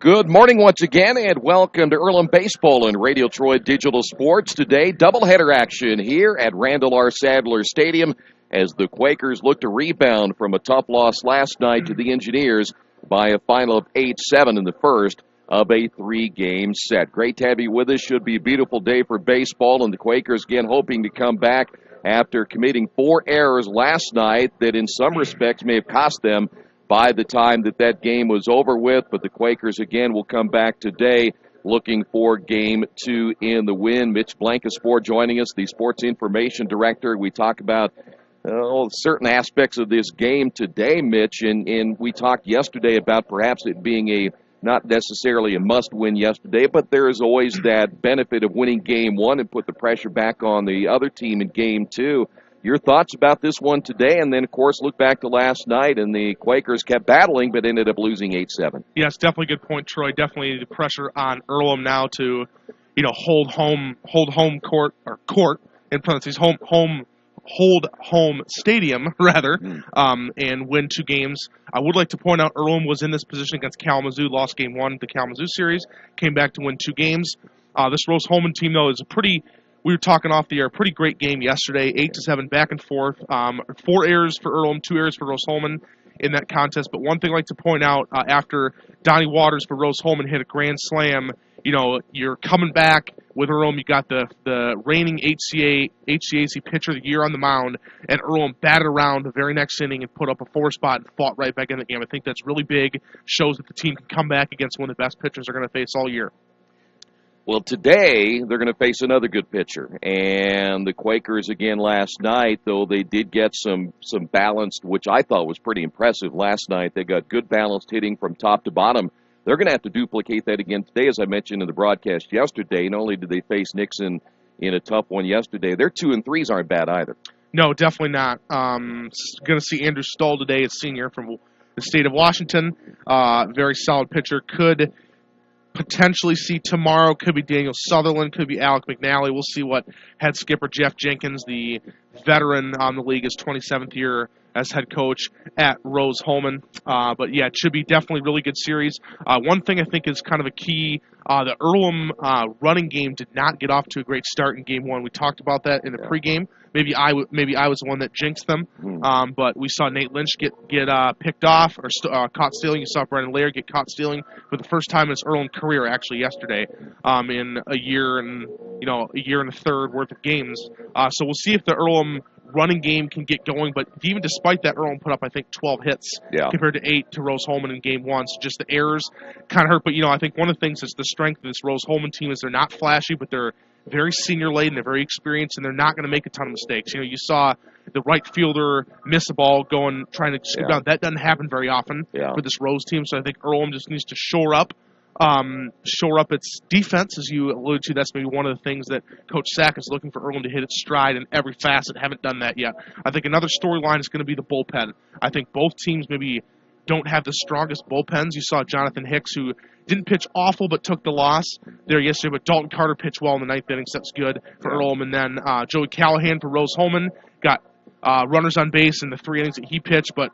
Good morning once again, and welcome to Earlham Baseball and Radio Troy Digital Sports. Today, doubleheader action here at Randall R. Sadler Stadium as the Quakers look to rebound from a tough loss last night to the Engineers by a final of 8-7 in the first of a three-game set. Great to have you with us. Should be a beautiful day for baseball, and the Quakers again hoping to come back after committing 4 errors last night that in some respects may have cost them by the time that game was over with. But the Quakers, again, will come back today looking for Game 2 in the win. Mitch Blankensport joining us, the Sports Information Director. We talk about certain aspects of this game today, Mitch, and we talked yesterday about perhaps it being not necessarily a must-win yesterday, but there is always that benefit of winning Game 1 and put the pressure back on the other team in Game 2. Your thoughts about this one today, and then, of course, look back to last night, and the Quakers kept battling but ended up losing 8-7. Yes, definitely a good point, Troy. Definitely the pressure on Earlham now to, hold home court in parentheses, hold home stadium rather, and win 2 games. I would like to point out Earlham was in this position against Kalamazoo, lost Game 1 the Kalamazoo series, came back to win 2 games. This Rose-Hulman team, though, is we were talking off the air, pretty great game yesterday, 8-7 back and forth. 4 errors for Earlham, 2 errors for Rose-Hulman in that contest. But one thing I'd like to point out, after Donnie Waters for Rose-Hulman hit a grand slam, you're coming back with Earlham. You got the reigning HCAC pitcher of the year on the mound, and Earlham batted around the very next inning and put up a 4 spot and fought right back in the game. I think that's really big, shows that the team can come back against one of the best pitchers they're going to face all year. Well, today they're going to face another good pitcher, and the Quakers again last night, though they did get some balanced, which I thought was pretty impressive last night. They got good balanced hitting from top to bottom. They're going to have to duplicate that again today, as I mentioned in the broadcast yesterday. Not only did they face Nixon in a tough one yesterday, their 2 and 3s aren't bad either. No, definitely not. Going to see Andrew Stoll today, a senior from the state of Washington. Very solid pitcher. Could potentially see tomorrow. Could be Daniel Sutherland, could be Alec McNally. We'll see what head skipper Jeff Jenkins, the veteran on the league, his 27th year as head coach at Rose-Hulman. But yeah, it should be definitely a really good series. One thing I think is kind of a key, the Earlham running game did not get off to a great start in Game 1. We talked about that in the pregame. Maybe I was the one that jinxed them. But we saw Nate Lynch get picked off or caught stealing. You saw Brendan Laird get caught stealing for the first time in his Earlham career, actually yesterday, in a year and a third worth of games. So we'll see if the Earlham running game can get going, but even despite that, Earlham put up, I think, 12 hits compared to 8 to Rose-Hulman in Game 1. So just the errors kind of hurt. But, I think one of the things that's the strength of this Rose-Hulman team is they're not flashy, but they're very senior-laden, they're very experienced, and they're not going to make a ton of mistakes. You saw the right fielder miss a ball trying to scoop down. That doesn't happen very often for this Rose team, so I think Earlham just needs to shore up its defense, as you alluded to. That's maybe one of the things that Coach Sack is looking for Earlham to hit its stride in every facet. Haven't done that yet. I think another storyline is going to be the bullpen. I think both teams maybe don't have the strongest bullpens. You saw Jonathan Hicks, who didn't pitch awful but took the loss there yesterday, but Dalton Carter pitched well in the 9th inning, so that's good for Earlham. And then Joey Callahan for Rose-Hulman got runners on base in the 3 innings that he pitched, but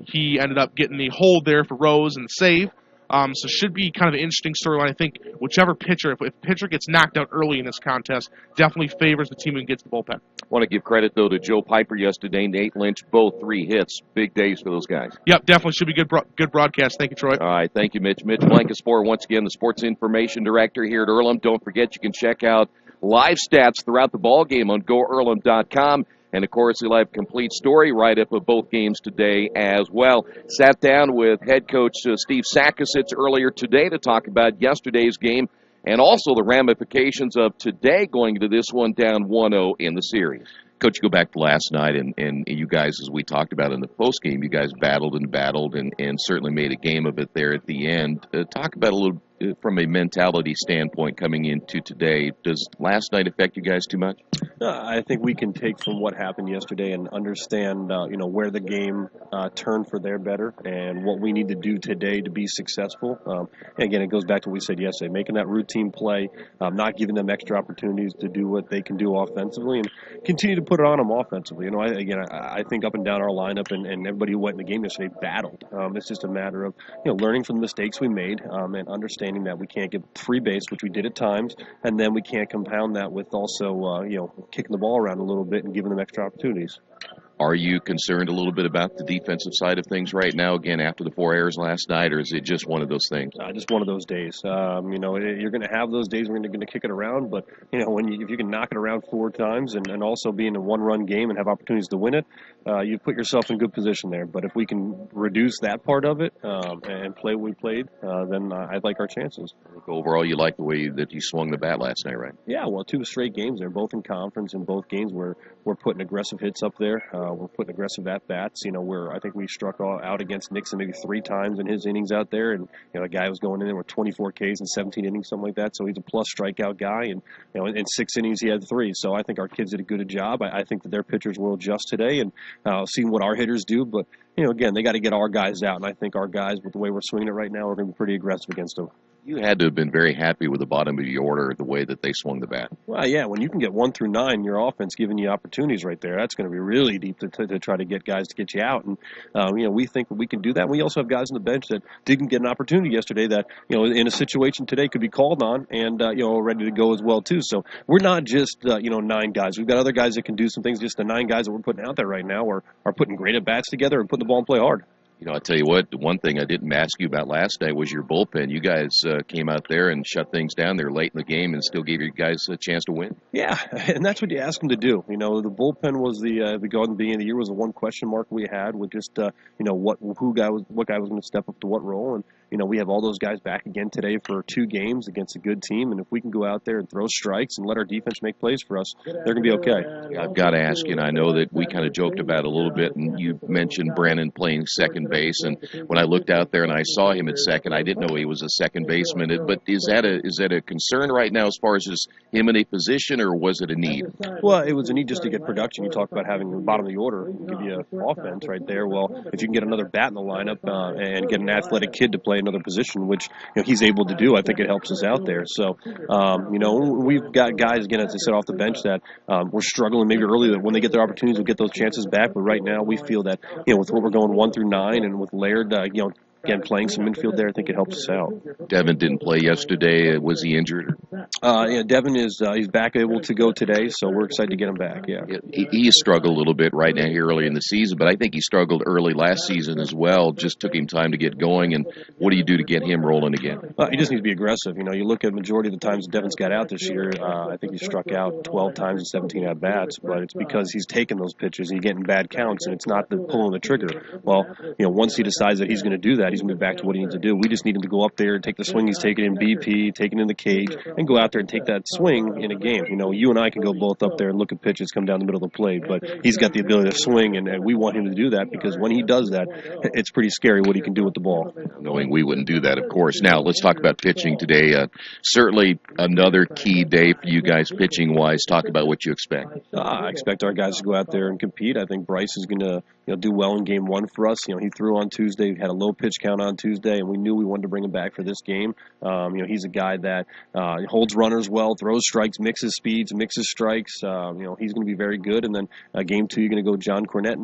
he ended up getting the hold there for Rose and the save. So should be kind of an interesting storyline. I think whichever pitcher, if pitcher gets knocked out early in this contest, definitely favors the team who gets the bullpen. I want to give credit, though, to Joe Piper yesterday, Nate Lynch, both 3 hits. Big days for those guys. Yep, definitely should be good broadcast. Thank you, Troy. All right, thank you, Mitch. Mitch Blankensport, once again, the Sports Information Director here at Earlham. Don't forget, you can check out live stats throughout the ballgame on GoEarlham.com. And, of course, we'll have a complete story write-up of both games today as well. Sat down with head coach Steve Sakositz earlier today to talk about yesterday's game and also the ramifications of today going into this one down 1-0 in the series. Coach, go back to last night, and you guys, as we talked about in the postgame, you guys battled and certainly made a game of it there at the end. Talk about a little from a mentality standpoint coming into today, does last night affect you guys too much? I think we can take from what happened yesterday and understand, where the game turned for their better and what we need to do today to be successful. Again, it goes back to what we said yesterday, making that routine play, not giving them extra opportunities to do what they can do offensively, and continue to put it on them offensively. I think up and down our lineup and everybody who went in the game yesterday battled. It's just a matter of learning from the mistakes we made and understanding that we can't get free base, which we did at times, and then we can't compound that with also kicking the ball around a little bit and giving them extra opportunities. Are you concerned a little bit about the defensive side of things right now, again, after the 4 errors last night, or is it just one of those things? Just one of those days. You're going to have those days where you're going to kick it around, but, if you can knock it around 4 times and also be in a one-run game and have opportunities to win it, you put yourself in good position there. But if we can reduce that part of it and play what we played, then I like our chances. Overall, you like the way that you swung the bat last night, right? Yeah, well, 2 straight games there, both in conference, and both games where we're putting aggressive hits up there. We're putting aggressive at-bats. I think we struck out against Nixon maybe 3 times in his innings out there, and a guy was going in there with 24 Ks in 17 innings, something like that. So he's a plus strikeout guy, and in 6 innings he had 3. So I think our kids did a good job. I think that their pitchers will adjust today and seeing what our hitters do. But again, they got to get our guys out, and I think our guys, with the way we're swinging it right now, are going to be pretty aggressive against them. You had to have been very happy with the bottom of your order, the way that they swung the bat. Well, yeah, when you can get 1 through 9, your offense giving you opportunities right there, that's going to be really deep to try to get guys to get you out. And, we think that we can do that. We also have guys on the bench that didn't get an opportunity yesterday that, in a situation today could be called on and, ready to go as well, too. So we're not just, 9 guys. We've got other guys that can do some things. Just the 9 guys that we're putting out there right now are putting great at-bats together and putting the ball and play hard. I'll tell you what, the one thing I didn't ask you about last night was your bullpen. You guys came out there and shut things down there late in the game and still gave you guys a chance to win. Yeah, and that's what you ask them to do. The bullpen was the beginning of the year was the one question mark we had with just, what guy was going to step up to what role. And, we have all those guys back again today for 2 games against a good team. And if we can go out there and throw strikes and let our defense make plays for us, they're going to be okay. I've got to ask you, and I know that we kind of joked about it a little bit, and you mentioned Brennan playing second base. And when I looked out there and I saw him at second, I didn't know he was a second baseman. But is that a concern right now as far as just him in a position, or was it a need? Well, it was a need just to get production. You talk about having the bottom of the order give you offense right there. Well, if you can get another bat in the lineup and get an athletic kid to play another position, which he's able to do, I think it helps us out there. So, we've got guys, again, as I said, off the bench that we're struggling maybe early, that when they get their opportunities, we'll get those chances back. But right now, we feel that, with what we're going 1 through 9 and with Laird, again, playing some infield there, I think it helps us out. Devin didn't play yesterday. Was he injured? Devin is he's back able to go today, so we're excited to get him back, yeah. He struggled a little bit right now here early in the season, but I think he struggled early last season as well. Just took him time to get going, and what do you do to get him rolling again? He just needs to be aggressive. You look at the majority of the times Devin's got out this year, I think he struck out 12 times in 17 at-bats, but it's because he's taking those pitches and he's getting bad counts, and it's not the pulling the trigger. Well, once he decides that he's going to do that, he's going to be back to what he needs to do. We just need him to go up there and take the swing he's taking in BP, taking in the cage, and go out there and take that swing in a game. You and I can go both up there and look at pitches come down the middle of the plate, but he's got the ability to swing, and we want him to do that because when he does that, it's pretty scary what he can do with the ball. Knowing we wouldn't do that, of course. Now, let's talk about pitching today. Certainly another key day for you guys pitching-wise. Talk about what you expect. I expect our guys to go out there and compete. I think Bryce is going to do well in game 1 for us. He threw on Tuesday, had a low pitch count on Tuesday, and we knew we wanted to bring him back for this game. He's a guy that holds runners well, throws strikes, mixes speeds, mixes strikes. He's going to be very good. And then game 2, you're going to go John Cornett,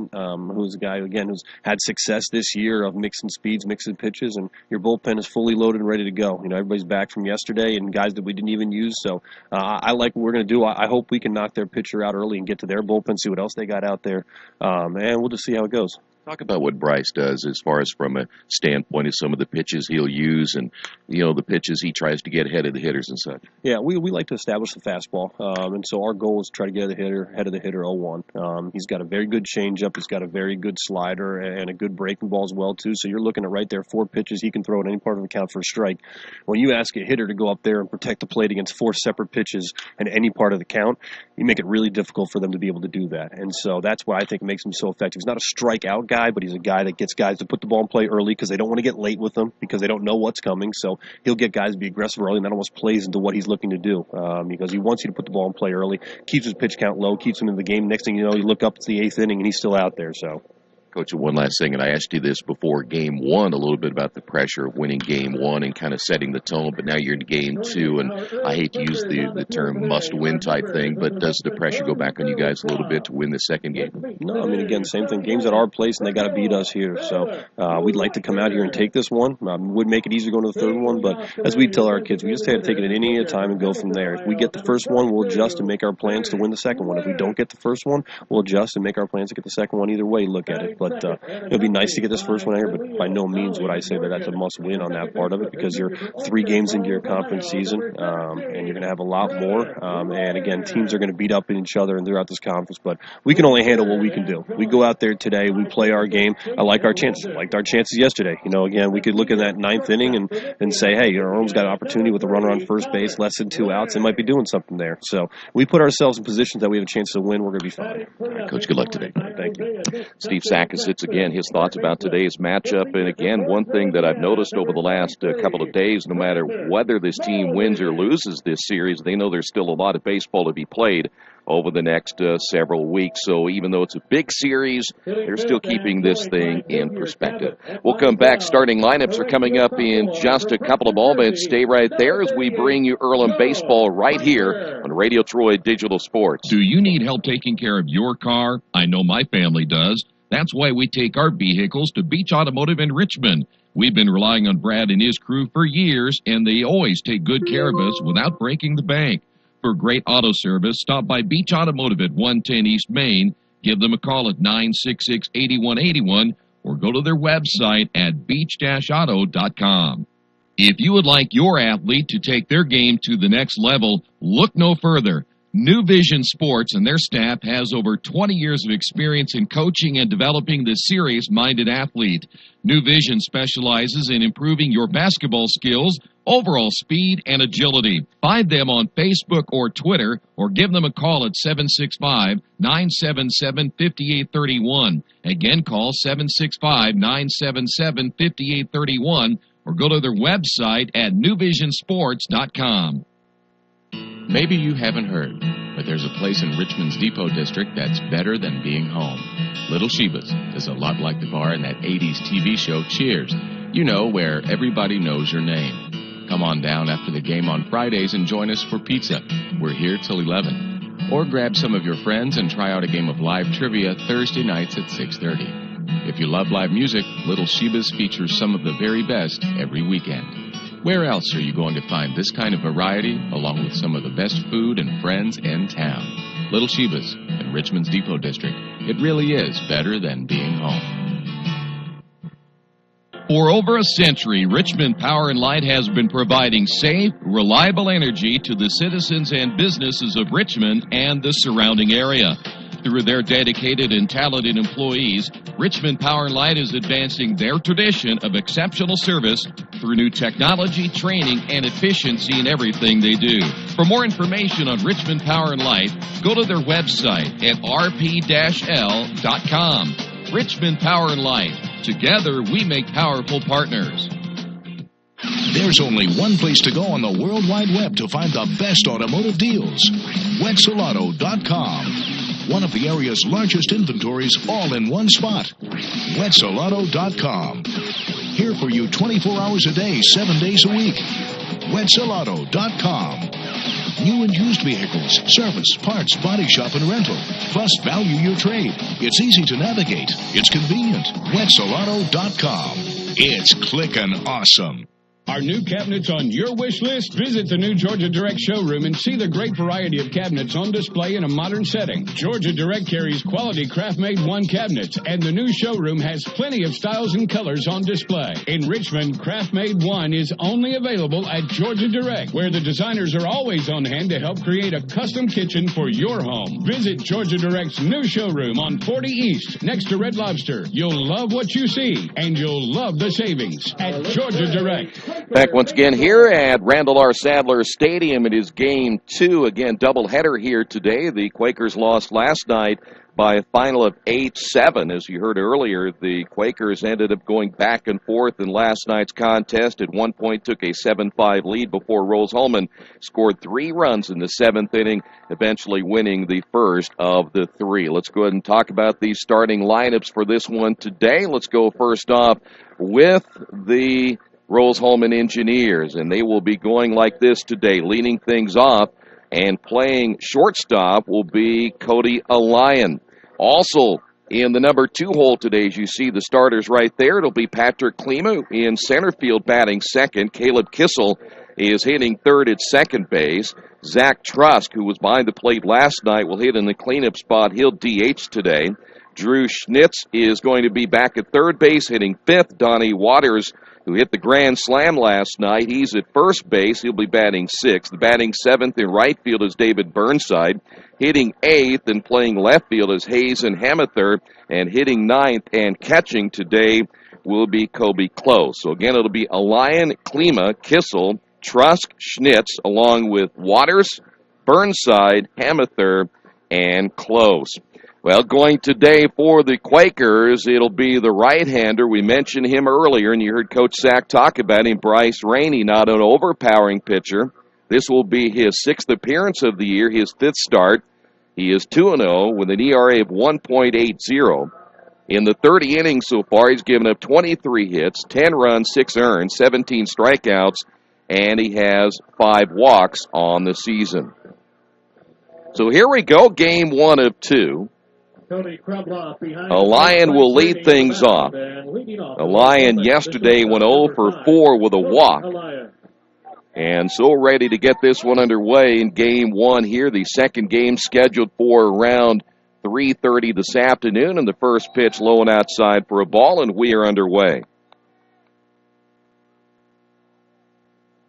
who's a guy, again, who's had success this year of mixing speeds, mixing pitches, and your bullpen is fully loaded and ready to go. Everybody's back from yesterday and guys that we didn't even use. So I like what we're going to do. I hope we can knock their pitcher out early and get to their bullpen, see what else they got out there, and we'll just see how it goes. Talk about what Bryce does as far as from a standpoint of some of the pitches he'll use and, the pitches he tries to get ahead of the hitters and such. Yeah, we like to establish the fastball, and so our goal is to try to get ahead of the hitter 0-1. He's got a very good changeup. He's got a very good slider and a good breaking ball as well, too. So you're looking at right there 4 pitches he can throw at any part of the count for a strike. When you ask a hitter to go up there and protect the plate against 4 separate pitches in any part of the count, you make it really difficult for them to be able to do that. And so that's why I think it makes him so effective. He's not a strikeout guy. guy, but he's a guy that gets guys to put the ball in play early because they don't want to get late with him because they don't know what's coming. So he'll get guys to be aggressive early, and that almost plays into what he's looking to do because he wants you to put the ball in play early, keeps his pitch count low, keeps him in the game. Next thing you know, you look up, it's the 8th inning, and he's still out there. So. Coach, one last thing, and I asked you this before Game 1, a little bit about the pressure of winning Game 1 and kind of setting the tone, but now you're in Game 2, and I hate to use the term must-win type thing, but does the pressure go back on you guys a little bit to win the second game? No, I mean, again, same thing. Game's at our place, and they got to beat us here. So we'd like to come out here and take this one. Would make it easier going to the third one, but as we tell our kids, we just have to take it an inning at a time and go from there. If we get the first one, we'll adjust and make our plans to win the second one. If we don't get the first one, we'll adjust and make our plans to get the second one. Either way, look at it. But it'll be nice to get this first one out here, but by no means would I say that that's a must-win on that part of it because you're 3 games into your conference season, and you're going to have a lot more. And, again, teams are going to beat up each other and throughout this conference, but we can only handle what we can do. We go out there today, we play our game. I like our chances. I liked our chances yesterday. Again, we could look at that 9th inning and say, hey, Earlham's got an opportunity with a runner on first base, less than 2 outs. They might be doing something there. So we put ourselves in positions that we have a chance to win. We're going to be fine. All right, Coach, good luck today. Thank you. Steve Sackis hits again his thoughts about today's matchup. And again, one thing that I've noticed over the last couple of days, no matter whether this team wins or loses this series, they know there's still a lot of baseball to be played over the next several weeks. So even though it's a big series, they're still keeping this thing in perspective. We'll come back. Starting lineups are coming up in just a couple of moments. Stay right there as we bring you Earlham baseball right here on Radio Troy Digital Sports. Do you need help taking care of your car? I know my family does. That's why we take our vehicles to Beach Automotive in Richmond. We've been relying on Brad and his crew for years, and they always take good care of us without breaking the bank. For great auto service, stop by Beach Automotive at 110 East Main. Give them a call at 966-8181 or go to their website at beach-auto.com. If you would like your athlete to take their game to the next level, look no further. New Vision Sports and their staff has over 20 years of experience in coaching and developing the serious-minded athlete. New Vision specializes in improving your basketball skills, overall speed, and agility. Find them on Facebook or Twitter, or give them a call at 765-977-5831. Again, call 765-977-5831, or go to their website at newvisionsports.com. Maybe you haven't heard, but there's a place in Richmond's Depot District that's better than being home. Little Sheba's is a lot like the bar in that 80s TV show Cheers. You know, where everybody knows your name. Come on down after the game on Fridays and join us for pizza. We're here till 11. Or grab some of your friends and try out a game of live trivia Thursday nights at 6:30. If you love live music, Little Sheba's features some of the very best every weekend. Where else are you going to find this kind of variety, along with some of the best food and friends in town? Little Sheba's in Richmond's Depot District. It really is better than being home. For over a century, Richmond Power and Light has been providing safe, reliable energy to the citizens and businesses of Richmond and the surrounding area. Through their dedicated and talented employees, Richmond Power and Light is advancing their tradition of exceptional service through new technology, training, and efficiency in everything they do. For more information on Richmond Power and Light, go to their website at rp-l.com. Richmond Power and Light. Together, we make powerful partners. There's only one place to go on the World Wide Web to find the best automotive deals. Wetzelauto.com. One of the area's largest inventories all in one spot. Wetzelauto.com. Here for you 24 hours a day, 7 days a week. Wetzelauto.com. New and used vehicles, service, parts, body shop, and rental. Plus, value your trade. It's easy to navigate. It's convenient. Wetzelauto.com. It's clickin' awesome. Are new cabinets on your wish list? Visit the new Georgia Direct showroom and see the great variety of cabinets on display in a modern setting. Georgia Direct carries quality craft-made one cabinets, and the new showroom has plenty of styles and colors on display. In Richmond, craft-made one is only available at Georgia Direct, where the designers are always on hand to help create a custom kitchen for your home. Visit Georgia Direct's new showroom on 40 East, next to Red Lobster. You'll love what you see, and you'll love the savings at Georgia Direct. Back once again here at Randall R. Sadler Stadium. It is game 2. Again, doubleheader here today. The Quakers lost last night by a final of 8-7. As you heard earlier, the Quakers ended up going back and forth in last night's contest. At one point took a 7-5 lead before Rose-Hulman scored 3 runs in the 7th inning, eventually winning the first of the 3. Let's go ahead and talk about these starting lineups for this one today. Let's go first off with the Rose-Hulman Engineers, and they will be going like this today, leading things off, and playing shortstop will be Cody Earlham. Also in the number 2 hole today, as you see the starters right there, it'll be Patrick Klima in center field batting second. Caleb Kissel is hitting third at second base. Zach Trusk, who was behind the plate last night, will hit in the cleanup spot. He'll DH today. Drew Schnitz is going to be back at third base, hitting fifth. Donnie Waters, who hit the grand slam last night, he's at first base. He'll be batting sixth. The batting seventh in right field is David Burnside. Hitting eighth and playing left field is Hazen Hamather. And hitting ninth and catching today will be Kobe Close. So again, it'll be Earlham, Klima, Kissel, Trusk, Schnitz, along with Waters, Burnside, Hamather, and Close. Well, going today for the Quakers, it'll be the right-hander. We mentioned him earlier, and you heard Coach Sack talk about him, Bryce Rainey, not an overpowering pitcher. This will be his 6th appearance of the year, his 5th start. He is 2-0 with an ERA of 1.80. In the 30 innings so far, he's given up 23 hits, 10 runs, 6 earned, 17 strikeouts, and he has 5 walks on the season. So here we go, game 1 of 2. Earlham will lead things off. Earlham yesterday went 0 for 4 with a walk. And so ready to get this one underway in game 1 here. The second game scheduled for around 3:30 this afternoon, and the first pitch low and outside for a ball, and we are underway.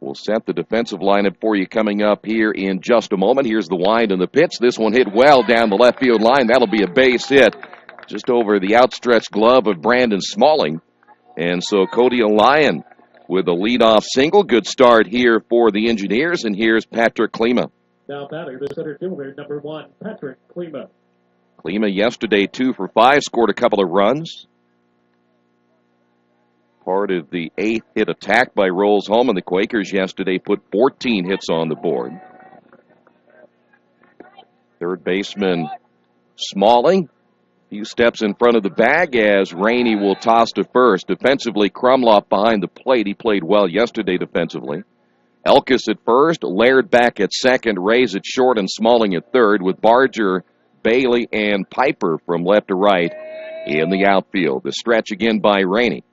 We'll set the defensive lineup for you coming up here in just a moment. Here's the wind and the pitch. This one hit well down the left field line. That'll be a base hit just over the outstretched glove of Brandon Smalling. And so Cody Earlham with a leadoff single. Good start here for the Engineers, and here's Patrick Klima. Now batting the center fielder, number 1, Patrick Klima. Klima yesterday 2 for 5, scored a couple of runs. Part of the 8th hit attack by Rose-Hulman. The Quakers yesterday put 14 hits on the board. Third baseman Smalling, a few steps in front of the bag as Rainey will toss to first. Defensively, Krumloff behind the plate. He played well yesterday defensively. Elkis at first, Laird back at second, Ray's at short, and Smalling at third, with Barger, Bailey, and Piper from left to right in the outfield. The stretch again by Rainey.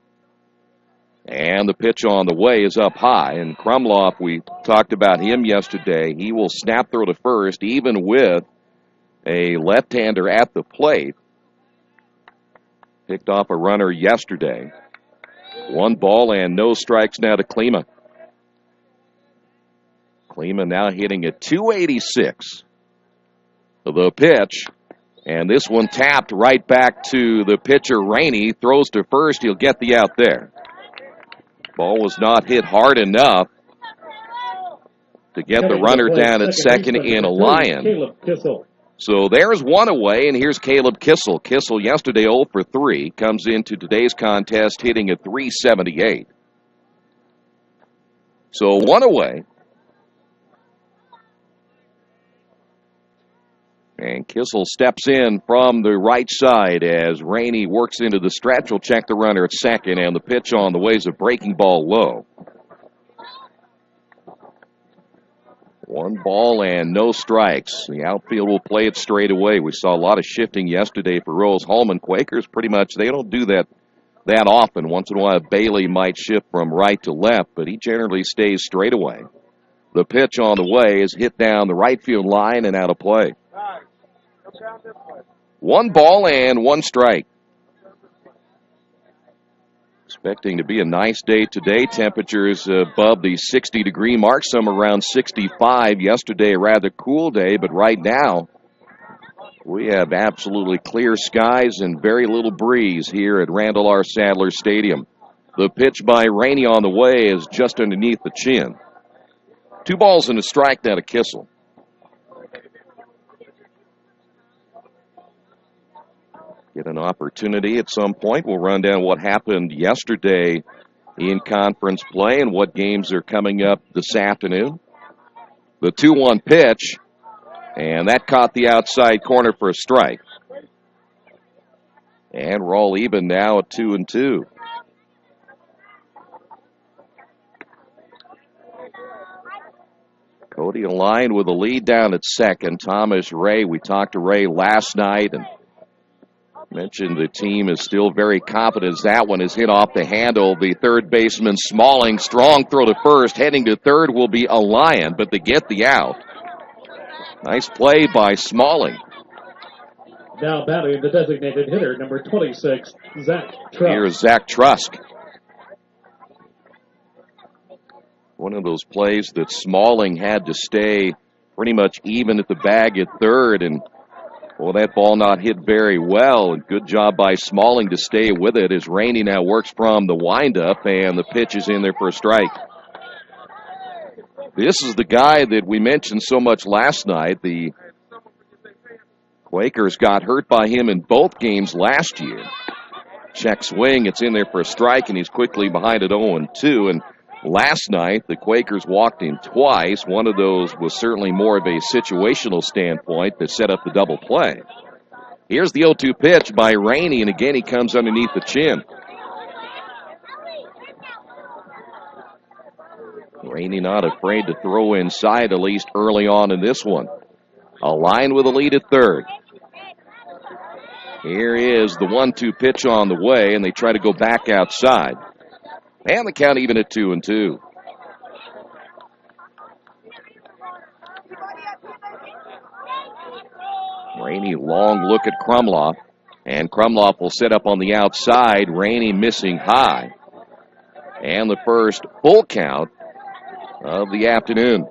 And the pitch on the way is up high. And Krumloff, we talked about him yesterday. He will snap throw to first, even with a left-hander at the plate. Picked off a runner yesterday. 1 ball and no strikes now to Klima. Klima now hitting at 286. The pitch. And this one tapped right back to the pitcher, Rainey. Throws to first. He'll get the out there. Ball was not hit hard enough to get the runner down at second in Earlham. So there's one away, and here's Caleb Kissel. Kissel yesterday 0 for 3, comes into today's contest hitting at 378. So one away. And Kissel steps in from the right side as Rainey works into the stretch. Will check the runner at second, and the pitch on the way is a breaking ball low. 1 ball and no strikes. The outfield will play it straight away. We saw a lot of shifting yesterday for Rose-Hulman. Quakers pretty much, they don't do that often. Once in a while, Bailey might shift from right to left, but he generally stays straight away. The pitch on the way is hit down the right field line and out of play. 1 ball and 1 strike. Expecting to be a nice day today. Temperatures above the 60-degree mark, some around 65. Yesterday, a rather cool day, but right now, we have absolutely clear skies and very little breeze here at Randall R. Sadler Stadium. The pitch by Rainey on the way is just underneath the chin. 2 balls and a strike now to Kissel. Get an opportunity at some point. We'll run down what happened yesterday in conference play and what games are coming up this afternoon. The 2-1 pitch, and that caught the outside corner for a strike. And we're all even now at 2-2. Cody aligned with a lead down at second. Thomas Ray, we talked to Ray last night and mentioned the team is still very confident as that one is hit off the handle. The third baseman, Smalling, strong throw to first. Heading to third will be a Lion, but they get the out. Nice play by Smalling. Now batting the designated hitter, number 26, Zach Trusk. Here's Zach Trusk. One of those plays that Smalling had to stay pretty much even at the bag at third, and well, that ball not hit very well. Good job by Smalling to stay with it as Rainey now works from the windup, and the pitch is in there for a strike. This is the guy that we mentioned so much last night. The Quakers got hurt by him in both games last year. Check swing, it's in there for a strike, and he's quickly behind it 0-2. And last night, the Quakers walked him twice. One of those was certainly more of a situational standpoint that set up the double play. Here's the 0-2 pitch by Rainey, and again he comes underneath the chin. Rainey not afraid to throw inside, at least early on in this one. Aligned with a lead at third. Here is the 1-2 pitch on the way, and they try to go back outside. And the count even at 2-2. Rainey, long look at Krumloff. And Krumloff will set up on the outside. Rainey missing high. And the first full count of the afternoon.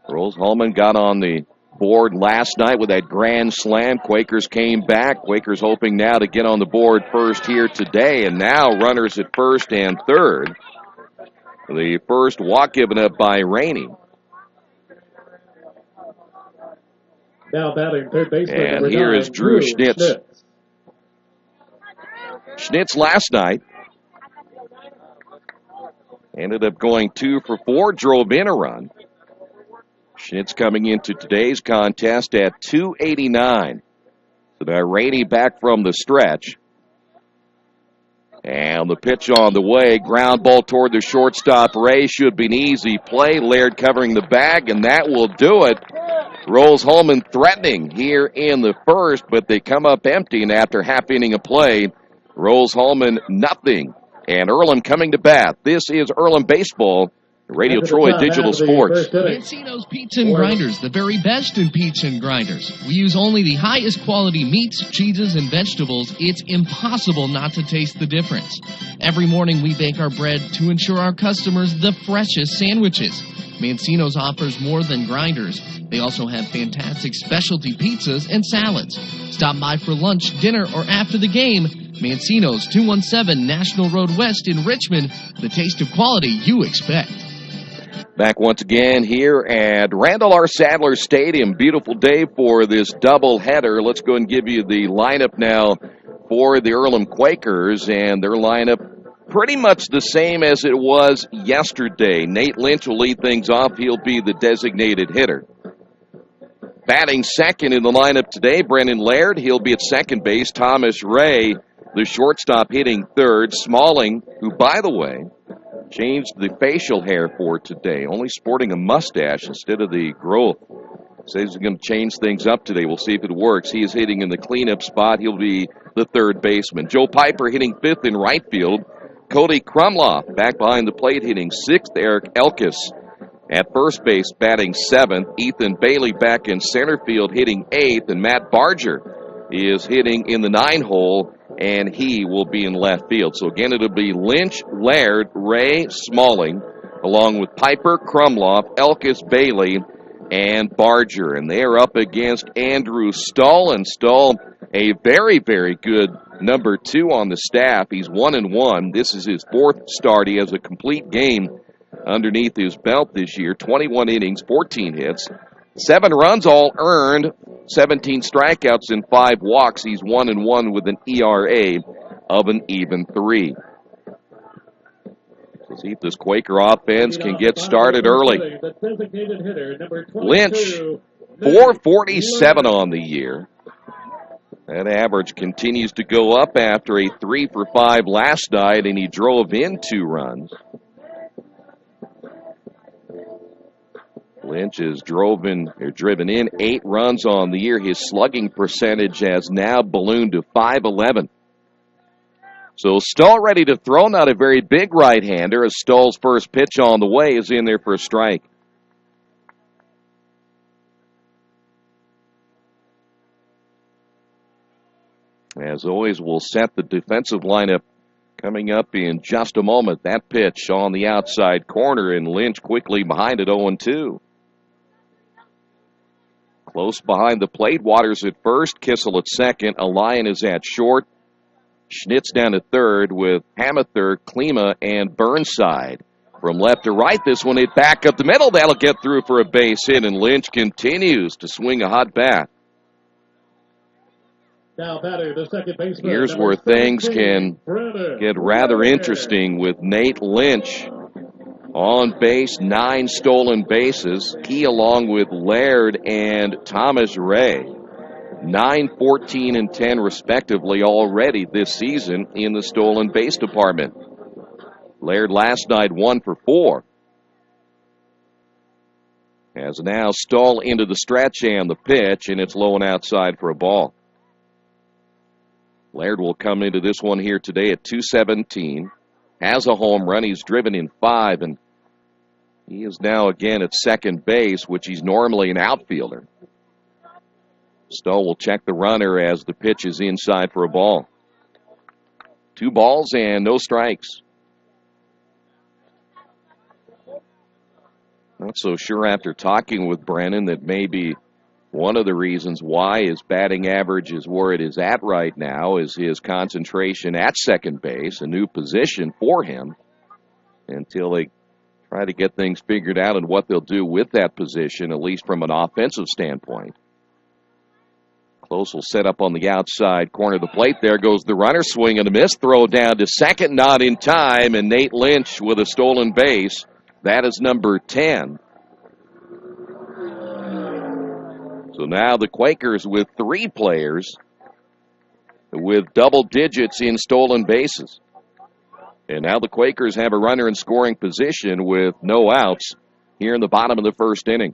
Rose-Hulman got on the board last night with that grand slam. Quakers came back. Quakers hoping now to get on the board first here today. And now runners at first and third. The first walk given up by Rainey. Now batting third baseman. And here is Drew Schnitz. Schnitz last night ended up going 2 for 4, drove in a run. Schnitz coming into today's contest at 289. So now Rainey back from the stretch. And the pitch on the way. Ground ball toward the shortstop. Ray should be an easy play. Laird covering the bag, and that will do it. Rose-Hulman threatening here in the first, but they come up empty, and after half inning of play, Rose-Hulman nothing. And Earlham coming to bat. This is Earlham Baseball, Radio Troy Digital Sports. Mancino's Pizza and Grinders, the very best in pizza and grinders. We use only the highest quality meats, cheeses, and vegetables. It's impossible not to taste the difference. Every morning we bake our bread to ensure our customers the freshest sandwiches. Mancino's offers more than grinders. They also have fantastic specialty pizzas and salads. Stop by for lunch, dinner, or after the game. Mancino's, 217 National Road West in Richmond. The taste of quality you expect. Back once again here at Randall R. Sadler Stadium. Beautiful day for this doubleheader. Let's go and give you the lineup now for the Earlham Quakers, and their lineup pretty much the same as it was yesterday. Nate Lynch will lead things off. He'll be the designated hitter. Batting second in the lineup today, Brennan Laird. He'll be at second base. Thomas Ray, the shortstop, hitting third. Smalling, who, by the way, changed the facial hair for today, only sporting a mustache instead of the growth. Says he's going to change things up today. We'll see if it works. He is hitting in the cleanup spot. He'll be the third baseman. Joe Piper hitting fifth in right field. Cody Krumloff back behind the plate hitting sixth. Eric Elkis at first base batting seventh. Ethan Bailey back in center field hitting eighth. And Matt Barger is hitting in the 9-hole, and he will be in left field. So again, it'll be Lynch, Laird, Ray, Smalling, along with Piper, Krumloff, Elkis, Bailey, and Barger. And they are up against Andrew Stahl. And Stahl, a very, very good number 2 on the staff. He's 1-1. This is his 4th start. He has a complete game underneath his belt this year. 21 innings, 14 hits, 7 runs all earned, 17 strikeouts and 5 walks. He's 1-1 with an ERA of an even 3. Let's see if this Quaker offense can get started early. Lynch, 447 on the year. That average continues to go up after a 3 for 5 last night, and he drove in 2 runs. Lynch has driven in 8 runs on the year. His slugging percentage has now ballooned to .511. So Stahl ready to throw, not a very big right-hander, as Stahl's first pitch on the way is in there for a strike. As always, we'll set the defensive lineup coming up in just a moment. That pitch on the outside corner, and Lynch quickly behind it, 0-2. Close behind the plate, Waters at first, Kissel at second, Elian is at short, Schnitz down at third with Hamather, Klima, and Burnside. From left to right, this one hit back up the middle. That'll get through for a base hit, and Lynch continues to swing a hot bat. Now batter, the second baseman. Here's where things can get rather interesting with Nate Lynch on base, 9 stolen bases. He, along with Laird and Thomas Ray, 9, 14, and 10 respectively already this season in the stolen base department. Laird last night 1 for 4. As now Stahl into the stretch and the pitch, and it's low and outside for a ball. Laird will come into this one here today at 217. Has a home run. He's driven in 5, and he is now again at second base, which he's normally an outfielder. Stahl will check the runner as the pitch is inside for a ball. 2 balls and no strikes. Not so sure after talking with Brennan that maybe one of the reasons why his batting average is where it is at right now is his concentration at second base, a new position for him, until they try to get things figured out and what they'll do with that position, at least from an offensive standpoint. Close will set up on the outside corner of the plate. There goes the runner, swing and a miss. Throw down to second, not in time, and Nate Lynch with a stolen base. That is number 10. So now the Quakers with 3 players with double digits in stolen bases. And now the Quakers have a runner in scoring position with no outs here in the bottom of the first inning.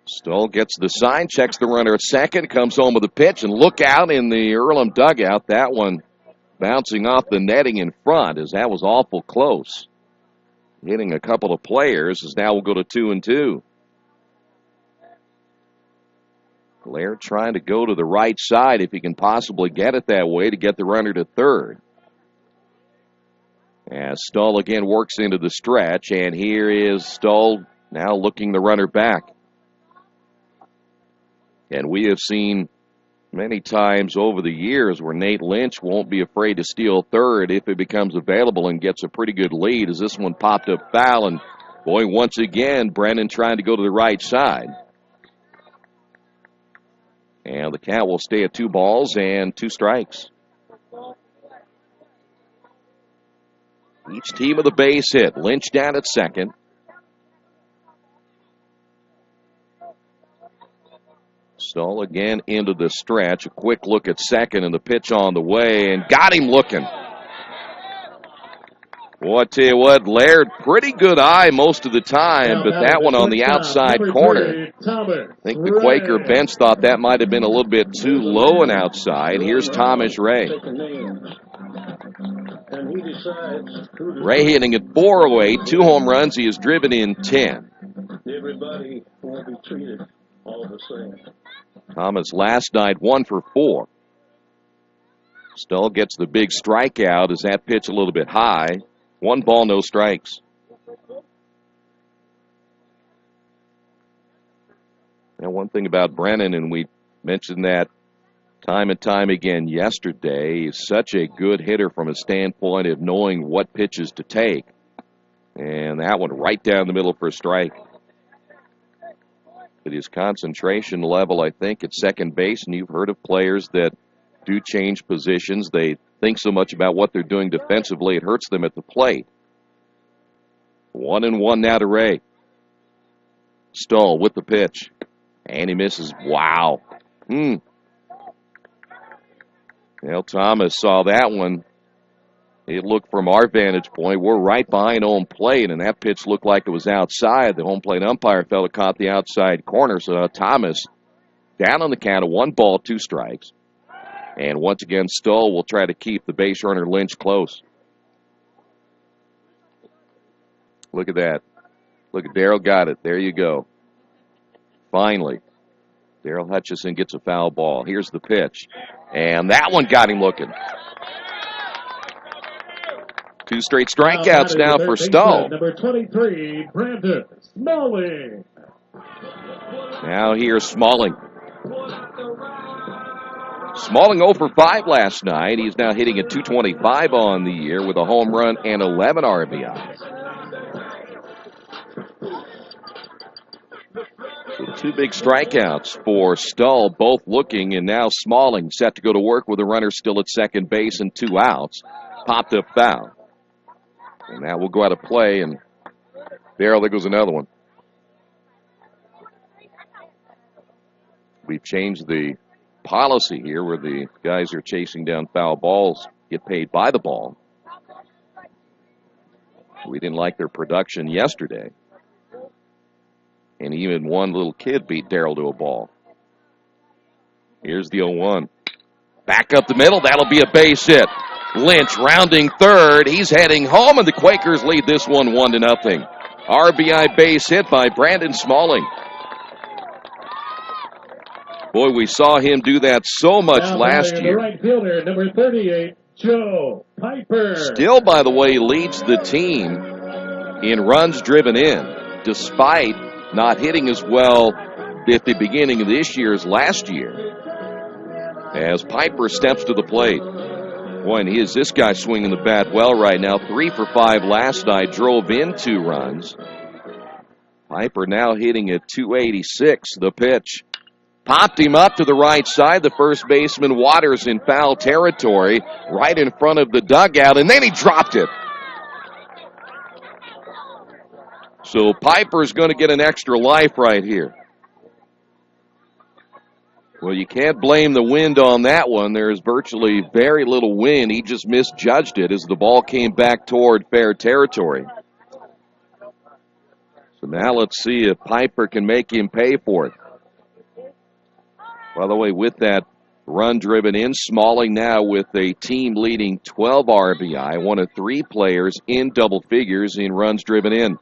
Stahl gets the sign, checks the runner at second, comes home with a pitch, and look out in the Earlham dugout. That one bouncing off the netting in front, as that was awful close. Hitting a couple of players, as now we'll go to 2-2. Laird trying to go to the right side if he can possibly get it that way to get the runner to third. As Stahl again works into the stretch, and here is Stahl now looking the runner back. And we have seen many times over the years where Nate Lynch won't be afraid to steal third if it becomes available and gets a pretty good lead, as this one popped up foul. And boy, once again, Brennan trying to go to the right side. And the count will stay at 2 balls and 2 strikes. Each team with a base hit. Lynch down at second. Stahl again into the stretch. A quick look at second, and the pitch on the way, and got him looking. Well, I tell you what, Laird, pretty good eye most of the time, but that one on the outside corner, I think the Quaker bench thought that might have been a little bit too low and outside. Here's Thomas Ray. Ray hitting at .408, 2 home runs. He has driven in 10. Everybody won't be treated all the same. Thomas last night 1 for 4. Stahl gets the big strikeout. Is that pitch a little bit high? 1 ball, no strikes. Now, one thing about Brennan, and we Mentioned that time and time again yesterday. He's such a good hitter from a standpoint of knowing what pitches to take. And that one right down the middle for a strike. But his concentration level, I think, at second base, and you've heard of players that do change positions. They think so much about what they're doing defensively, it hurts them at the plate. 1-1 now to Ray. Stoll with the pitch. And he misses. Wow. Well, Thomas saw that one. It looked from our vantage point, we're right behind home plate, and that pitch looked like it was outside. The home plate umpire felt it caught the outside corner, so Thomas down on the count of 1 ball, 2 strikes. And once again, Stoll will try to keep the base runner Lynch close. Look at that. Look at Darrell got it. There you go. Finally, Darrell Hutchison gets a foul ball. Here's the pitch. And that one got him looking. 2 straight strikeouts now for Stoll. Number 23, Brandon Smalling. Now here's Smalling. Smalling 0 for 5 last night. He's now hitting at .225 on the year with a home run and 11 RBIs. So 2 big strikeouts for Stoll, both looking, and now Smalling set to go to work with a runner still at second base and 2 outs. Popped up foul. And that will go out of play, and there goes another one. We've changed the policy here where the guys are chasing down foul balls get paid by the ball. We didn't like their production yesterday. And even one little kid beat Darrell to a ball. Here's the 0-1. Back up the middle. That'll be a base hit. Lynch rounding third. He's heading home, and the Quakers lead this one 1-0. RBI base hit by Brandon Smalling. Boy, we saw him do that so much last year. The right fielder, number 38, Joe Piper. Still, by the way, leads the team in runs driven in, despite not hitting as well at the beginning of this year as last year. As Piper steps to the plate. Boy, and this guy swinging the bat well right now. 3 for 5 last night, drove in 2 runs. Piper now hitting at .286. The pitch popped him up to the right side. The first baseman Waters in foul territory, right in front of the dugout, and then he dropped it. So Piper's going to get an extra life right here. Well, you can't blame the wind on that one. There's virtually very little wind. He just misjudged it as the ball came back toward fair territory. So now let's see if Piper can make him pay for it. By the way, with that run driven in, Smalling now with a team-leading 12 RBI, one of 3 players in double figures in runs driven in.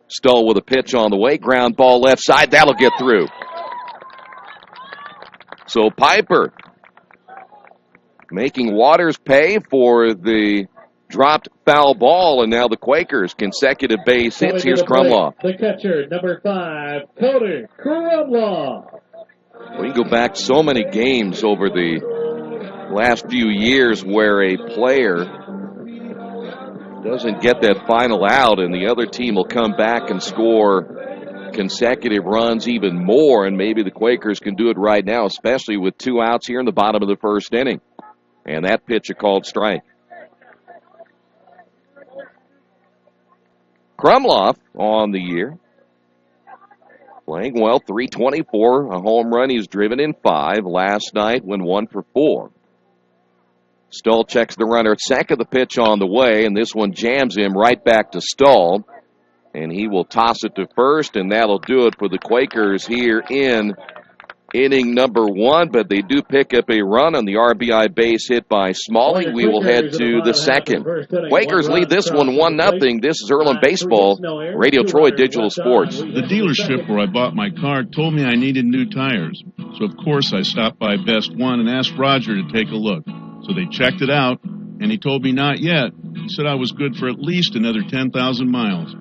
Stoll with a pitch on the way, ground ball left side, that'll get through. So Piper making Waters pay for the dropped foul ball, and now the Quakers consecutive base hits. Here's Krumloff. The catcher, number 5, Cody Krumloff. We can go back so many games over the last few years where a player doesn't get that final out, and the other team will come back and score consecutive runs even more, and maybe the Quakers can do it right now, especially with 2 outs here in the bottom of the first inning. And that pitch a called strike. Krumloff on the year, playing well, .324, a home run. He's driven in 5. Last night went 1 for 4. Stoll checks the runner at second, the pitch on the way, and this one jams him right back to Stoll. And he will toss it to first, and that'll do it for the Quakers here in inning number 1. But they do pick up a run on the RBI base hit by Smalling. We will head to the second. Quakers lead this one 1-0. This is Earlham Baseball, Radio Troy Digital Sports. The dealership where I bought my car told me I needed new tires. So, of course, I stopped by Best One and asked Roger to take a look. So they checked it out, and he told me not yet. He said I was good for at least another 10,000 miles.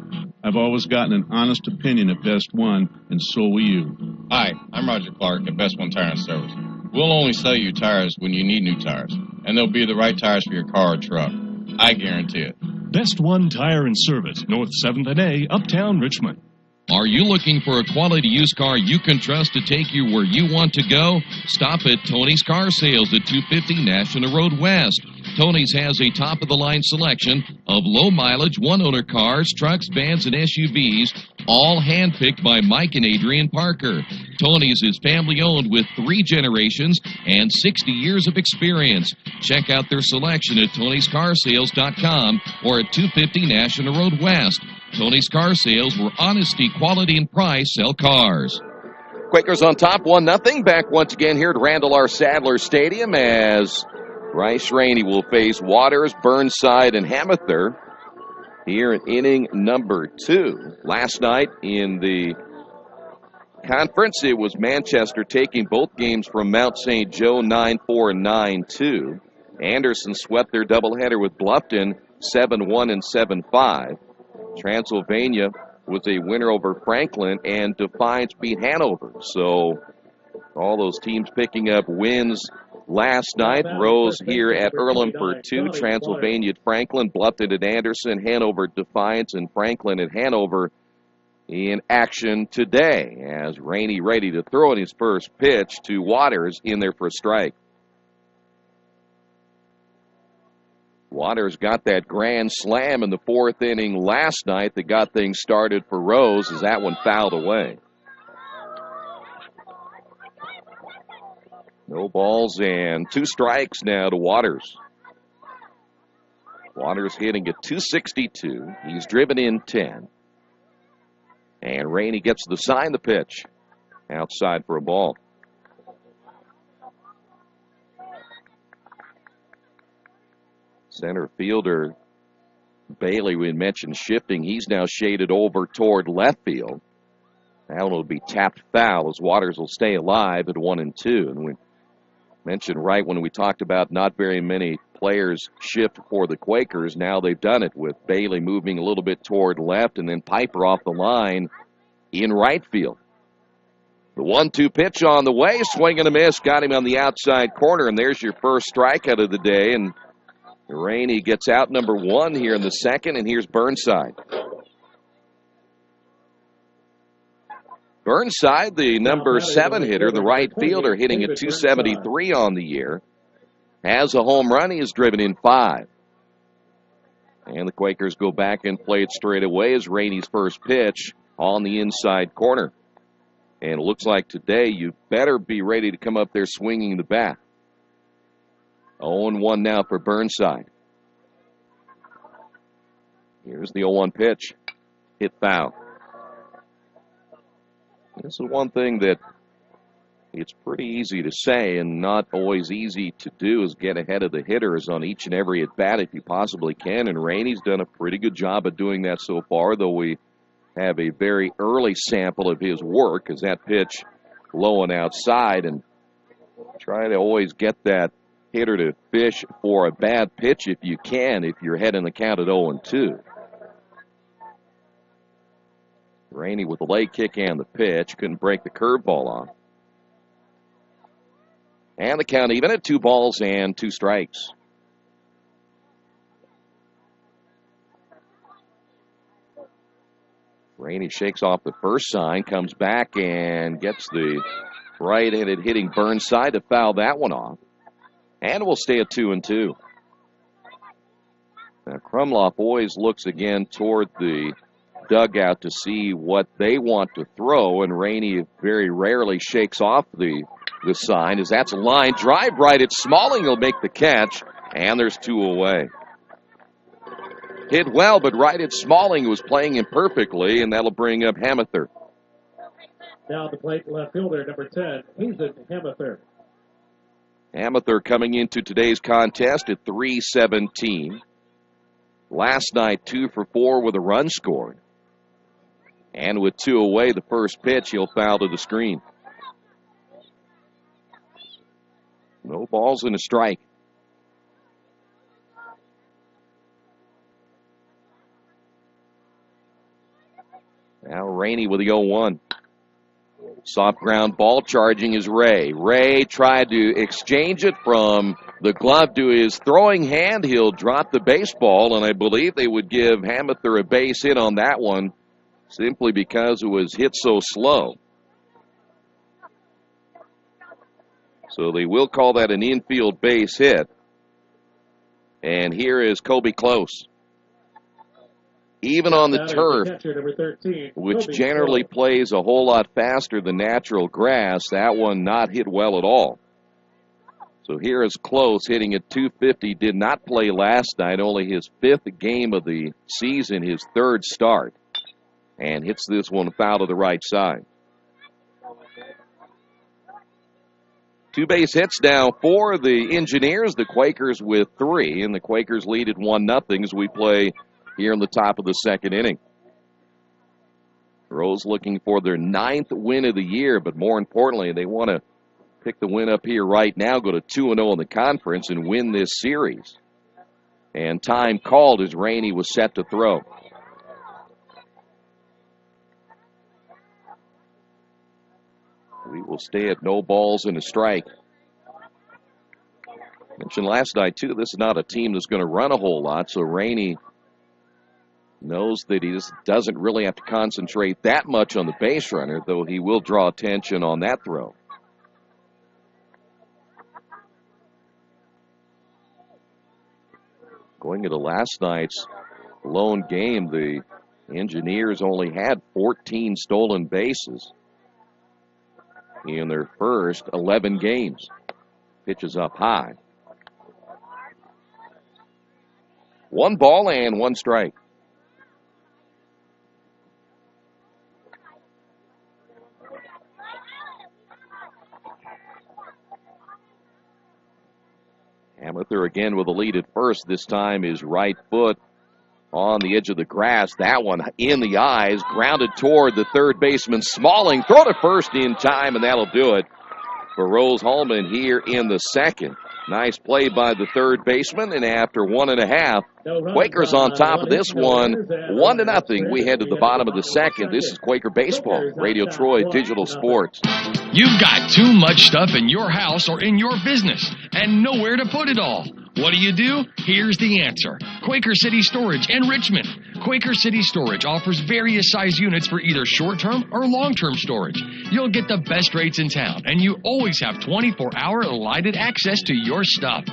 I've always gotten an honest opinion at Best One, and so will you. Hi, I'm Roger Clark at Best One Tire and Service. We'll only sell you tires when you need new tires, and they'll be the right tires for your car or truck. I guarantee it. Best One Tire and Service, North 7th and A, Uptown Richmond. Are you looking for a quality used car you can trust to take you where you want to go? Stop at Tony's Car Sales at 250 National Road West. Tony's has a top-of-the-line selection of low-mileage, one-owner cars, trucks, vans, and SUVs, all handpicked by Mike and Adrian Parker. Tony's is family-owned with 3 generations and 60 years of experience. Check out their selection at Tony'sCarsales.com or at 250 National Road West. Tony's Car Sales, where honesty, quality, and price sell cars. Quakers on top, 1-0. Back once again here at Randall R. Sadler Stadium as Bryce Rainey will face Waters, Burnside, and Hamather here in inning number 2. Last night in the conference, it was Manchester taking both games from Mount St. Joe 9-4 and 9-2. Anderson swept their doubleheader with Bluffton 7-1 and 7-5. Transylvania was a winner over Franklin, and Defiance beat Hanover. So all those teams picking up wins last night. Rose here at Earlham for 2. Transylvania at Franklin, Bluffton at Anderson, Hanover at Defiance, and Franklin at Hanover in action today as Rainey ready to throw in his first pitch to Waters in there for a strike. Waters got that grand slam in the 4th inning last night that got things started for Rose as that one fouled away. No balls and 2 strikes now to Waters. Waters hitting at .262. He's driven in 10. And Rainey gets the sign the pitch. Outside for a ball. Center fielder Bailey, we had mentioned shifting. He's now shaded over toward left field. That one will be tapped foul as Waters will stay alive at 1-2. And we mentioned right when we talked about not very many players shift for the Quakers. Now they've done it with Bailey moving a little bit toward left and then Piper off the line in right field. The 1-2 pitch on the way, swing and a miss, got him on the outside corner, and there's your first strikeout of the day. And Rainey gets out number 1 here in the 2nd, and here's Burnside. Burnside, the number 7 hitter, the right fielder, hitting at .273 on the year. Has a home run. He has driven in 5. And the Quakers go back and play it straight away as Rainey's first pitch on the inside corner. And it looks like today you better be ready to come up there swinging the bat. 0-1 now for Burnside. Here's the 0-1 pitch. Hit foul. This is one thing that it's pretty easy to say and not always easy to do is get ahead of the hitters on each and every at-bat if you possibly can. And Rainey's done a pretty good job of doing that so far, though we have a very early sample of his work as that pitch low and outside. And try to always get that hitter to fish for a bad pitch if you can, if you're ahead in the count at 0-2. Rainey with the leg kick and the pitch. Couldn't break the curveball off. And the count even at 2 balls and 2 strikes. Rainey shakes off the first sign, comes back and gets the right-handed hitting Burnside to foul that one off. And we'll stay at 2-2. Now, Krumloff always looks again toward the dugout to see what they want to throw, and Rainey very rarely shakes off the sign as that's a line drive right at Smalling. He'll make the catch, and there's 2 away. Hit well, but right at Smalling, who was playing him perfectly, and that'll bring up Hamather. Now the plate left fielder, number 10, Hazen Hamather. Hamather coming into today's contest at .317. Last night, 2 for 4 with a run scored. And with 2 away, the first pitch, he'll foul to the screen. No balls and a strike. Now Rainey with the 0-1. Soft ground ball charging is Ray. Ray tried to exchange it from the glove to his throwing hand. He'll drop the baseball, and I believe they would give Hamather a base hit on that one simply because it was hit so slow. So they will call that an infield base hit. And here is Kobe Close. Even on the turf, which generally plays a whole lot faster than natural grass, that one not hit well at all. So here is Close hitting at 250. Did not play last night, only his 5th game of the season, his 3rd start. And hits this one foul to the right side. 2 base hits now for the Engineers. The Quakers with 3, and the Quakers lead at 1-0 as we play here in the top of the 2nd inning. Rose looking for their 9th win of the year, but more importantly, they want to pick the win up here right now, go to 2-0 in the conference, and win this series. And time called as Rainey was set to throw. We will stay at no balls and a strike. Mentioned last night, too, this is not a team that's going to run a whole lot, so Rainey knows that he just doesn't really have to concentrate that much on the base runner, though he will draw attention on that throw. Going into last night's lone game, the Engineers only had 14 stolen bases in their first 11 games. Pitches up high. 1 ball and 1 strike. Hamather again with a lead at first. This time his right foot on the edge of the grass. That one in the eyes. Grounded toward the third baseman Smalling. Throw to first in time, and that'll do it for Rose-Hulman here in the 2nd. Nice play by the third baseman, and after 1.5, Quakers on top of this one, 1-0. We head to the bottom of the 2nd. This is Quaker Baseball, Radio Troy Digital Sports. You've got too much stuff in your house or in your business and nowhere to put it all. What do? Here's the answer. Quaker City Storage in Richmond. Quaker City Storage offers various size units for either short-term or long-term storage. You'll get the best rates in town, and you always have 24-hour lighted access to your stuff.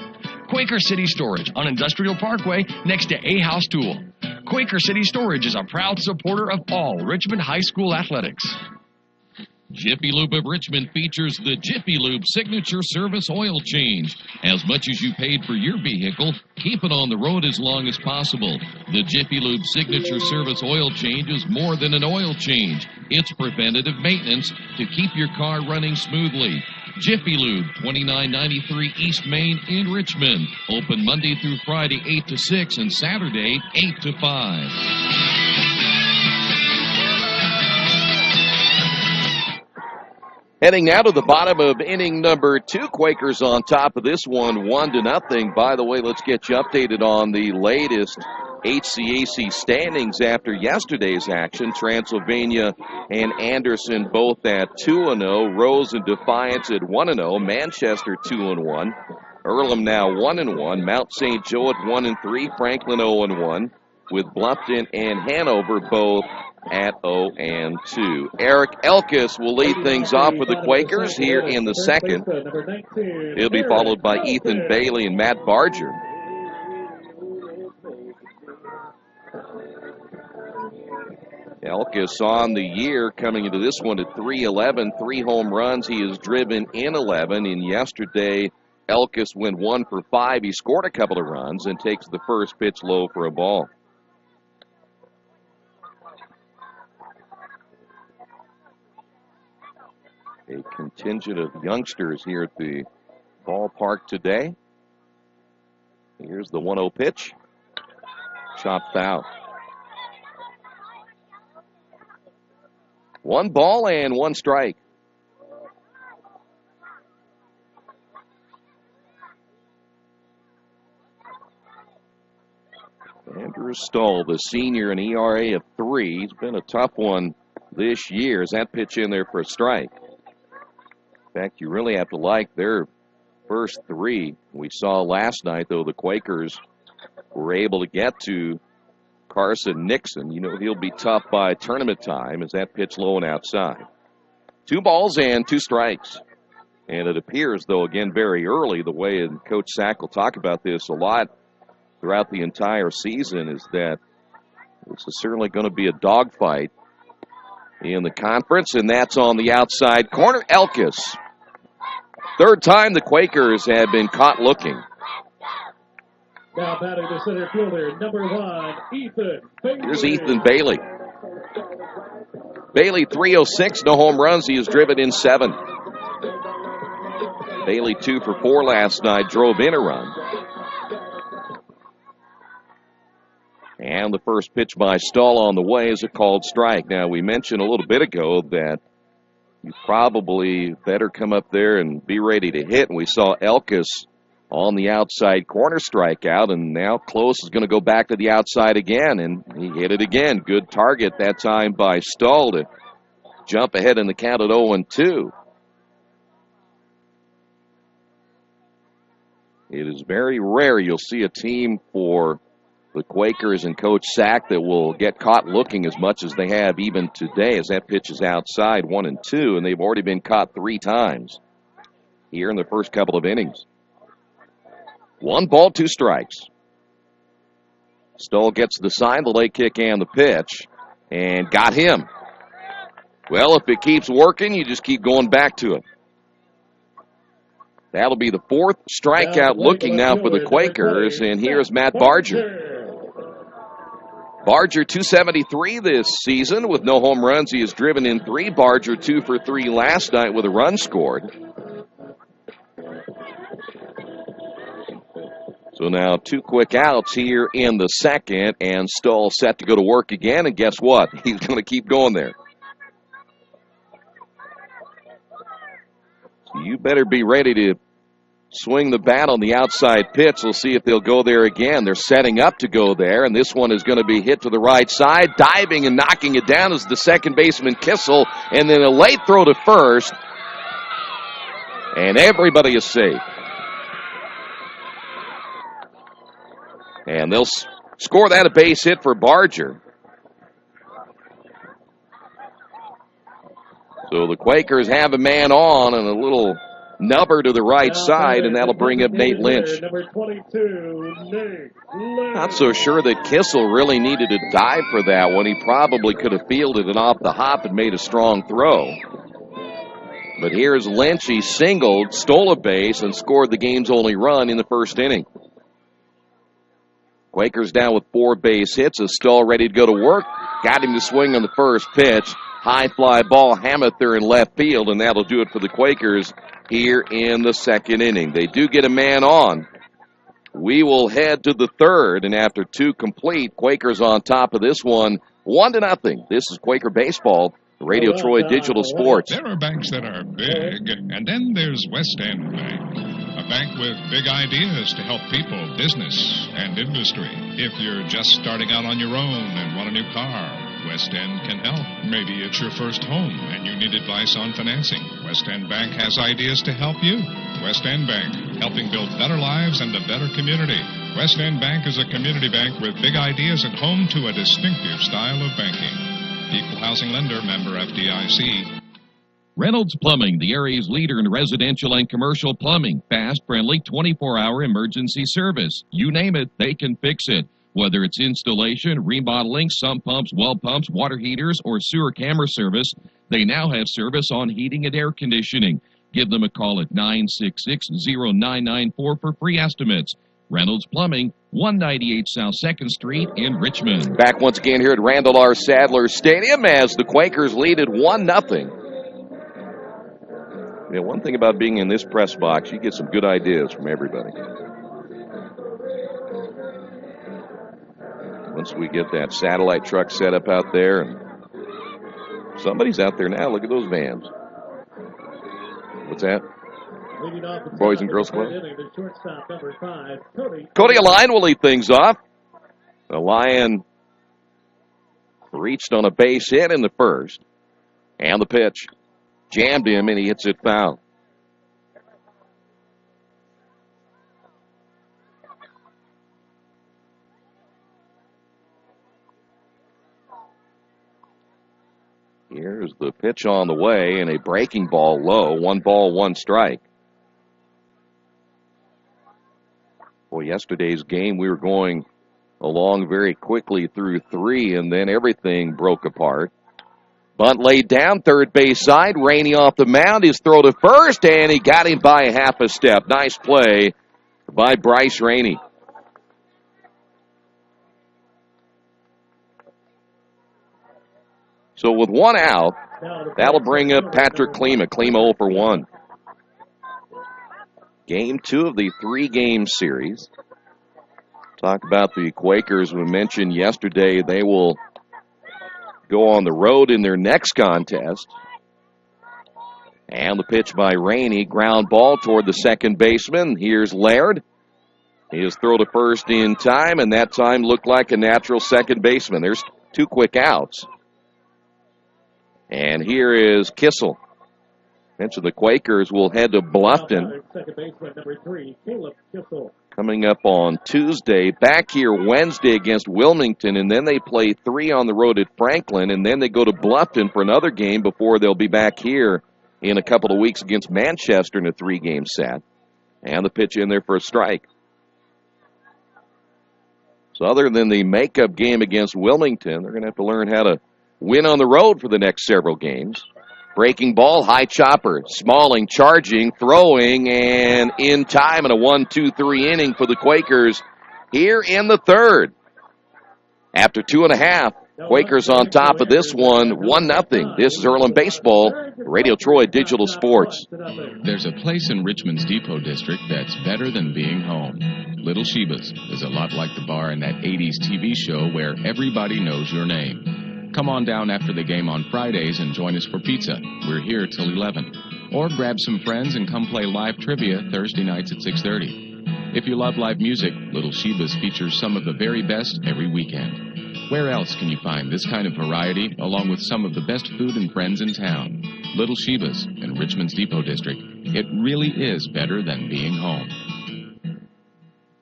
Quaker City Storage on Industrial Parkway next to A House Tool. Quaker City Storage is a proud supporter of all Richmond High School athletics. Jiffy Lube of Richmond features the Jiffy Lube Signature Service Oil Change. As much as you paid for your vehicle, keep it on the road as long as possible. The Jiffy Lube Signature Service Oil Change is more than an oil change. It's preventative maintenance to keep your car running smoothly. Jiffy Lube, 2993 East Main in Richmond. Open Monday through Friday, 8 to 6, and Saturday, 8 to 5. Heading now to the bottom of inning number 2. Quakers on top of this one, 1-0. By the way, let's get you updated on the latest HCAC standings after yesterday's action. Transylvania and Anderson both at 2-0. Rose and Defiance at 1-0. Manchester 2-1. Earlham now 1-1. Mount St. Joe at 1-3. Franklin 0-1. With Bluffton and Hanover both at 0-2. Eric Elkis will lead things off for the Quakers here in the 2nd. He'll be followed by Ethan Bailey and Matt Barger. Elkis on the year coming into this one at .311, 3 home runs. He has driven in 11. In yesterday, Elkis went 1 for 5. He scored a couple of runs and takes the first pitch low for a ball. A contingent of youngsters here at the ballpark today. Here's the 1-0 pitch. Chopped foul. 1 ball and 1 strike. Andrew Stoll, the senior, an ERA of 3. He's been a tough one this year. Is that pitch in there for a strike? In fact, you really have to like their first three. We saw last night, though, the Quakers were able to get to Carson Nixon. You know he'll be tough by tournament time as that pitch low and outside. 2 balls and 2 strikes. And it appears, though, again, very early, the way, and Coach Sack will talk about this a lot throughout the entire season, is that this is certainly going to be a dogfight in the conference, and that's on the outside corner. Elkis. Third time the Quakers have been caught looking. Now batting the center fielder, number 1, Ethan Bailey. Here's Ethan Bailey. Bailey, 306, no home runs. He has driven in 7. Bailey 2 for 4 last night, drove in a run. And the first pitch by Stahl on the way is a called strike. Now, we mentioned a little bit ago that you probably better come up there and be ready to hit. And we saw Elkis on the outside corner strikeout, and now Close is going to go back to the outside again, and he hit it again. Good target that time by Stahl to jump ahead in the count at 0-2. It is very rare you'll see a team for the Quakers and Coach Sack that will get caught looking as much as they have even today, as that pitch is outside 1-2, and they've already been caught 3 times here in the first couple of innings. 1 ball, 2 strikes. Stoll gets the sign, the leg kick, and the pitch, and got him. Well, if it keeps working, you just keep going back to it. That'll be the 4th strikeout looking now for the Quakers, and here's Matt Barger. Barger 273 this season with no home runs. He has driven in 3. Barger 2 for 3 last night with a run scored. So now 2 quick outs here in the second, and Stoll set to go to work again, and guess what? He's going to keep going there. So you better be ready to swing the bat on the outside pitch. We'll see if they'll go there again. They're setting up to go there, and this one is going to be hit to the right side. Diving and knocking it down is the second baseman, Kissel, and then a late throw to first, and everybody is safe. And they'll score that a base hit for Barger. So the Quakers have a man on and a little nubber to the right side, and that'll bring up Nate Lynch. Number 22, Nate Lynch. Not so sure that Kissel really needed to dive for that one. He probably could have fielded it off the hop and made a strong throw. But here's Lynch. He singled, stole a base, and scored the game's only run in the first inning. Quakers down with 4 base hits. Is Stahl ready to go to work? Got him to swing on the first pitch. High fly ball, Hamether in left field, and that'll do it for the Quakers here in the second inning. They do get a man on. We will head to the third, and after 2 complete, Quakers on top of this one, 1-0. This is Quaker Baseball, Radio Troy Digital Sports. There are banks that are big, and then there's West End Bank. A bank with big ideas to help people, business, and industry. If you're just starting out on your own and want a new car, West End can help. Maybe it's your first home and you need advice on financing. West End Bank has ideas to help you. West End Bank, helping build better lives and a better community. West End Bank is a community bank with big ideas and home to a distinctive style of banking. Equal housing lender, member FDIC. Reynolds Plumbing, the area's leader in residential and commercial plumbing. Fast, friendly, 24-hour emergency service. You name it, they can fix it. Whether it's installation, remodeling, sump pumps, well pumps, water heaters, or sewer camera service, they now have service on heating and air conditioning. Give them a call at 966-0994 for free estimates. Reynolds Plumbing, 198 South 2nd Street in Richmond. Back once again here at Randall R. Sadler Stadium as the Quakers lead it 1-0. Yeah, one thing about being in this press box, you get some good ideas from everybody. Once we get that satellite truck set up out there, and somebody's out there now. Look at those vans. What's that? Boys and Girls Club. Cody Allion will lead things off. Allion reached on a base hit in the first. And the pitch. Jammed him, and he hits it foul. Here's the pitch on the way, and a breaking ball low. 1 ball, 1 strike. Well, yesterday's game, we were going along very quickly through 3, and then everything broke apart. Bunt laid down, third base side. Rainey off the mound. His throw to first, and he got him by half a step. Nice play by Bryce Rainey. So with 1 out, that'll bring up Patrick Klima. Klima 0 for 1. Game 2 of the 3-game series. Talk about the Quakers. We mentioned yesterday they will go on the road in their next contest. And the pitch by Rainey. Ground ball toward the second baseman. Here's Laird. His throw to first in time, and that time looked like a natural second baseman. There's 2 quick outs. And here is Kissel. Mentioned the Quakers will head to Bluffton. Second baseman, number 3, Caleb Kissel. Coming up on Tuesday. Back here Wednesday against Wilmington, and then they play 3 on the road at Franklin, and then they go to Bluffton for another game before they'll be back here in a couple of weeks against Manchester in a 3-game set. And the pitch in there for a strike. So other than the makeup game against Wilmington, they're going to have to learn how to win on the road for the next several games. Breaking ball, high chopper. Smalling charging, throwing, and in time in a 1-2-3 inning for the Quakers here in the 3rd. After 2.5, Quakers on top of this one, 1-0. This is Earlham Baseball, Radio Troy Digital Sports. There's a place in Richmond's Depot District that's better than being home. Little Sheba's is a lot like the bar in that 80s TV show where everybody knows your name. Come on down after the game on Fridays and join us for pizza. We're here till 11. Or grab some friends and come play live trivia Thursday nights at 6:30. If you love live music, Little Sheba's features some of the very best every weekend. Where else can you find this kind of variety along with some of the best food and friends in town? Little Sheba's in Richmond's Depot District. It really is better than being home.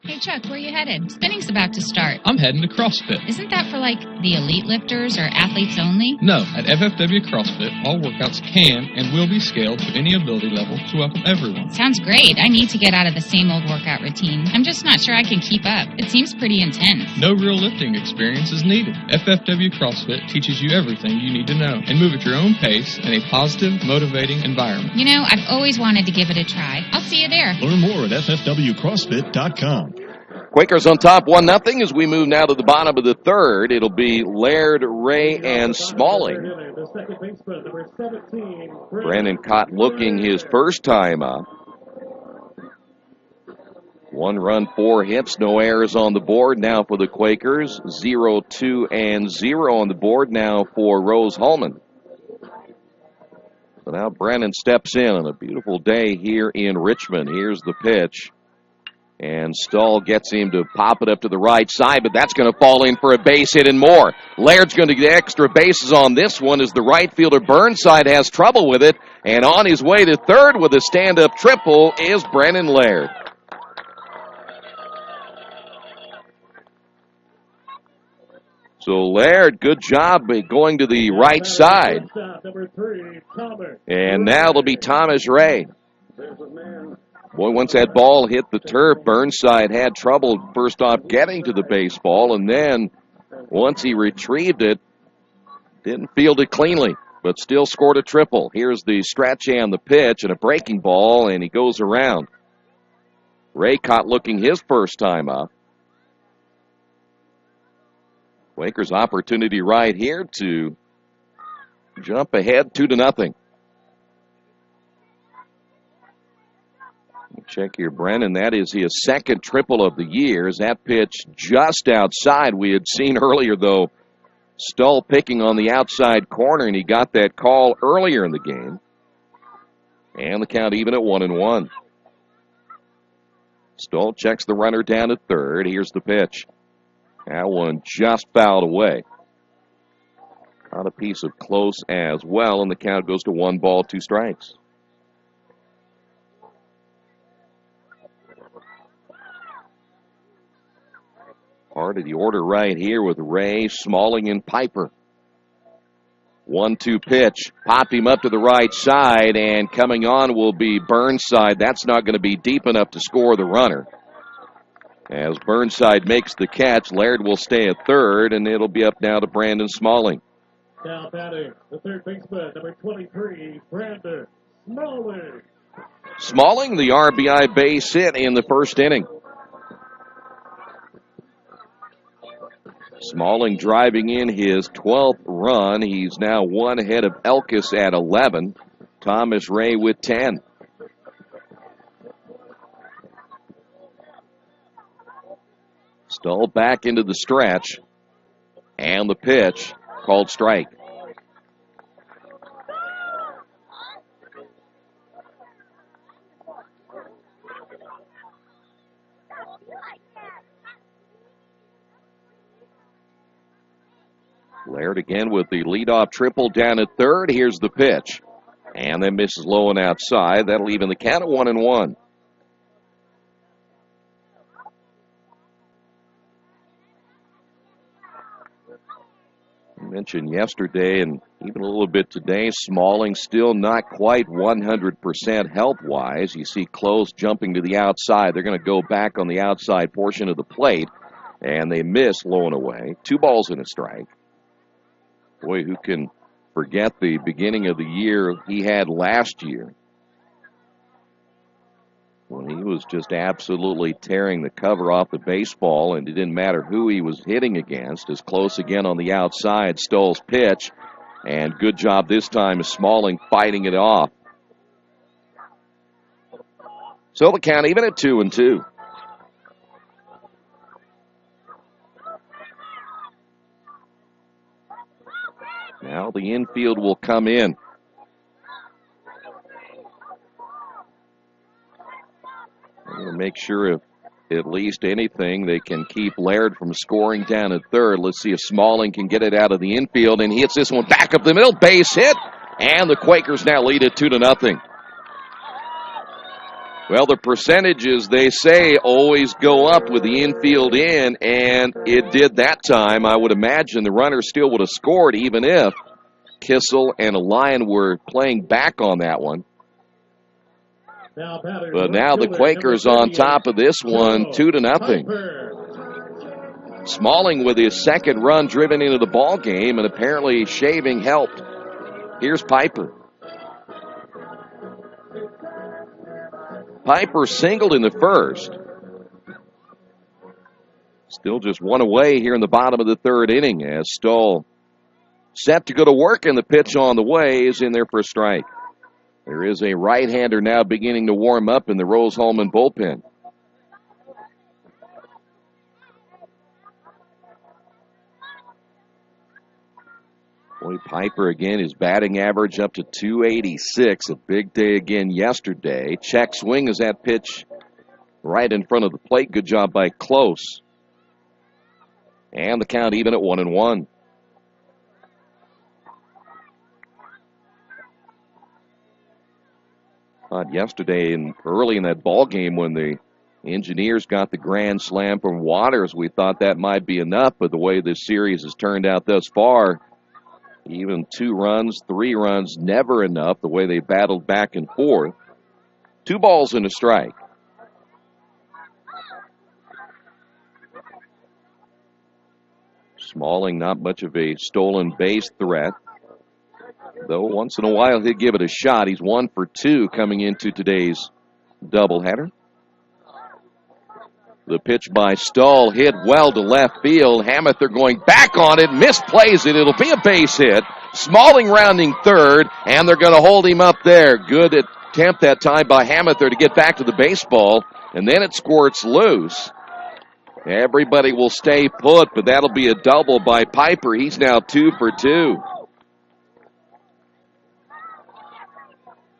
Hey, Chuck, where you headed? Spinning's about to start. I'm heading to CrossFit. Isn't that for, like, the elite lifters or athletes only? No, at FFW CrossFit, all workouts can and will be scaled to any ability level to help everyone. Sounds great. I need to get out of the same old workout routine. I'm just not sure I can keep up. It seems pretty intense. No real lifting experience is needed. FFW CrossFit teaches you everything you need to know and move at your own pace in a positive, motivating environment. You know, I've always wanted to give it a try. I'll see you there. Learn more at ffwcrossfit.com. Quakers on top 1-0 as we move now to the bottom of the 3rd. It'll be Laird, Ray, and Smalling. Brandon Cott looking his first time up. 1 run, 4 hits, no errors on the board now for the Quakers. 0-2 and 0 on the board now for Rose-Hulman. So now Brandon steps in on a beautiful day here in Richmond. Here's the pitch. And Stahl gets him to pop it up to the right side, but that's going to fall in for a base hit and more. Laird's going to get extra bases on this one as the right fielder Burnside has trouble with it. And on his way to 3rd with a stand-up triple is Brennan Laird. So Laird, good job going to the right side. And now it'll be Thomas Ray. Boy, once that ball hit the turf, Burnside had trouble first off getting to the baseball, and then once he retrieved it, didn't field it cleanly, but still scored a triple. Here's the stretch and the pitch and a breaking ball, and he goes around. Ray caught looking his first time up. Quakers' opportunity right here to jump ahead 2-0. Check here, Brennan. That is his second triple of the year. As that pitch just outside. We had seen earlier, though, Stull picking on the outside corner, and he got that call earlier in the game. And the count even at 1-1. Stull checks the runner down at 3rd. Here's the pitch. That one just fouled away. Not a piece of close as well, and the count goes to 1 ball, 2 strikes. Part of the order right here with Ray, Smalling, and Piper. 1-2 pitch. Pop him up to the right side, and coming on will be Burnside. That's not going to be deep enough to score the runner. As Burnside makes the catch, Laird will stay at third, and it'll be up now to Brandon Smalling. Now batting, the third baseman, number 23, Brandon Smalling. Smalling, the RBI base hit in the first inning. Smalling driving in his 12th run. He's now one ahead of Elkis at 11. Thomas Ray with 10. Stoll back into the stretch. And the pitch called strike. Laird again with the leadoff triple down at third. Here's the pitch. And then misses low and outside. That'll even the count at 1-1. I mentioned yesterday and even a little bit today, Smalling still not quite 100% health-wise. You see Close jumping to the outside. They're going to go back on the outside portion of the plate. And they miss low and away. 2 balls and a strike. Boy, who can forget the beginning of the year he had last year when he was just absolutely tearing the cover off the baseball, and it didn't matter who he was hitting against. As Close again on the outside, Stoll's pitch, and good job this time of Smalling fighting it off. So the count even at 2-2. Now the infield will come in. I'm going to make sure if at least anything they can keep Laird from scoring down at third. Let's see if Smalling can get it out of the infield, and he hits this one back up the middle. Base hit, and the Quakers now lead it 2-0. Well, the percentages, they say, always go up with the infield in, and it did that time. I would imagine the runner still would have scored even if Kissel and Lyon were playing back on that one. But now the Quakers on top of this one, 2-0. Smalling with his second run driven into the ball game, and apparently shaving helped. Here's Piper. Piper singled in the first. Still just one away here in the bottom of the third inning as Stoll set to go to work, and the pitch on the way is in there for a strike. There is a right-hander now beginning to warm up in the Rose-Hulman bullpen. Boy, Piper again, his batting average up to .286. A big day again yesterday. Check swing as that pitch right in front of the plate. Good job by Close. And the count even at 1-1. Yesterday and early in that ball game when the Engineers got the grand slam from Waters, we thought that might be enough, but the way this series has turned out thus far, even 2 runs, 3 runs, never enough, the way they battled back and forth. 2 balls and a strike. Smalling, not much of a stolen base threat, though once in a while he'll give it a shot. He's 1 for 2 coming into today's doubleheader. The pitch by Stoll hit well to left field. Hamather going back on it, misplays it. It'll be a base hit. Smalling rounding third, and they're going to hold him up there. Good attempt that time by Hamather to get back to the baseball, and then it squirts loose. Everybody will stay put, but that'll be a double by Piper. He's now 2 for 2.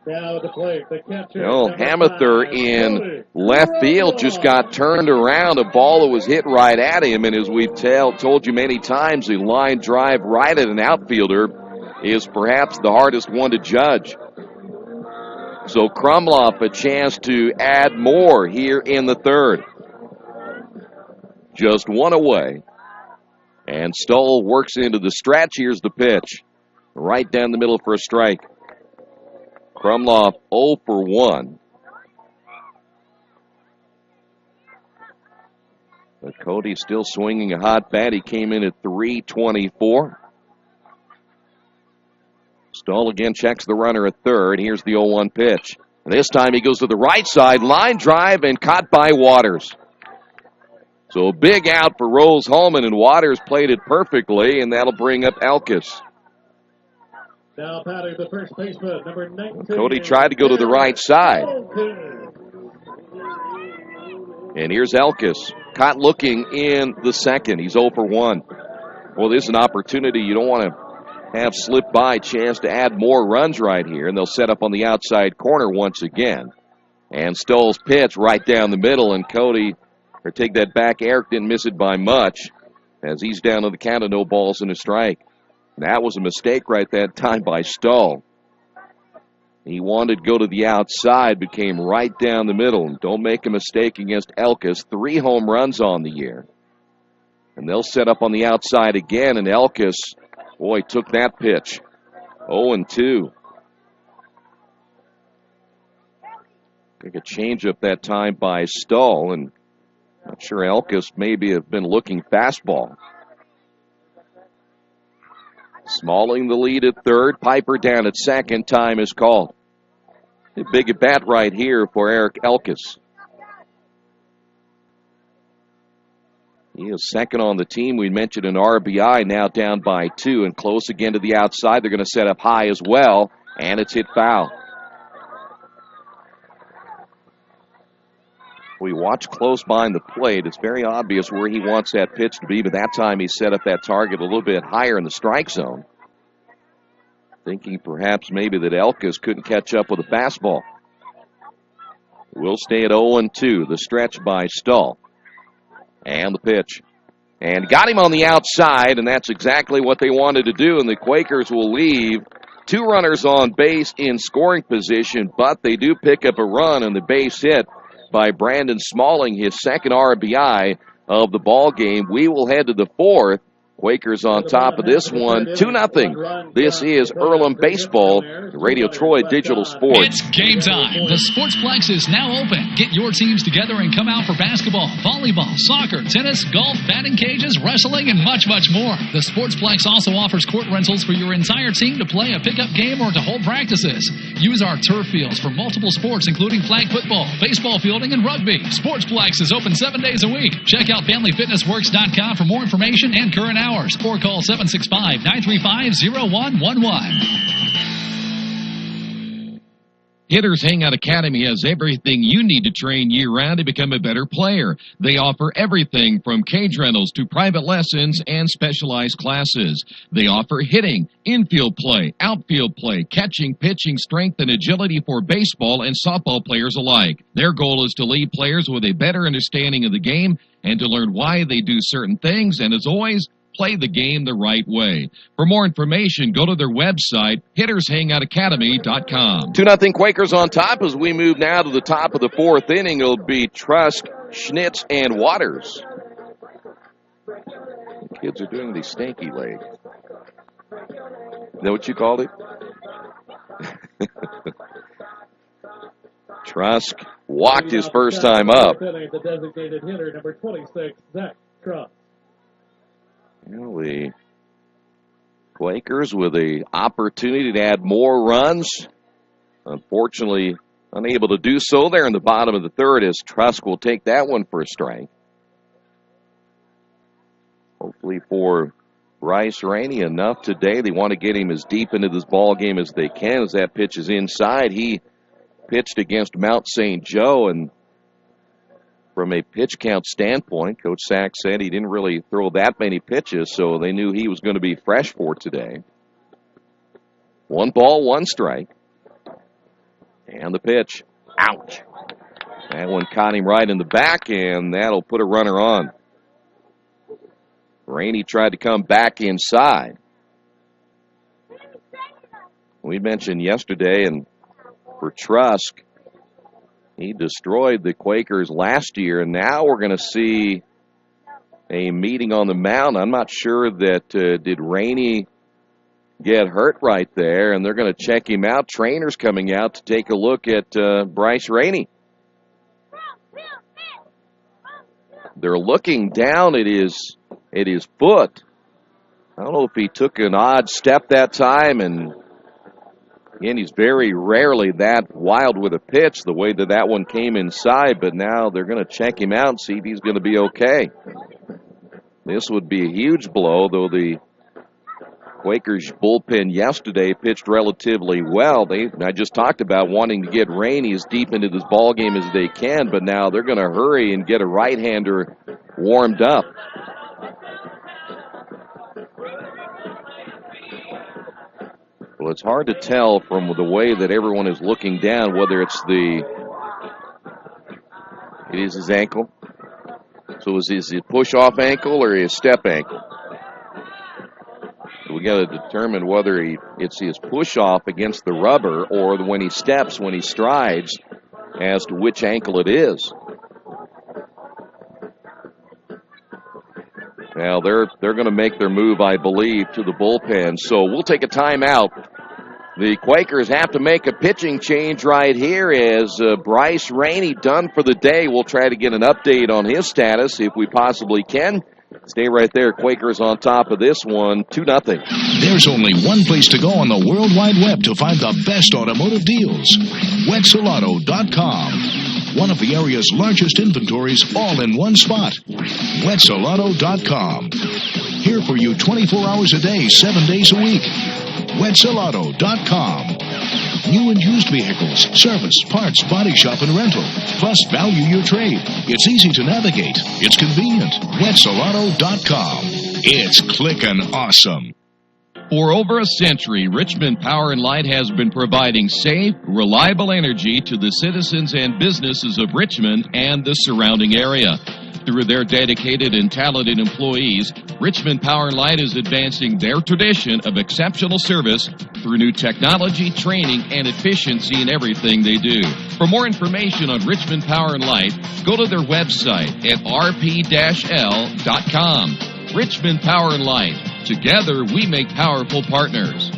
Now to play the catcher. Hamather in left field just got turned around. A ball that was hit right at him, and as we've told you many times, a line drive right at an outfielder is perhaps the hardest one to judge. So Krumloff a chance to add more here in the third. Just 1 away. And Stoll works into the stretch. Here's the pitch. right down the middle for a strike. Krumloff 0 for 1. But Cody still swinging a hot bat. He came in at 324. Stoll again checks the runner at third. Here's the 0-1 pitch. And this time he goes to the right side, line drive, and caught by Waters. So a big out for Rose-Hulman, and Waters played it perfectly, and that'll bring up Elkis. Now batting the first baseman, number 19. Cody tried to go to the right side. And here's Elkis, caught looking in the second. He's 0 for 1. Well, this is an opportunity you don't want to have slip by. Chance to add more runs right here, and they'll set up on the outside corner once again. And Stoll's pitch right down the middle, and Cody, or take that back, Eric didn't miss it by much, as he's down on the count of no balls and a strike. That was a mistake right that time by Stoll. He wanted to go to the outside, but came right down the middle. Don't make a mistake against Elkis. 3 home runs on the year. And they'll set up on the outside again, and Elkis, boy, took that pitch. 0-2. Took a changeup that time by Stoll, and not sure Elkis maybe have been looking fastball. Smalling the lead at third. Piper down at second. Time is called. A big at bat right here for Eric Elkis. He is second on the team. We mentioned an RBI, now down by 2 and close again to the outside. They're going to set up high as well, and it's hit foul. We watch close behind the plate. It's very obvious where he wants that pitch to be, but that time he set up that target a little bit higher in the strike zone. Thinking perhaps maybe that Elkis couldn't catch up with a fastball. We'll stay at 0-2. The stretch by Stoll. And the pitch. And got him on the outside, and that's exactly what they wanted to do, and the Quakers will leave 2 runners on base in scoring position, but they do pick up a run, and the base hit by Brandon Smalling, his second RBI of the ball game. We will head to the 4th. Quakers on top of this one, 2-0. This is Earlham Baseball, Radio Troy Digital Sports. It's game time. The Sportsplex is now open. Get your teams together and come out for basketball, volleyball, soccer, tennis, golf, batting cages, wrestling, and much, much more. The Sportsplex also offers court rentals for your entire team to play a pickup game or to hold practices. Use our turf fields for multiple sports, including flag football, baseball fielding, and rugby. Sportsplex is open 7 days a week. Check out FamilyFitnessWorks.com for more information and current hours. Or call 765-935-0111. Hitters Hangout Academy has everything you need to train year-round to become a better player. They offer everything from cage rentals to private lessons and specialized classes. They offer hitting, infield play, outfield play, catching, pitching, strength, and agility for baseball and softball players alike. Their goal is to leave players with a better understanding of the game and to learn why they do certain things, and as always, play the game the right way. For more information, go to their website, hittershangoutacademy.com. 2-0 Quakers on top as we move now to the top of the 4th inning. It'll be Trusk, Schnitz, and Waters. The kids are doing the stanky leg. Is that what you called it? Trusk walked his first time up. The designated hitter, number 26, Zach Trusk. Well, the Quakers with the opportunity to add more runs. Unfortunately, unable to do so there in the bottom of the 3rd as Trusk will take that one for a strike. Hopefully for Bryce Rainey enough today. They want to get him as deep into this ball game as they can as that pitch is inside. He pitched against Mount St. Joe, and from a pitch count standpoint, Coach Sack said he didn't really throw that many pitches, so they knew he was going to be fresh for today. 1 ball, 1 strike. And the pitch. Ouch. That one caught him right in the back, and that'll put a runner on. Rainey tried to come back inside. We mentioned yesterday, and for Trusk, he destroyed the Quakers last year, and now we're going to see a meeting on the mound. I'm not sure that did Rainey get hurt right there, and they're going to check him out. Trainer's coming out to take a look at Bryce Rainey. They're looking down at his foot. I don't know if he took an odd step that time, and again, he's very rarely that wild with a pitch the way that one came inside, but now they're going to check him out and see if he's going to be okay. This would be a huge blow, though the Quakers bullpen yesterday pitched relatively well. I just talked about wanting to get Rainey as deep into this ball game as they can, but now they're going to hurry and get a right-hander warmed up. Well, it's hard to tell from the way that everyone is looking down whether it is his ankle. So is this his push-off ankle or his step ankle? So we got to determine whether it's his push-off against the rubber or when he steps, when he strides, as to which ankle it is. Now, they're going to make their move, I believe, to the bullpen. So we'll take a timeout. The Quakers have to make a pitching change right here as Bryce Rainey done for the day. We'll try to get an update on his status if we possibly can. Stay right there. Quakers on top of this one, 2-0. There's only one place to go on the World Wide Web to find the best automotive deals. WetzelAuto.com. One of the area's largest inventories all in one spot. WetzelAuto.com. Here for you 24 hours a day, 7 days a week. WetzelAuto.com. New and used vehicles, service, parts, body shop, and rental. Plus, value your trade. It's easy to navigate. It's convenient. WetzelAuto.com. It's clickin' awesome. For over a century, Richmond Power and Light has been providing safe, reliable energy to the citizens and businesses of Richmond and the surrounding area. Through their dedicated and talented employees, Richmond Power and Light is advancing their tradition of exceptional service through new technology, training, and efficiency in everything they do. For more information on Richmond Power and Light, go to their website at rp-l.com. Richmond Power and Light. Together, we make powerful partners.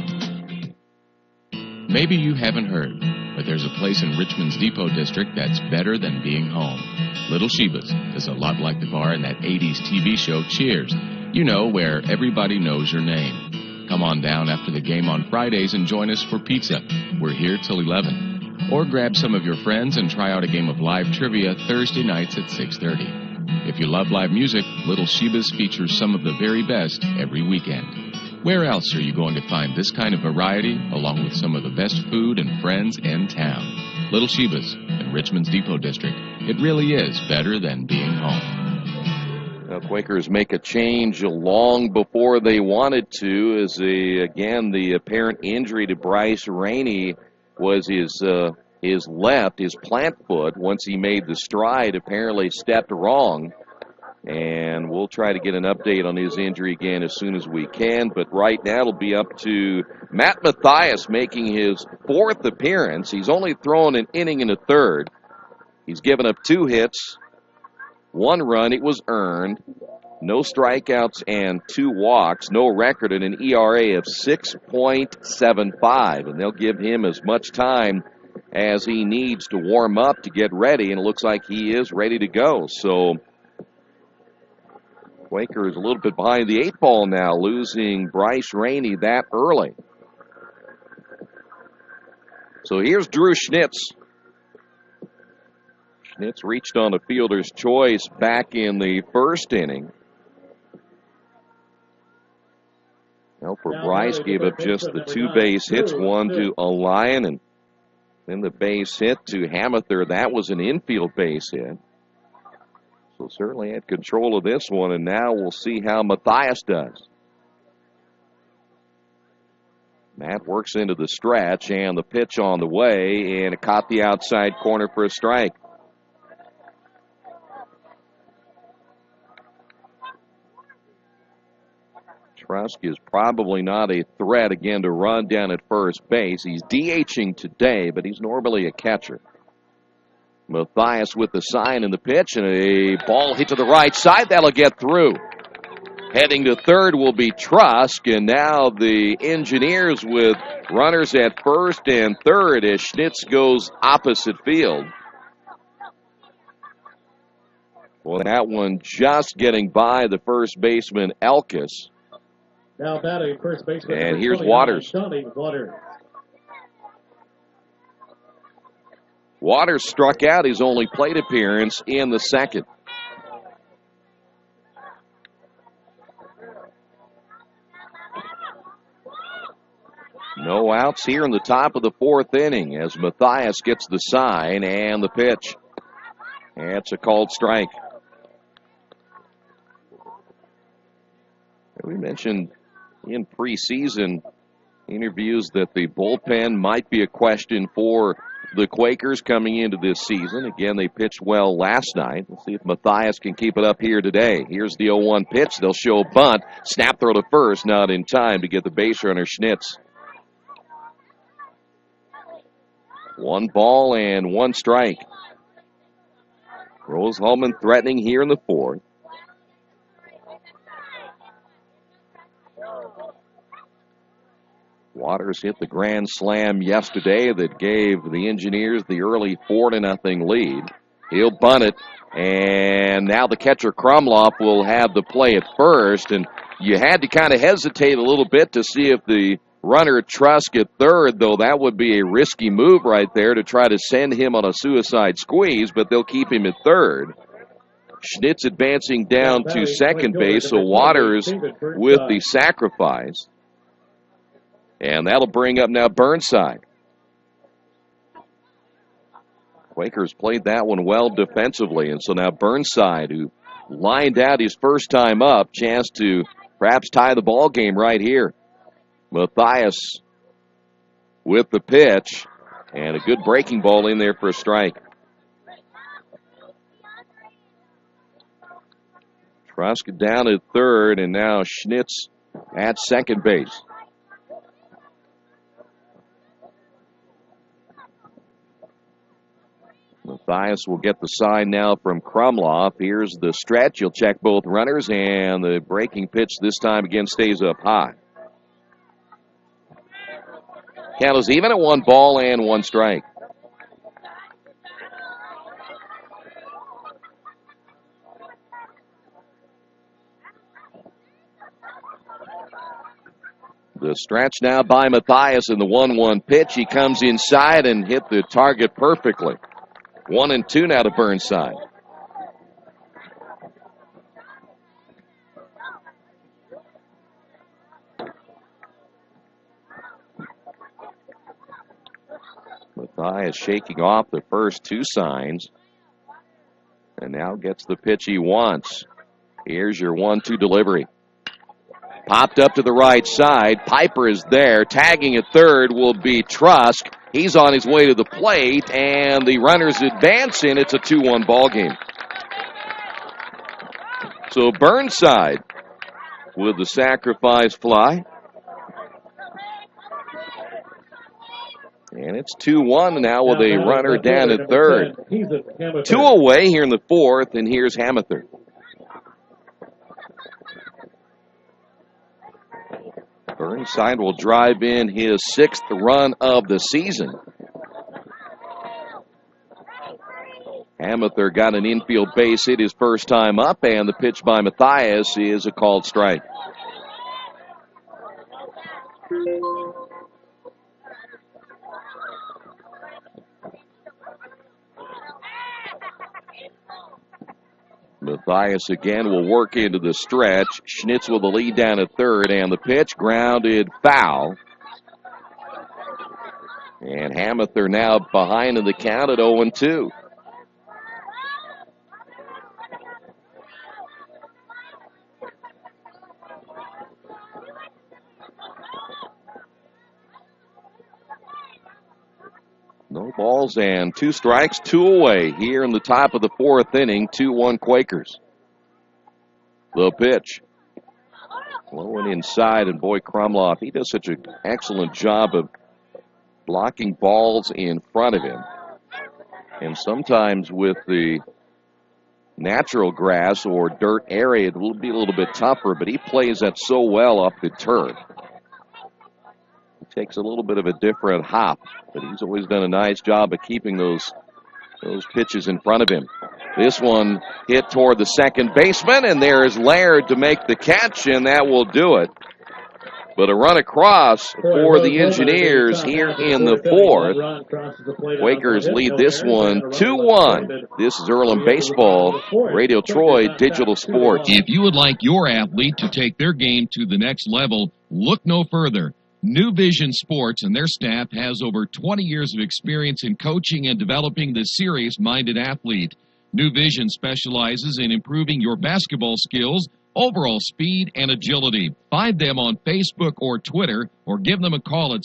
Maybe you haven't heard, but there's a place in Richmond's Depot District that's better than being home. Little Sheba's is a lot like the bar in that 80s TV show Cheers. You know, where everybody knows your name. Come on down after the game on Fridays and join us for pizza. We're here till 11. Or grab some of your friends and try out a game of live trivia Thursday nights at 6:30. If you love live music, Little Sheba's features some of the very best every weekend. Where else are you going to find this kind of variety, along with some of the best food and friends in town? Little Sheba's in Richmond's Depot District. It really is better than being home. Now, Quakers make a change long before they wanted to, as the apparent injury to Bryce Rainey was his left, his plant foot. Once he made the stride, apparently stepped wrong. And we'll try to get an update on his injury again as soon as we can. But right now it'll be up to Matt Mathias making his fourth appearance. He's only thrown an inning and a third. He's given up 2 hits, 1 run. It was earned. No strikeouts and 2 walks. No record and an ERA of 6.75. And they'll give him as much time as he needs to warm up to get ready. And it looks like he is ready to go. So Quaker is a little bit behind the 8 ball now, losing Bryce Rainey that early. So here's Drew Schnitz. Schnitz reached on a fielder's choice back in the first inning. Well, for Bryce, gave up just the 2 base hits, one to Allion, and then the base hit to Hamather. That was an infield base hit. So certainly had control of this one, and now we'll see how Mathias does. Matt works into the stretch, and the pitch on the way, and it caught the outside corner for a strike. Trusk is probably not a threat again to run down at first base. He's DHing today, but he's normally a catcher. Mathias with the sign and the pitch, and a ball hit to the right side. That'll get through. Heading to third will be Trusk, and now the Engineers with runners at first and third as Schnitz goes opposite field. Well, that one just getting by the first baseman, Elkis. Now batting first baseman. And here's Waters. Johnny Waters. Waters struck out his only plate appearance in the second. No outs here in the top of the fourth inning as Matthias gets the sign and the pitch. It's a called strike. We mentioned in preseason interviews that the bullpen might be a question for the Quakers coming into this season. Again, they pitched well last night. We'll see if Matthias can keep it up here today. Here's the 0-1 pitch. They'll show a bunt. Snap throw to first, not in time to get the base runner Schnitz. 1 ball and 1 strike. Rose-Hulman threatening here in the fourth. Waters hit the grand slam yesterday that gave the Engineers the early 4-0 lead. He'll bunt it, and now the catcher Krumloff will have the play at first, and you had to kind of hesitate a little bit to see if the runner Trusk at third, though that would be a risky move right there to try to send him on a suicide squeeze, but they'll keep him at third. Schnitz advancing down to second base, so Waters with the sacrifice. And that'll bring up now Burnside. Quakers played that one well defensively, and so now Burnside, who lined out his first time up, chance to perhaps tie the ball game right here. Matthias with the pitch, and a good breaking ball in there for a strike. Trusk down at third, and now Schnitz at second base. Matthias will get the sign now from Krumloff. Here's the stretch. He'll check both runners, and the breaking pitch this time again stays up high. Count is even at 1 ball and 1 strike. The stretch now by Matthias in the 1-1 pitch. He comes inside and hit the target perfectly. 1-2 now to Burnside. Matthias shaking off the first 2 signs. And now gets the pitch he wants. Here's your 1-2 delivery. Popped up to the right side. Piper is there. Tagging at third will be Trusk. He's on his way to the plate, and the runners advance in. It's a 2-1 ball game. So Burnside with the sacrifice fly. And it's 2-1 now with a runner down at third. 2 away here in the fourth, and here's Hamather. Burnside will drive in his 6th run of the season. Hamather got an infield base hit his first time up, and the pitch by Matthias is a called strike. Matthias again will work into the stretch. Schnitz with the lead down at third, and the pitch grounded foul. And Hamather now behind in the count at 0-2. No balls and 2 strikes, 2 away here in the top of the fourth inning. 2-1 Quakers. The pitch. Blowing inside, and boy, Krumloff, he does such an excellent job of blocking balls in front of him. And sometimes with the natural grass or dirt area, it will be a little bit tougher, but he plays that so well up the turf. He takes a little bit of a different hop, but he's always done a nice job of keeping those pitches in front of him. This one hit toward the second baseman, and there's Laird to make the catch, and that will do it. But a run across for the Engineers here in the fourth. Quakers lead this one 2-1. This is Earlham Baseball, Radio Troy Digital Sports. If you would like your athlete to take their game to the next level, look no further. New Vision Sports and their staff has over 20 years of experience in coaching and developing the serious-minded athlete. New Vision specializes in improving your basketball skills, overall speed, and agility. Find them on Facebook or Twitter, or give them a call at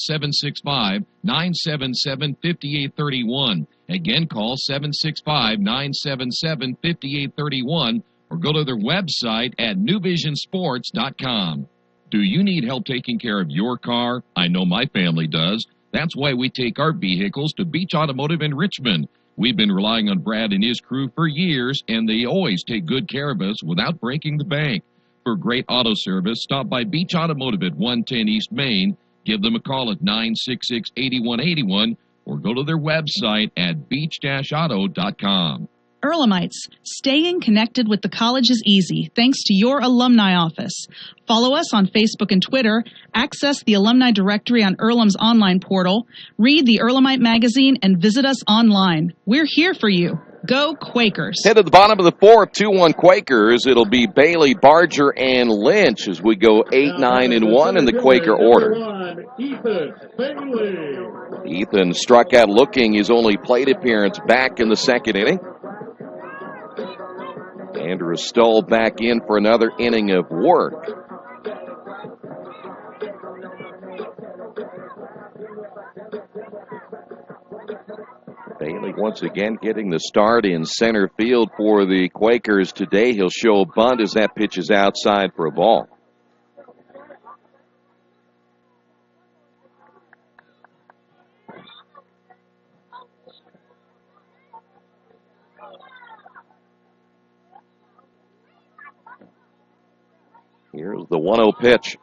765-977-5831. Again, call 765-977-5831, or go to their website at newvisionsports.com. Do you need help taking care of your car? I know my family does. That's why we take our vehicles to Beach Automotive in Richmond. We've been relying on Brad and his crew for years, and they always take good care of us without breaking the bank. For great auto service, stop by Beach Automotive at 110 East Main. Give them a call at 966-8181, or go to their website at beach-auto.com. Earlhamites, staying connected with the college is easy thanks to your alumni office. Follow us on Facebook and Twitter, access the alumni directory on Earlham's online portal, read the Earlhamite magazine, and visit us online. We're here for you. Go Quakers. Head to the bottom of the fourth, 2-1 Quakers. It'll be Bailey, Barger, and Lynch as we go 8, 9, and 1 in the Quaker order. Ethan struck out looking his only plate appearance back in the second inning. Andrew Stoll back in for another inning of work. Bailey once again getting the start in center field for the Quakers today. He'll show a bunt as that pitch is outside for a ball. Here's the 1-0 pitch.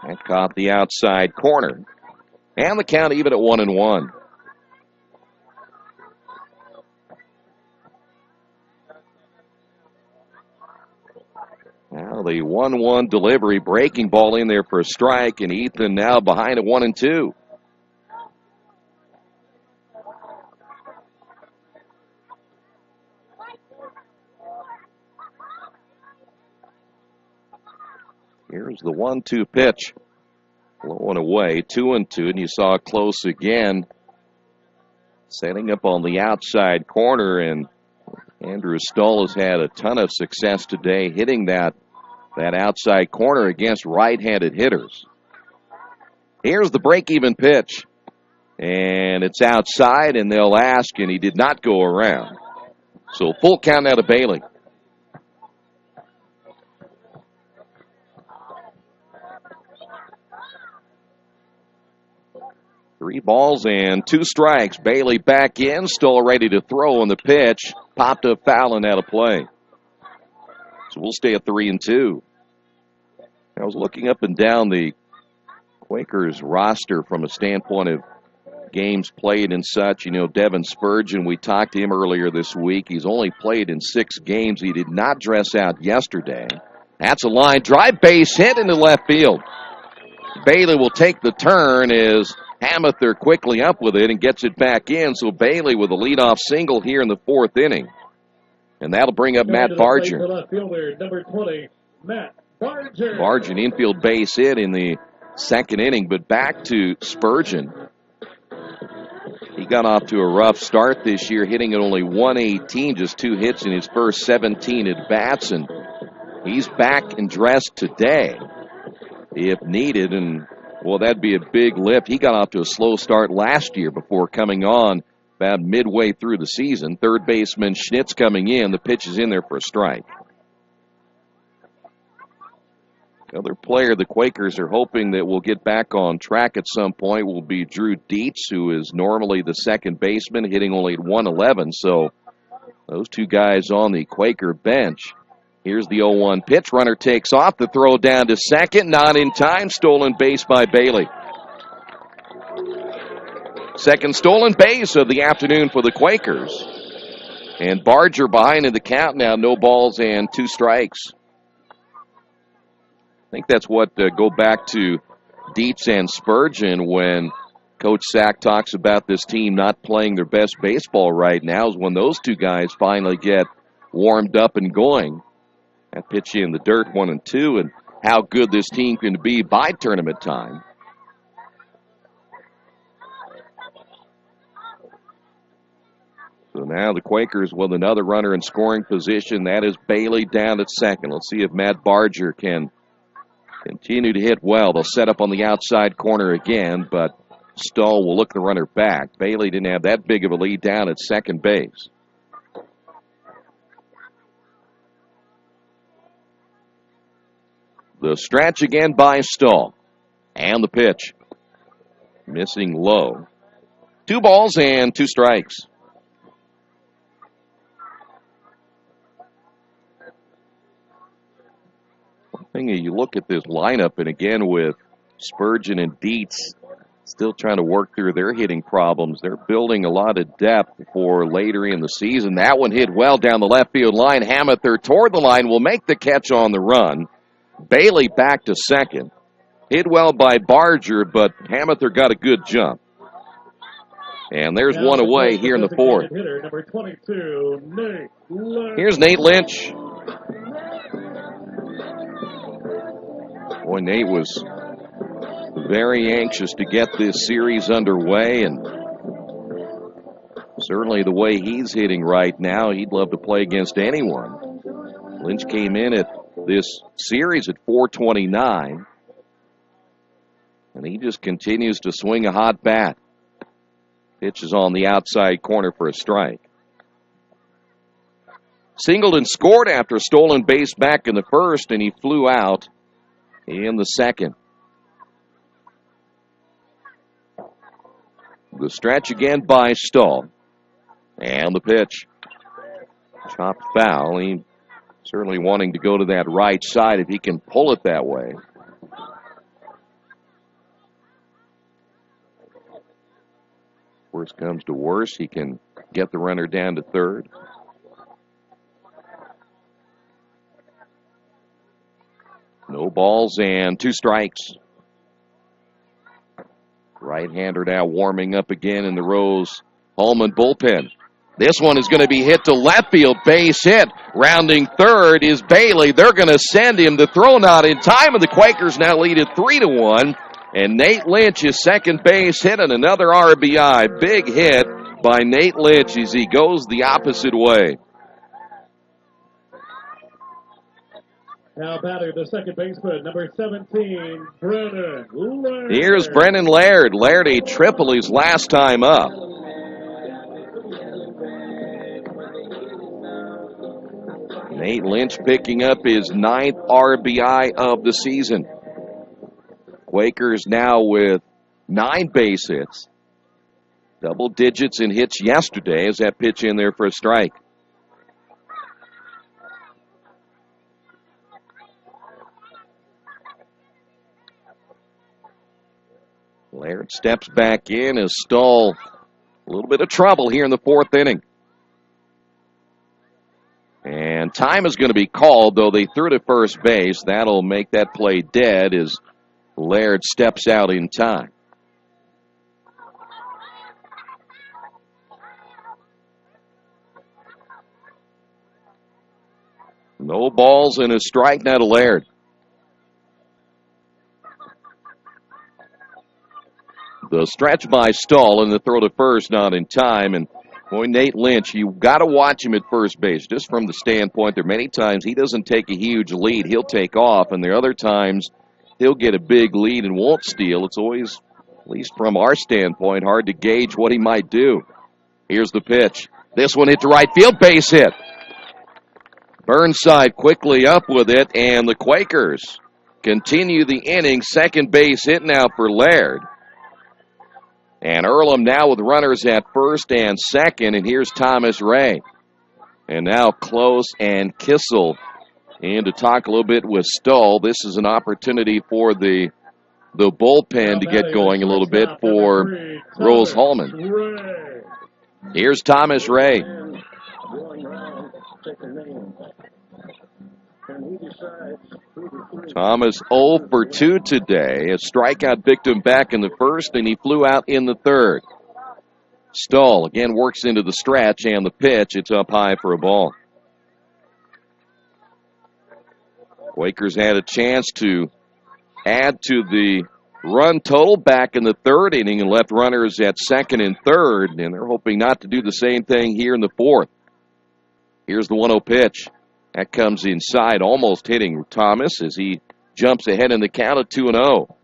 That caught the outside corner. And the count even at 1-1. Now the 1-1 delivery, breaking ball in there for a strike, and Ethan now behind at 1-2. Here's the 1-2 pitch. Low and away, 2-2, and you saw it close again. Setting up on the outside corner, and Andrew Stoll has had a ton of success today hitting that outside corner against right-handed hitters. Here's the break-even pitch. And it's outside, and they'll ask, and he did not go around. So full count now to Bailey. Three balls and 2 strikes. Bailey back in, still ready to throw on the pitch. Popped up foul and out of play. So we'll stay at 3-2. I was looking up and down the Quakers roster from a standpoint of games played and such. You know, Devin Spurgeon, we talked to him earlier this week. He's only played in 6 games. He did not dress out yesterday. That's a line drive, base hit into left field. Bailey will take the turn as Hamather quickly up with it and gets it back in. So Bailey with a leadoff single here in the 4th inning. And that'll bring up Matt Barger. Number 20, Matt Barger. Barger, an infield base hit in the 2nd inning, but back to Spurgeon. He got off to a rough start this year, hitting at only 118, just 2 hits in his first 17 at-bats, and he's back and dressed today if needed, and well, that'd be a big lift. He got off to a slow start last year before coming on about midway through the season. Third baseman Schnitz coming in. The pitch is in there for a strike. Another player the Quakers are hoping that will get back on track at some point will be Drew Dietz, who is normally the second baseman, hitting only at 111. So Those two guys on the Quaker bench. Here's the 0-1 pitch. Runner takes off. The throw down to second. Not in time. Stolen base by Bailey. Second stolen base of the afternoon for the Quakers. And Barger behind in the count now. No balls and 2 strikes. I think that's what go back to Dietz and Spurgeon when Coach Sack talks about this team not playing their best baseball right now, is when those two guys finally get warmed up and going. That pitch in the dirt, 1-2, and how good this team can be by tournament time. So now the Quakers with another runner in scoring position. That is Bailey down at second. Let's see if Matt Barger can continue to hit well. They'll set up on the outside corner again, but Stahl will look the runner back. Bailey didn't have that big of a lead down at second base. The stretch again by Stahl. And the pitch. Missing low. 2 balls and 2 strikes. One thing, you look at this lineup, and again with Spurgeon and Dietz still trying to work through their hitting problems. They're building a lot of depth for later in the season. That one hit well down the left field line. Hamather toward the line will make the catch on the run. Bailey back to second. Hit well by Barger, but Hamather got a good jump. And there's Now one away here in the fourth. Hitter, number 22, Nate Lynch. Here's Nate Lynch. Boy, Nate was very anxious to get this series underway, and certainly the way he's hitting right now, he'd love to play against anyone. Lynch came in at this series at .429, and he just continues to swing a hot bat. Pitch is on the outside corner for a strike. Singleton scored after a stolen base back in the first, and he flew out in the second. The stretch again by Stahl. And the pitch. Chopped foul. He certainly wanting to go to that right side if he can pull it that way. Worst comes to worst, he can get the runner down to third. No balls and 2 strikes. Right-hander now warming up again in the Rose-Hulman bullpen. This one is going to be hit to left field, base hit. Rounding third is Bailey. They're going to send him. The throw not in time, and the Quakers now lead it 3-1. And Nate Lynch is second base hit and another RBI. Big hit by Nate Lynch as he goes the opposite way. Now batter, the second baseman, number 17, Brennan Laird. Here's Brennan Laird. Laird a triple his last time up. Nate Lynch picking up his 9th RBI of the season. Quakers now with 9 base hits. Double digits in hits yesterday as that pitch in there for a strike. Laird steps back in as Stahl a little bit of trouble here in the 4th inning. And time is going to be called, though they threw to first base. That'll make that play dead as Laird steps out in time. No balls and a strike now to Laird. The stretch by Stahl and the throw to first not in time. And boy, Nate Lynch, you got to watch him at first base just from the standpoint there. Many times he doesn't take a huge lead. He'll take off, and there are other times he'll get a big lead and won't steal. It's always, at least from our standpoint, hard to gauge what he might do. Here's the pitch. This one hit to right field, base hit. Burnside quickly up with it, and the Quakers continue the inning. Second base hit now for Laird. And Earlham now with runners at first and second, and here's Thomas Ray. And now Close and Kissel in to talk a little bit with Stull. This is an opportunity for the bullpen to get going a little bit for Rose-Hulman. Here's Thomas Ray. Thomas 0 for 2 today. A strikeout victim back in the first, and he flew out in the third. Stull again works into the stretch and the pitch. It's up high for a ball. Quakers had a chance to add to the run total back in the third inning and left runners at second and third, and they're hoping not to do the same thing here in the fourth. Here's the 1-0 pitch. That comes inside, almost hitting Thomas as he jumps ahead in the count at 2-0.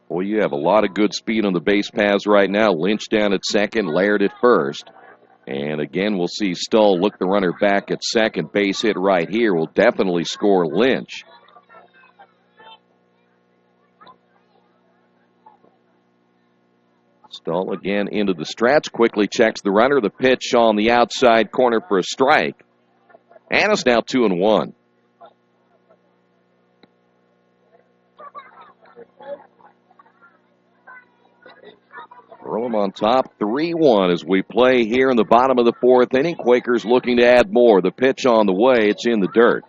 Boy, you have a lot of good speed on the base paths right now. Lynch down at second, Laird at first. And again, we'll see Stull look the runner back at second. Base hit right here will definitely score Lynch. Stull again into the stretch, quickly checks the runner. The pitch on the outside corner for a strike. And it's now 2-1. Earlham on top, 3-1 as we play here in the bottom of the fourth inning. Quakers looking to add more. The pitch on the way, it's in the dirt.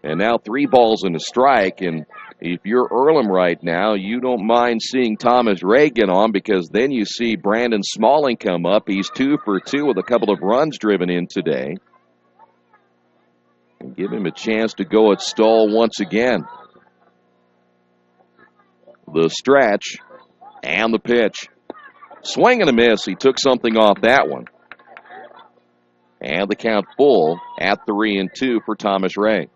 And now 3 balls and a strike, and if you're Earlham right now, you don't mind seeing Thomas Ray get on, because then you see Brandon Smalling come up. He's 2 for 2 with a couple of runs driven in today. And give him a chance to go at Stull once again. The stretch and the pitch. Swing and a miss. He took something off that one. And the count full at 3-2 for Thomas Ray.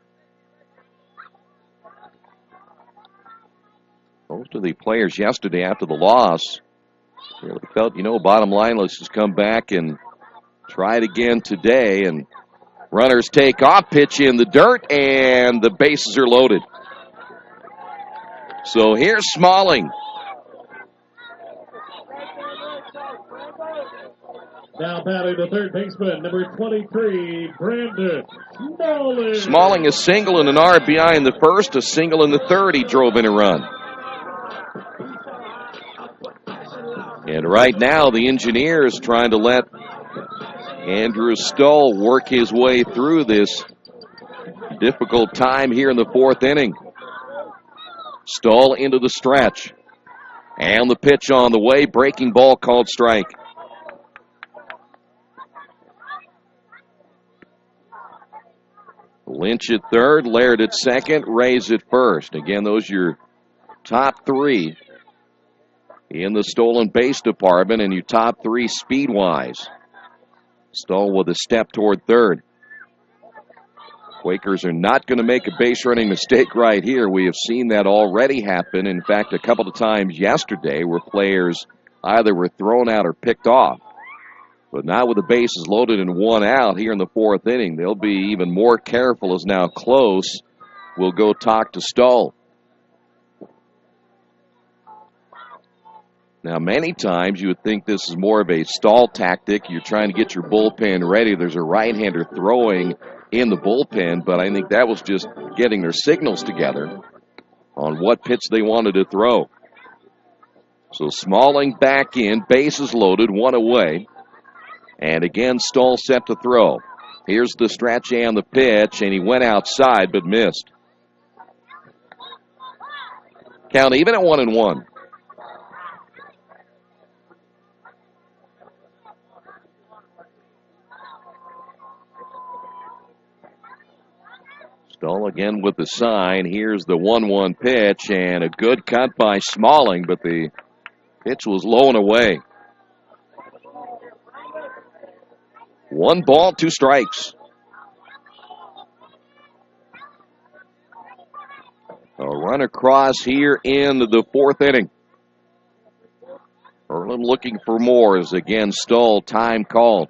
Most of the players yesterday after the loss really felt, bottom line, let's just come back and try it again today. And runners take off, pitch in the dirt, and the bases are loaded. So here's Smalling. Now batting the third baseman, number 23, Brandon Smalling. Smalling a single and an RBI in the first, a single in the third. He drove in a run. And right now, the Engineers trying to let Andrew Stull work his way through this difficult time here in the fourth inning. Stull into the stretch. And the pitch on the way, breaking ball called strike. Lynch at third, Laird at second, Rays at first. Again, those are your top 3 in the stolen base department, and your top 3 speed-wise. Stull with a step toward third. Quakers are not going to make a base-running mistake right here. We have seen that already happen. In fact, a couple of times yesterday where players either were thrown out or picked off. But now with the bases loaded and 1 out here in the fourth inning, they'll be even more careful as now Close will go talk to Stull. Now, many times you would think this is more of a stall tactic. You're trying to get your bullpen ready. There's a right-hander throwing in the bullpen, but I think that was just getting their signals together on what pitch they wanted to throw. So Smalling back in, bases loaded, 1 away. And again, Stull set to throw. Here's the stretch and the pitch, and he went outside but missed. Count even at 1-1. Stull again with the sign. Here's the 1-1 pitch, and a good cut by Smalling, but the pitch was low and away. 1 ball, 2 strikes. A run across here in the fourth inning. Earlham looking for more as again Stull time called.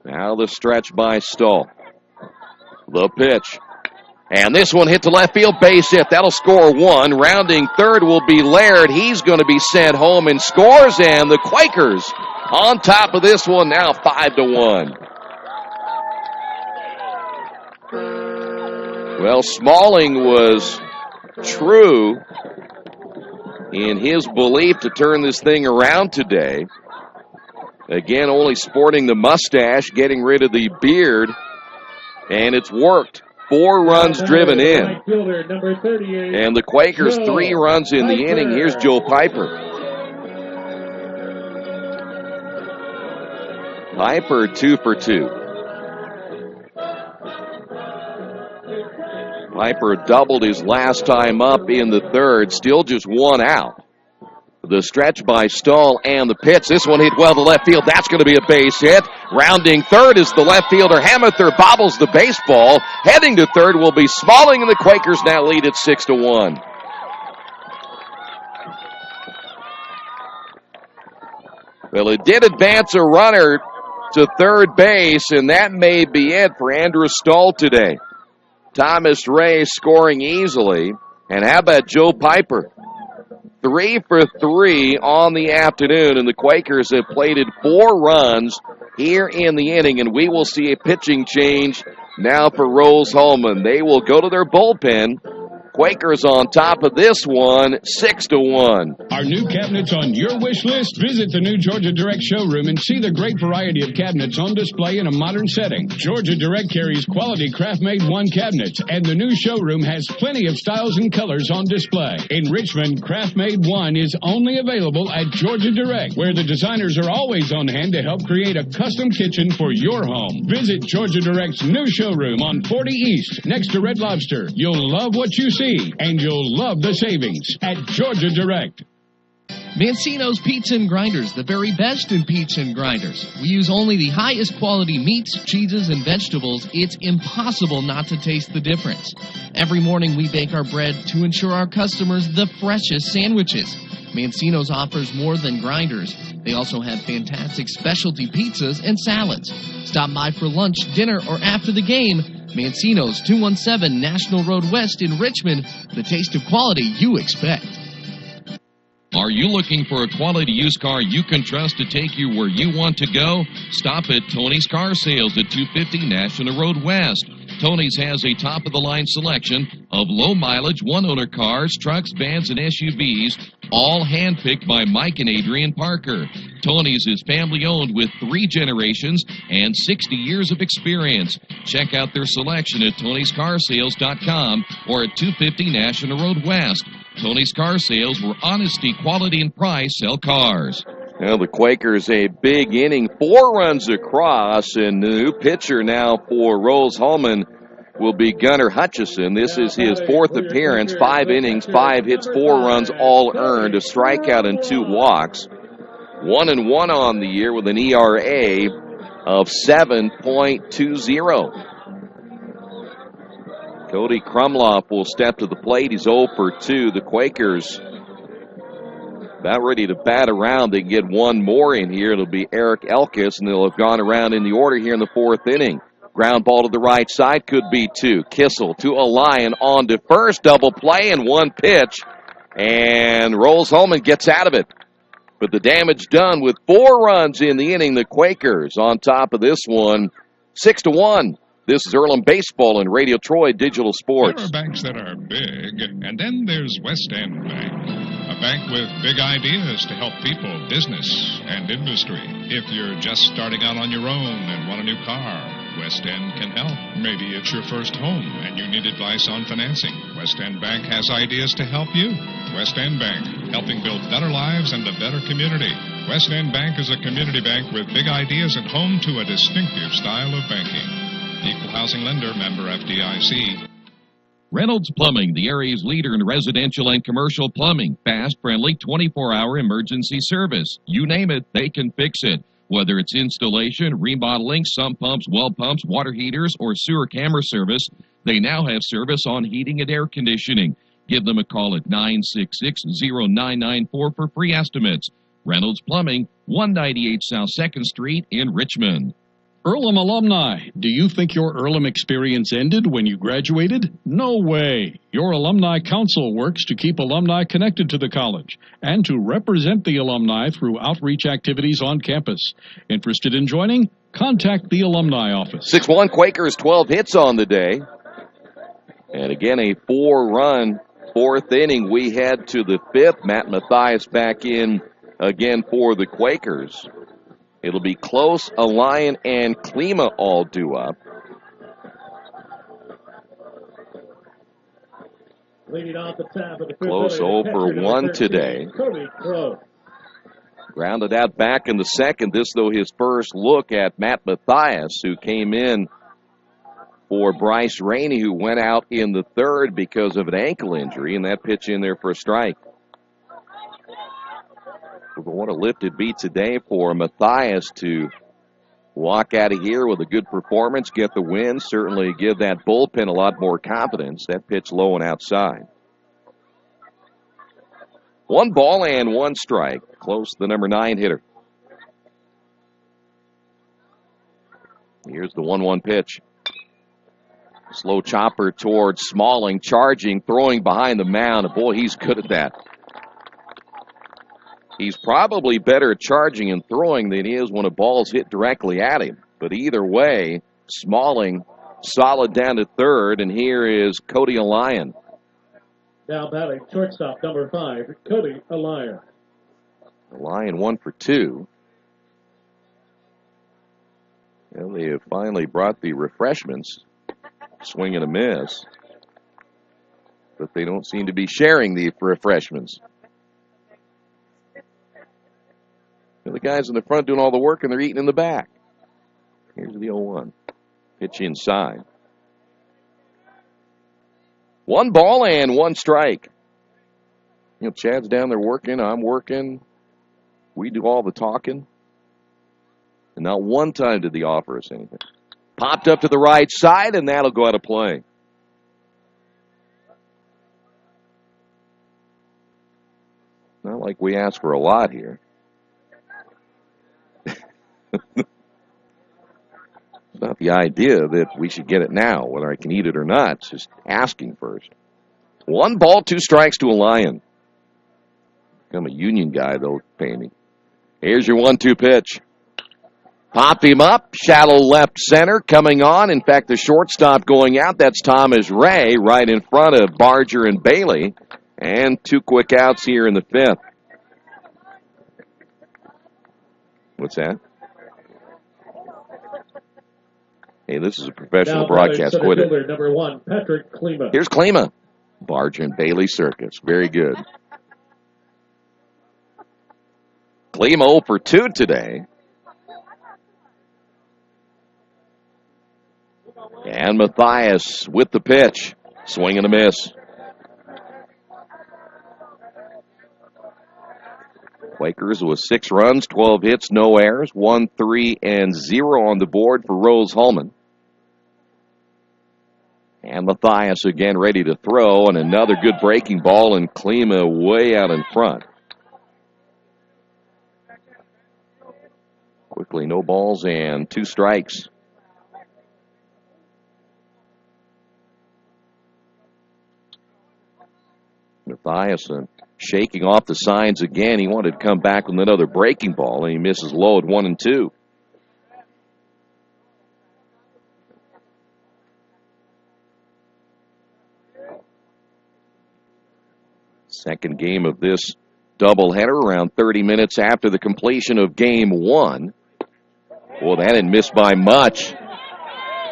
Now the stretch by Stull. The pitch. And this one hit to left field, base hit. That'll score one. Rounding third will be Laird. He's going to be sent home and scores, and the Quakers on top of this one now 5-1. Well, Smalling was true in his belief to turn this thing around today. Again, only sporting the mustache, getting rid of the beard, and it's worked. 4 runs driven in. And the Quakers 3 runs in the inning. Here's Joe Piper. Piper 2 for 2. Piper doubled his last time up in the third, still just 1 out. The stretch by Stahl and the pitch. This one hit well to left field. That's going to be a base hit. Rounding third is the left fielder. Hamather bobbles the baseball. Heading to third will be Smalling, and the Quakers now lead at 6-1. Well, it did advance a runner to third base, and that may be it for Andrew Stahl today. Thomas Ray scoring easily. And how about Joe Piper? 3 for 3 on the afternoon, and the Quakers have plated 4 runs here in the inning, and we will see a pitching change now for Rose-Hulman. They will go to their bullpen. Quakers on top of this one, 6-1. Our new cabinets on your wish list? Visit the new Georgia Direct showroom and see the great variety of cabinets on display in a modern setting. Georgia Direct carries quality craft-made one cabinets, and the new showroom has plenty of styles and colors on display. In Richmond, craft-made one is only available at Georgia Direct, where the designers are always on hand to help create a custom kitchen for your home. Visit Georgia Direct's new showroom on 40 East, next to Red Lobster. You'll love what you see, and you'll love the savings at Georgia Direct. Mancino's Pizza and Grinders, the very best in pizza and grinders. We use only the highest quality meats, cheeses, and vegetables. It's impossible not to taste the difference. Every morning we bake our bread to ensure our customers the freshest sandwiches. Mancino's offers more than grinders. They also have fantastic specialty pizzas and salads. Stop by for lunch, dinner, or after the game. Mancino's, 217 National Road West in Richmond. The taste of quality you expect. Are you looking for a quality used car you can trust to take you where you want to go? Stop at Tony's Car Sales at 250 National Road West. Tony's has a top-of-the-line selection of low-mileage, one-owner cars, trucks, vans, and SUVs, all handpicked by Mike and Adrian Parker. Tony's is family-owned with 3 generations and 60 years of experience. Check out their selection at Tony'sCarSales.com or at 250 National Road West. Tony's Car Sales, where honesty, quality, and price sell cars. Well, the Quakers a big inning, 4 runs across, and the new pitcher now for Rose-Hulman will be Gunnar Hutchison. This is his 4th appearance, 5 innings, 5 hits, 4 runs, all earned, a strikeout and 2 walks. 1-1 on the year with an ERA of 7.20. Cody Krumloff will step to the plate. He's 0 for 2. The Quakers about ready to bat around. They get 1 more in here. It'll be Eric Elkis, and they'll have gone around in the order here in the 4th inning. Ground ball to the right side, could be 2. Kissel to a Lion on to first. Double play and 1 pitch. And Rose-Hulman gets out of it. But the damage done with 4 runs in the inning. The Quakers on top of this one, 6-1. This is Earlham Baseball and Radio Troy Digital Sports. There are banks that are big, and then there's West End Bank, a bank with big ideas to help people, business, and industry. If you're just starting out on your own and want a new car, West End can help. Maybe it's your first home and you need advice on financing. West End Bank has ideas to help you. West End Bank, helping build better lives and a better community. West End Bank is a community bank with big ideas and home to a distinctive style of banking. Equal housing lender, member FDIC. Reynolds Plumbing, the area's leader in residential and commercial plumbing. Fast, friendly, 24-hour emergency service. You name it, they can fix it. Whether it's installation, remodeling, sump pumps, well pumps, water heaters, or sewer camera service, they now have service on heating and air conditioning. Give them a call at 966-0994 for free estimates. Reynolds Plumbing, 198 South 2nd Street in Richmond. Earlham alumni, do you think your Earlham experience ended when you graduated? No way. Your alumni council works to keep alumni connected to the college and to represent the alumni through outreach activities on campus. Interested in joining? Contact the alumni office. 6-1 Quakers, 12 hits on the day. And again, a 4-run fourth inning. We head to the fifth. Matt Mathias back in again for the Quakers. It'll be Close, Alliant, and Klima all due up. Leading off the top of the Close 0 for 1 today. Grounded out back in the second. This, though, his first look at Matt Mathias, who came in for Bryce Rainey, who went out in the third because of an ankle injury, and that pitch in there for a strike. But what a lift it be today for Mathias to walk out of here with a good performance, get the win, certainly give that bullpen a lot more confidence. That pitch low and outside. 1 ball and 1 strike. Close, the number 9 hitter. Here's the 1-1 pitch. Slow chopper towards Smalling, charging, throwing behind the mound. Boy, he's good at that. He's probably better at charging and throwing than he is when a ball's hit directly at him. But either way, Smalling solid down to third, and here is Cody Alliant. Now batting shortstop number 5, Cody Alliant. Alliant 1 for 2. Well, they have finally brought the refreshments. Swing and a miss. But they don't seem to be sharing the refreshments. The guys in the front doing all the work, and they're eating in the back. Here's the 0-1. Pitch inside. 1 ball and 1 strike. You know, Chad's down there working. I'm working. We do all the talking. And not one time did they offer us anything. Popped up to the right side, and that'll go out of play. Not like we asked for a lot here. It's not the idea that we should get it now, whether I can eat it or not. It's just asking first. 1 ball, 2 strikes to a Lion. I'm a Union guy, they'll pay me. Here's your 1-2 pitch. Pop him up, shallow left center coming on. In fact, the shortstop going out, that's Thomas Ray right in front of Barger and Bailey. And 2 quick outs here in the 5th. What's that? Hey, this is a professional broadcast. Quit it. Number 1, Patrick Klima. Here's Klima. Barger and Bailey Circus. Very good. Klima 0 for 2 today. And Mathias with the pitch. Swing and a miss. Quakers with 6 runs, 12 hits, no errors, 1, 3, and 0 on the board for Rose-Hulman. And Mathias again ready to throw, and another good breaking ball, and Klima way out in front. Quickly, no balls and 2 strikes. Mathias shaking off the signs again. He wanted to come back with another breaking ball, and he misses low at 1 and 2. Second game of this doubleheader, around 30 minutes after the completion of game 1. Well, that didn't miss by much.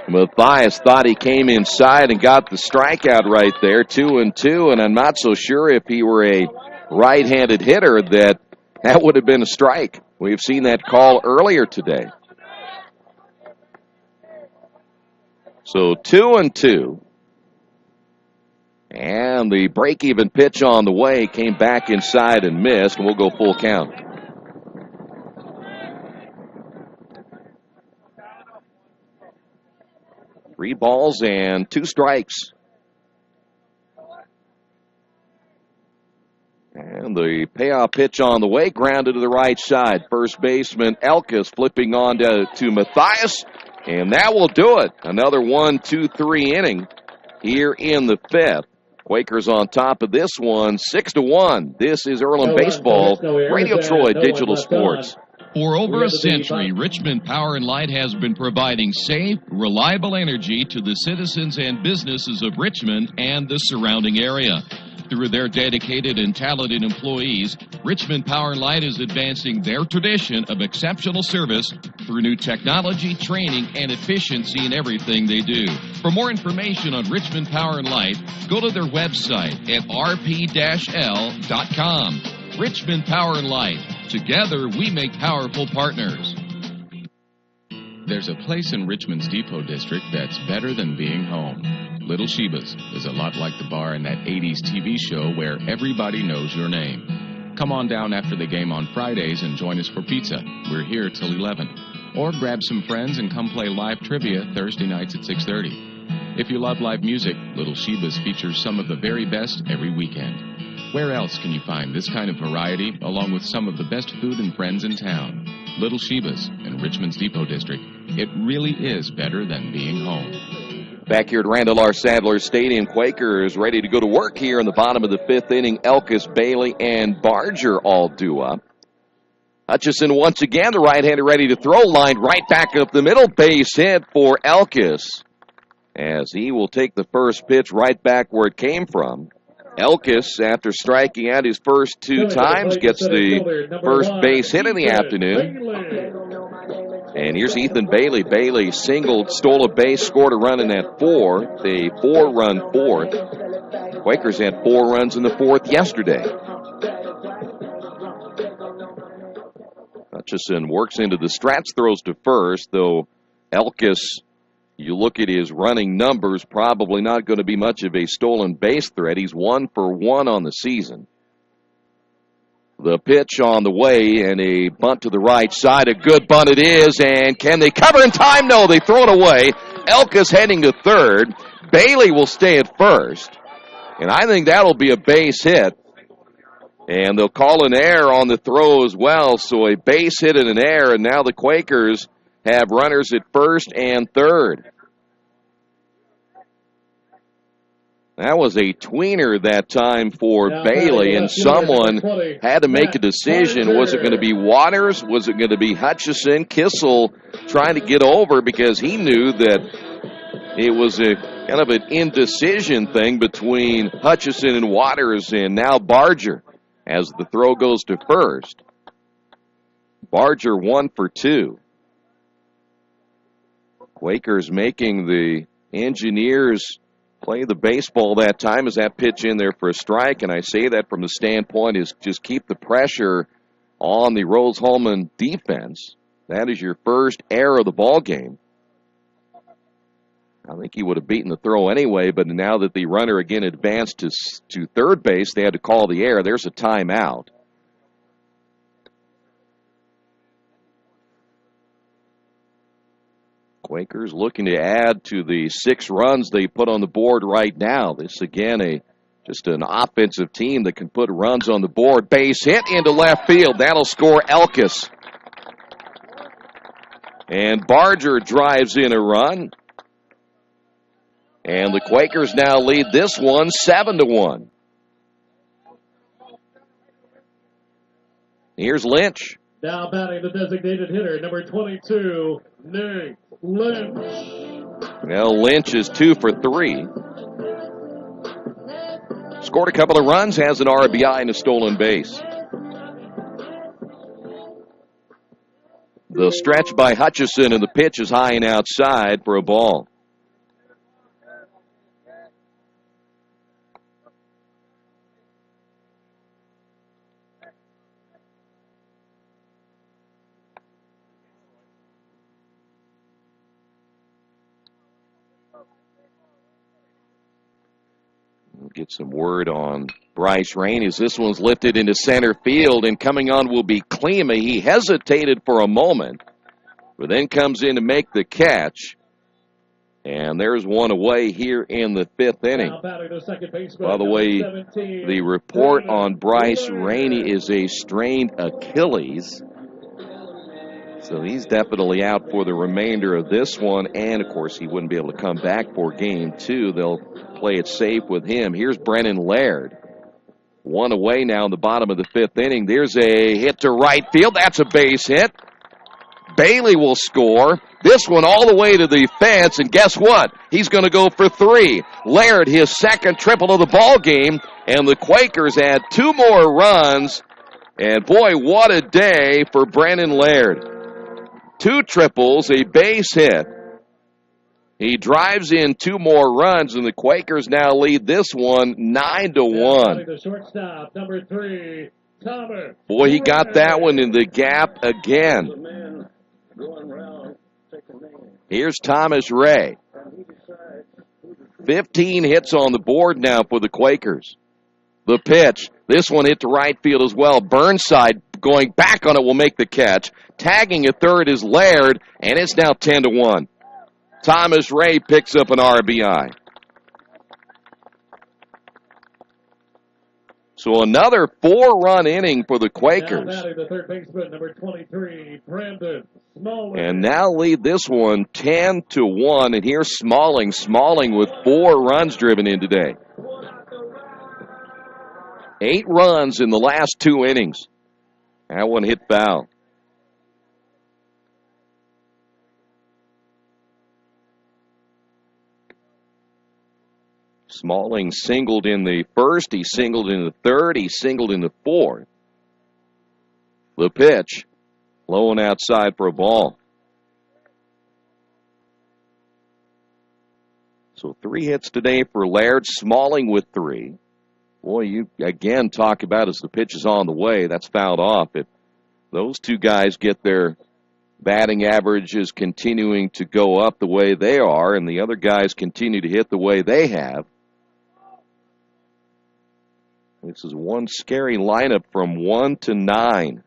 Mathias thought he came inside and got the strikeout right there, 2 and 2, and I'm not so sure if he were a right-handed hitter that would have been a strike. We've seen that call earlier today. So 2 and 2. And the break-even pitch on the way came back inside and missed, and we'll go full count. Three balls and 2 strikes. And the payoff pitch on the way, grounded to the right side. First baseman Elkis flipping on to Mathias. And that will do it. Another 1-2-3 inning here in the fifth. Quakers on top of this one, 6-1. This is Earlham Baseball, Radio Troy Digital Sports. For over a century, Richmond Power and Light has been providing safe, reliable energy to the citizens and businesses of Richmond and the surrounding area. Through their dedicated and talented employees, Richmond Power and Light is advancing their tradition of exceptional service through new technology, training, and efficiency in everything they do. For more information on Richmond Power and Light, go to their website at rp-l.com. Richmond Power and Light. Together, we make powerful partners. There's a place in Richmond's Depot District that's better than being home. Little Sheba's is a lot like the bar in that 80s TV show where everybody knows your name. Come on down after the game on Fridays and join us for pizza. We're here till 11. Or grab some friends and come play live trivia Thursday nights at 6:30. If you love live music, Little Sheba's features some of the very best every weekend. Where else can you find this kind of variety along with some of the best food and friends in town? Little Sheba's in Richmond's Depot District. It really is better than being home. Back here at Randall R. Sadler Stadium, Quakers ready to go to work here in the bottom of the fifth inning. Elkis, Bailey, and Barger all due up. Hutchison once again, the right-hander ready to throw, lined right back up the middle. Base hit for Elkis, as he will take the first pitch right back where it came from. Elkis, after striking out his first two times, gets the first base hit in the afternoon. And here's Ethan Bailey. Bailey singled, stole a base, scored a run in that fourth, a 4-run fourth. Quakers had 4 runs in the fourth yesterday. Hutchison works into the stretch, throws to first, though Elkis, you look at his running numbers, probably not going to be much of a stolen base threat. He's 1 for 1 on the season. The pitch on the way, and a bunt to the right side. A good bunt it is, and can they cover in time? No, they throw it away. Elkis heading to third. Bailey will stay at first, and I think that'll be a base hit. And they'll call an error on the throw as well, so a base hit and an error, and now the Quakers have runners at first and third. That was a tweener that time for Bailey, and someone had to make a decision. Was it going to be Waters? Was it going to be Hutchison? Kissel trying to get over because he knew that it was a kind of an indecision thing between Hutchison and Waters, and now Barger as the throw goes to first. Barger 1 for 2. Quakers making the Engineers play the baseball that time as that pitch in there for a strike, and I say that from the standpoint is just keep the pressure on the Rose-Hulman defense. That is your first error of the ball game. I think he would have beaten the throw anyway, but now that the runner again advanced to third base, they had to call the error. There's a timeout. Quakers looking to add to the 6 runs they put on the board right now. This, again, just an offensive team that can put runs on the board. Base hit into left field. That'll score Elkis. And Barger drives in a run. And the Quakers now lead this one 7-1. Here's Lynch. Now batting the designated hitter, number 22, Nate Lynch. Well, Lynch is 2 for 3. Scored a couple of runs, has an RBI and a stolen base. The stretch by Hutchison, and the pitch is high and outside for a ball. We'll get some word on Bryce Rain as this one's lifted into center field, and coming on will be Klima. He hesitated for a moment, but then comes in to make the catch. And there's one away here in the 5th inning. By the way, the report on Bryce Rainey is a strained Achilles. So he's definitely out for the remainder of this one, and of course he wouldn't be able to come back for game 2. They'll play it safe with him. Here's Brennan Laird. One away now in the bottom of the 5th inning. There's a hit to right field. That's a base hit. Bailey will score. This one all the way to the fence, and guess what? He's going to go for 3. Laird, his second triple of the ball game, and the Quakers add 2 more runs. And boy, what a day for Brennan Laird. 2 triples, a base hit. He drives in 2 more runs, and the Quakers now lead this one 9-1. The shortstop, number 3, Thomas. Boy, he got that one in the gap again. Here's Thomas Ray. 15 hits on the board now for the Quakers. The pitch. This one hit to right field as well. Burnside going back on it will make the catch. Tagging at third is Laird, and it's now 10-1. Thomas Ray picks up an RBI. So another 4-run inning for the Quakers. Now batting the third baseman, number 23, Brandon Smalling. And now lead this one 10-1. And here's Smalling. Smalling with 4 runs driven in today. 8 runs in the last 2 innings. That one hit foul. Smalling singled in the first. He singled in the third. He singled in the fourth. The pitch. Low and outside for a ball. So 3 hits today for Laird. Smalling with 3. Boy, you again talk about as the pitch is on the way. That's fouled off. If those 2 guys get their batting averages continuing to go up the way they are, and the other guys continue to hit the way they have, this is one scary lineup from 1 to 9.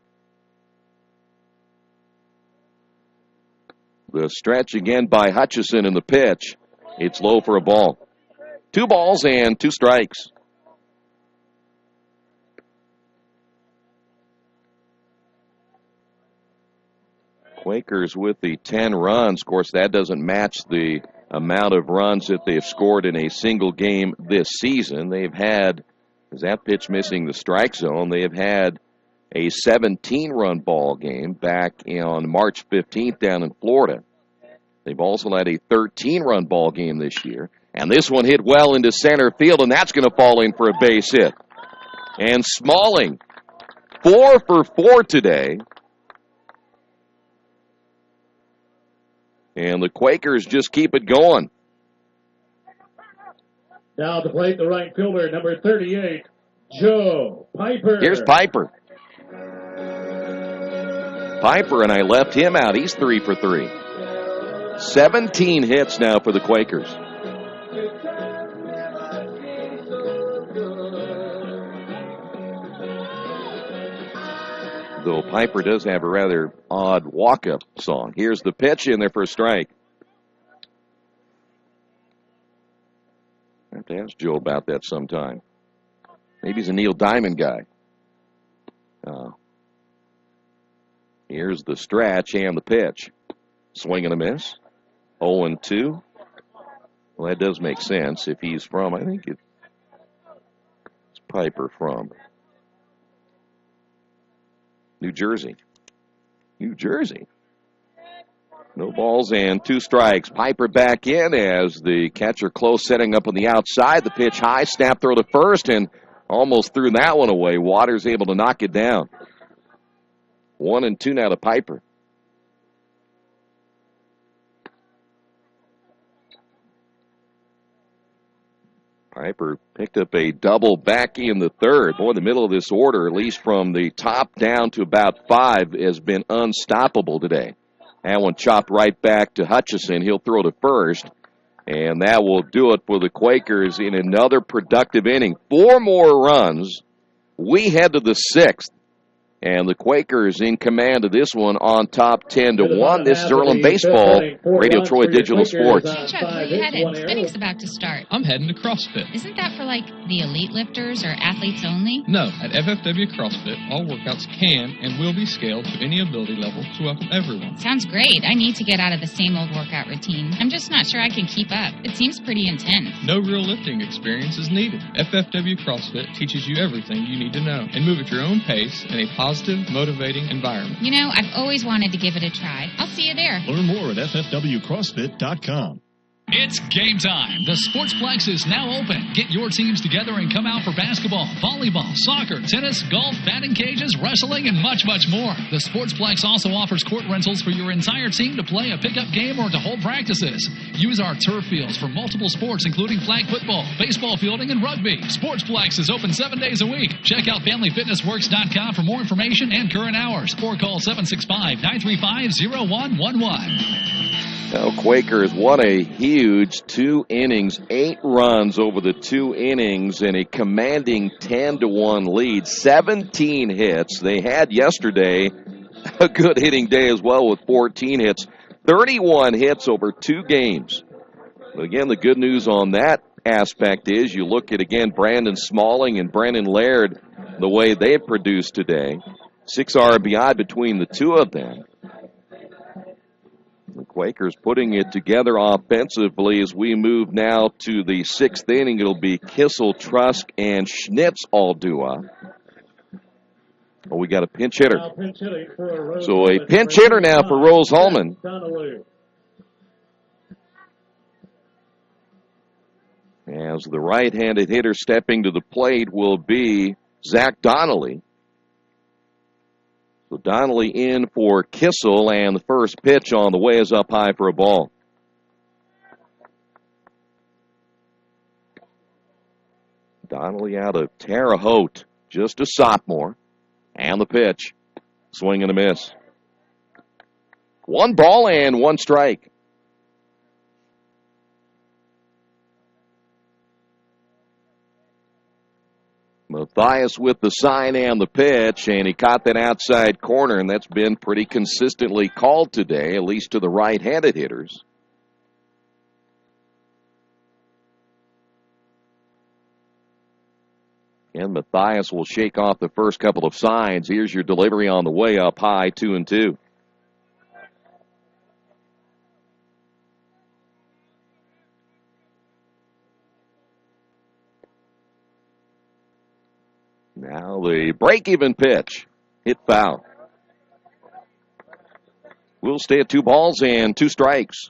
The stretch again by Hutchison in the pitch. It's low for a ball. 2 balls and 2 strikes. Quakers with the 10 runs. Of course, that doesn't match the amount of runs that they've scored in a single game this season. They've had, is that pitch missing the strike zone? They have had a 17-run ball game back on March 15th down in Florida. They've also had a 13-run ball game this year. And this one hit well into center field, and that's going to fall in for a base hit. And Smalling, 4 for 4 today. And the Quakers just keep it going. Now to plate, the right fielder, number 38, Joe Piper. Here's Piper. Piper, and I left him out. He's 3 for 3. 17 hits now for the Quakers. Though Piper does have a rather odd walk-up song. Here's the pitch in there for a strike. I have to ask Joe about that sometime. Maybe he's a Neil Diamond guy. Here's the stretch and the pitch. Swing and a miss. 0-2. Well, that does make sense if he's from, I think it's Piper from New Jersey. New Jersey. No balls and 2 strikes. Piper back in as the catcher close, setting up on the outside. The pitch high, snap throw to first, and almost threw that one away. Waters able to knock it down. 1-2 now to Piper. Piper picked up a double back in the third. Boy, the middle of this order, at least from the top down to about 5, has been unstoppable today. That one chopped right back to Hutchison. He'll throw to first. And that will do it for the Quakers in another productive inning. 4 more runs. We head to the 6th. And the Quakers in command of this one on top 10-1. This is Earlham Baseball, Radio Troy Digital Sports. Chuck, where are you headed? Spinning's about to start. I'm heading to CrossFit. Isn't that for, like, the elite lifters or athletes only? No, at FFW CrossFit, all workouts can and will be scaled to any ability level to welcome everyone. Sounds great. I need to get out of the same old workout routine. I'm just not sure I can keep up. It seems pretty intense. No real lifting experience is needed. FFW CrossFit teaches you everything you need to know and move at your own pace in a positive, motivating environment. You know, I've always wanted to give it a try. I'll see you there. Learn more at ffwcrossfit.com. It's game time. The Sportsplex is now open. Get your teams together and come out for basketball, volleyball, soccer, tennis, golf, batting cages, wrestling, and much, much more. The Sportsplex also offers court rentals for your entire team to play a pickup game or to hold practices. Use our turf fields for multiple sports, including flag football, baseball fielding, and rugby. Sportsplex is open 7 days a week. Check out FamilyFitnessWorks.com for more information and current hours, or call 765-935-0111. Now, Quakers won a huge 2 innings, 8 runs over the 2 innings, and a commanding 10-1 lead, 17 hits. They had yesterday a good hitting day as well with 14 hits, 31 hits over 2 games. But again, the good news on that aspect is you look at, again, Brandon Smalling and Brennan Laird, the way they've produced today. 6 RBI between the two of them. The Quakers putting it together offensively as we move now to the 6th inning. It'll be Kissel, Trusk, and Schnitz all due up. Oh, we got a pinch hitter. So a pinch hitter now for Rose-Hulman. As the right-handed hitter stepping to the plate will be Zach Donnelly. So Donnelly in for Kissel, and the first pitch on the way is up high for a ball. Donnelly out of Terre Haute, just a sophomore. And the pitch. Swing and a miss. 1 ball and 1 strike. Matthias with the sign and the pitch, and he caught that outside corner, and that's been pretty consistently called today, at least to the right-handed hitters. And Matthias will shake off the first couple of signs. Here's your delivery on the way up high, 2-2. Now the break-even pitch. Hit foul. We'll stay at 2 balls and 2 strikes.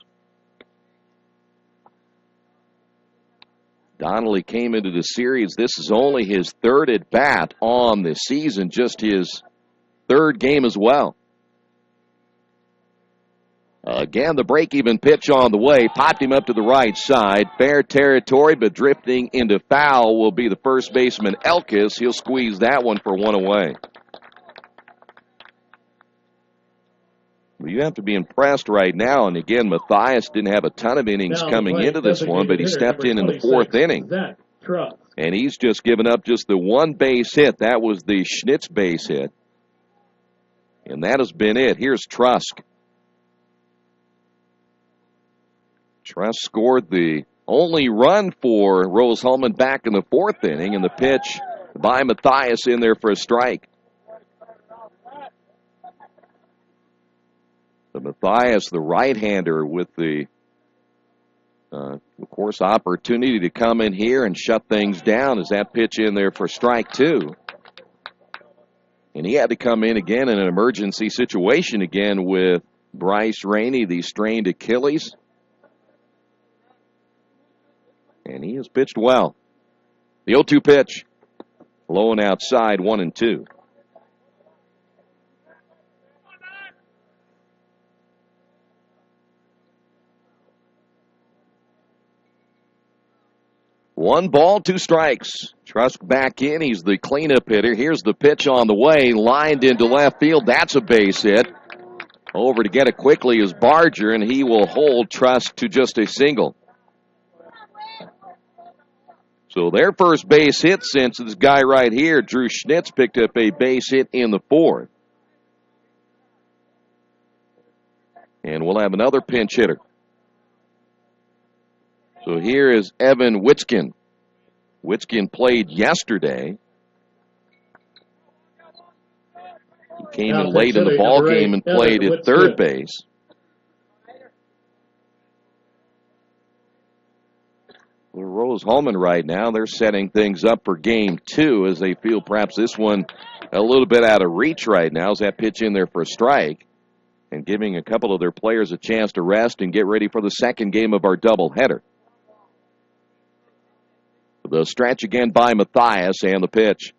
Donnelly came into the series. This is only his 3rd at-bat on the season, just his 3rd game as well. Again, the break-even pitch on the way. Popped him up to the right side. Fair territory, but drifting into foul will be the first baseman, Elkis. He'll squeeze that one for 1 away. Well, you have to be impressed right now. And again, Matthias didn't have a ton of innings coming into this one, but he stepped in the 4th inning. And he's just given up just the 1 base hit. That was the Schnitz base hit. And that has been it. Here's Trusk. Trusk scored the only run for Rose-Hulman back in the 4th inning, and the pitch by Matthias in there for a strike. So Matthias, the right-hander, with the, of course, opportunity to come in here and shut things down as that pitch in there for strike 2. And he had to come in again in an emergency situation again with Bryce Rainey, the strained Achilles. And he has pitched well. The 0-2 pitch. Low and outside, 1-2. One ball, 2 strikes. Trusk back in. He's the cleanup hitter. Here's the pitch on the way. Lined into left field. That's a base hit. Over to get it quickly is Barger, and he will hold Trusk to just a single. So their first base hit since this guy right here, Drew Schnitz, picked up a base hit in the 4th. And we'll have another pinch hitter. So here is Evan Witzkin. Witskin played yesterday. He came in late in the ball game and played at third base. Well, Rose-Hulman right now, they're setting things up for game 2 as they feel perhaps this one a little bit out of reach right now as that pitch in there for a strike and giving a couple of their players a chance to rest and get ready for the second game of our doubleheader. The stretch again by Matthias and the pitch.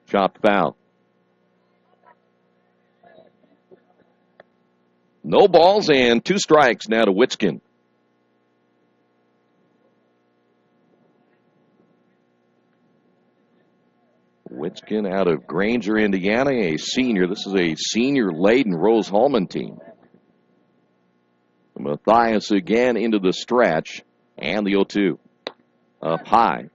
Chopped foul. No balls and 2 strikes now to Witskin. Witskin out of Granger, Indiana, a senior. This is a senior-laden Rose-Hulman team. Matthias again into the stretch, and the 0-2. Up high.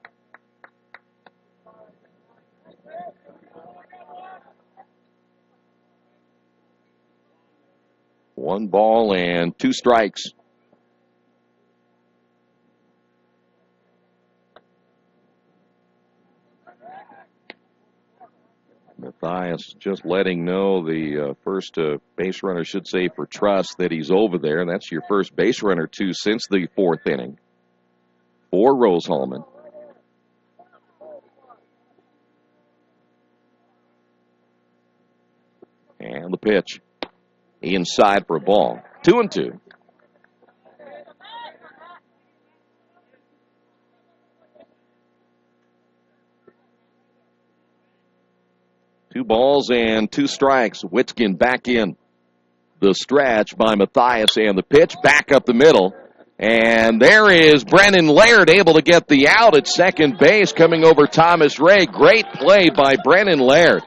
One ball and 2 strikes. Matthias just letting know the first base runner should say for Trust that he's over there, and that's your first base runner, too, since the 4th inning for Rose-Hulman. And the pitch. Inside for a ball. 2-2. Two balls and 2 strikes. Witskin back in. The stretch by Matthias and the pitch back up the middle. And there is Brennan Laird able to get the out at second base coming over Thomas Ray. Great play by Brennan Laird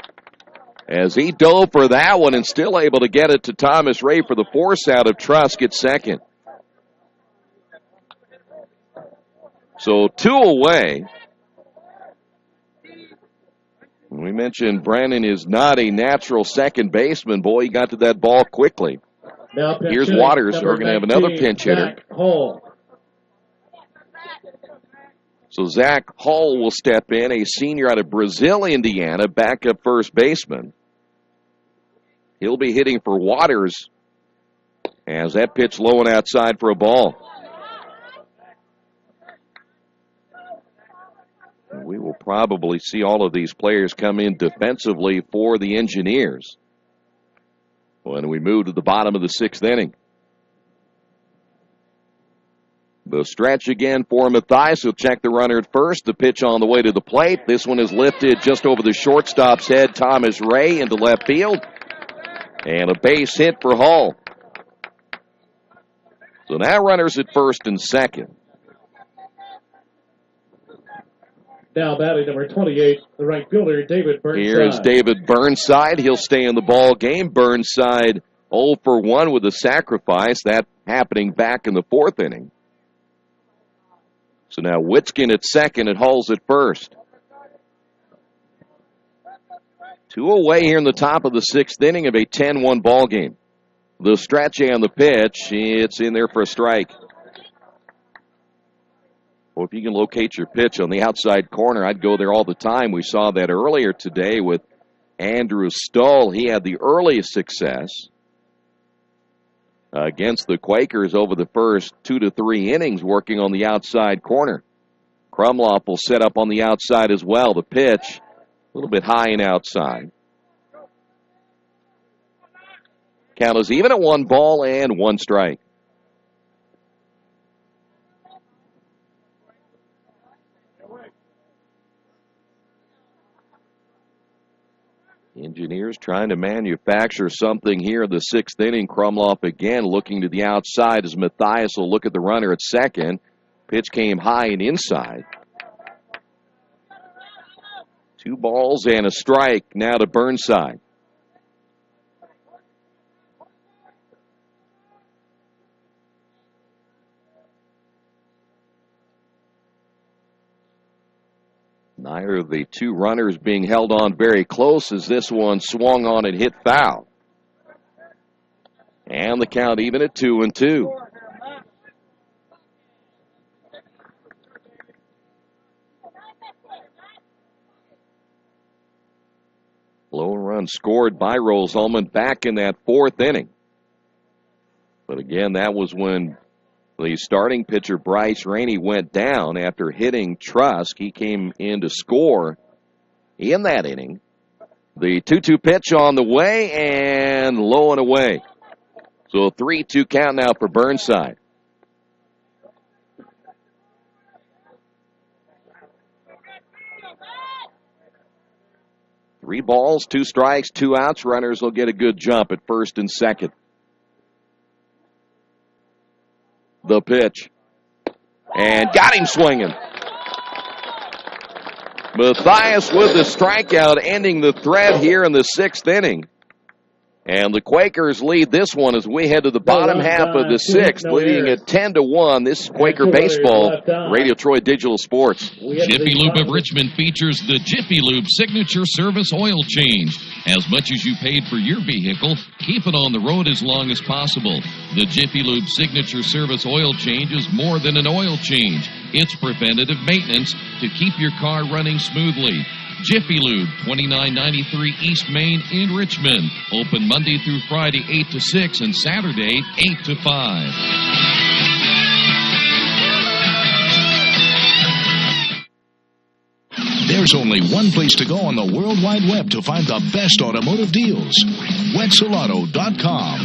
as he dove for that one and still able to get it to Thomas Ray for the force out of Trusk at second. So 2 away. We mentioned Brennan is not a natural second baseman. Boy, he got to that ball quickly. Here's Waters. We're going to have another pinch hitter. So Zach Hull will step in, a senior out of Brazil, Indiana, backup first baseman. He'll be hitting for Waters as that pitch low and outside for a ball. We will probably see all of these players come in defensively for the Engineers when we move to the bottom of the 6th inning. The stretch again for Matthias. He'll check the runner at first. The pitch on the way to the plate. This one is lifted just over the shortstop's head. Thomas Ray into left field. And a base hit for Hull. So now runners at first and second. Now batting number 28, the right fielder, David Burnside. Here's David Burnside. He'll stay in the ball game. Burnside 0 for 1 with a sacrifice. That happening back in the 4th inning. So now Witskin at second and Hull's at first. 2 away here in the top of the 6th inning of a 10-1 ball game. The stretch and the pitch, it's in there for a strike. Well, if you can locate your pitch on the outside corner, I'd go there all the time. We saw that earlier today with Andrew Stoll. He had the earliest success against the Quakers over the first 2 to 3 innings working on the outside corner. Krumloff will set up on the outside as well. The pitch, a little bit high and outside. Count is even at 1 ball and 1 strike. Engineers trying to manufacture something here in the 6th inning. Krumloff again looking to the outside as Matthias will look at the runner at second. Pitch came high and inside. 2 balls and a strike now to Burnside. Neither of the 2 runners being held on very close as this one swung on and hit foul. And the count even at 2-2. run scored by Rose-Hulman back in that fourth inning. But again, that was when the starting pitcher, Bryce Rainey, went down after hitting Trusk. He came in to score in that inning. The 2-2 pitch on the way and low and away. So a 3-2 count now for Burnside. Three balls, 2 strikes, 2 outs. Runners will get a good jump at first and second. The pitch. And got him swinging. Mathias with the strikeout, ending the threat here in the 6th inning. And the Quakers lead this one as we head to the bottom half of the 6th, leading at 10-1. This is Quaker Baseball, Radio Troy Digital Sports. Jiffy Lube of Richmond features the Jiffy Lube Signature Service Oil Change. As much as you paid for your vehicle, keep it on the road as long as possible. The Jiffy Lube Signature Service Oil Change is more than an oil change. It's preventative maintenance to keep your car running smoothly. Jiffy Lube, 2993 East Main in Richmond. Open Monday through Friday, 8 to 6, and Saturday, 8 to 5. There's only one place to go on the World Wide Web to find the best automotive deals. Wetzelauto.com.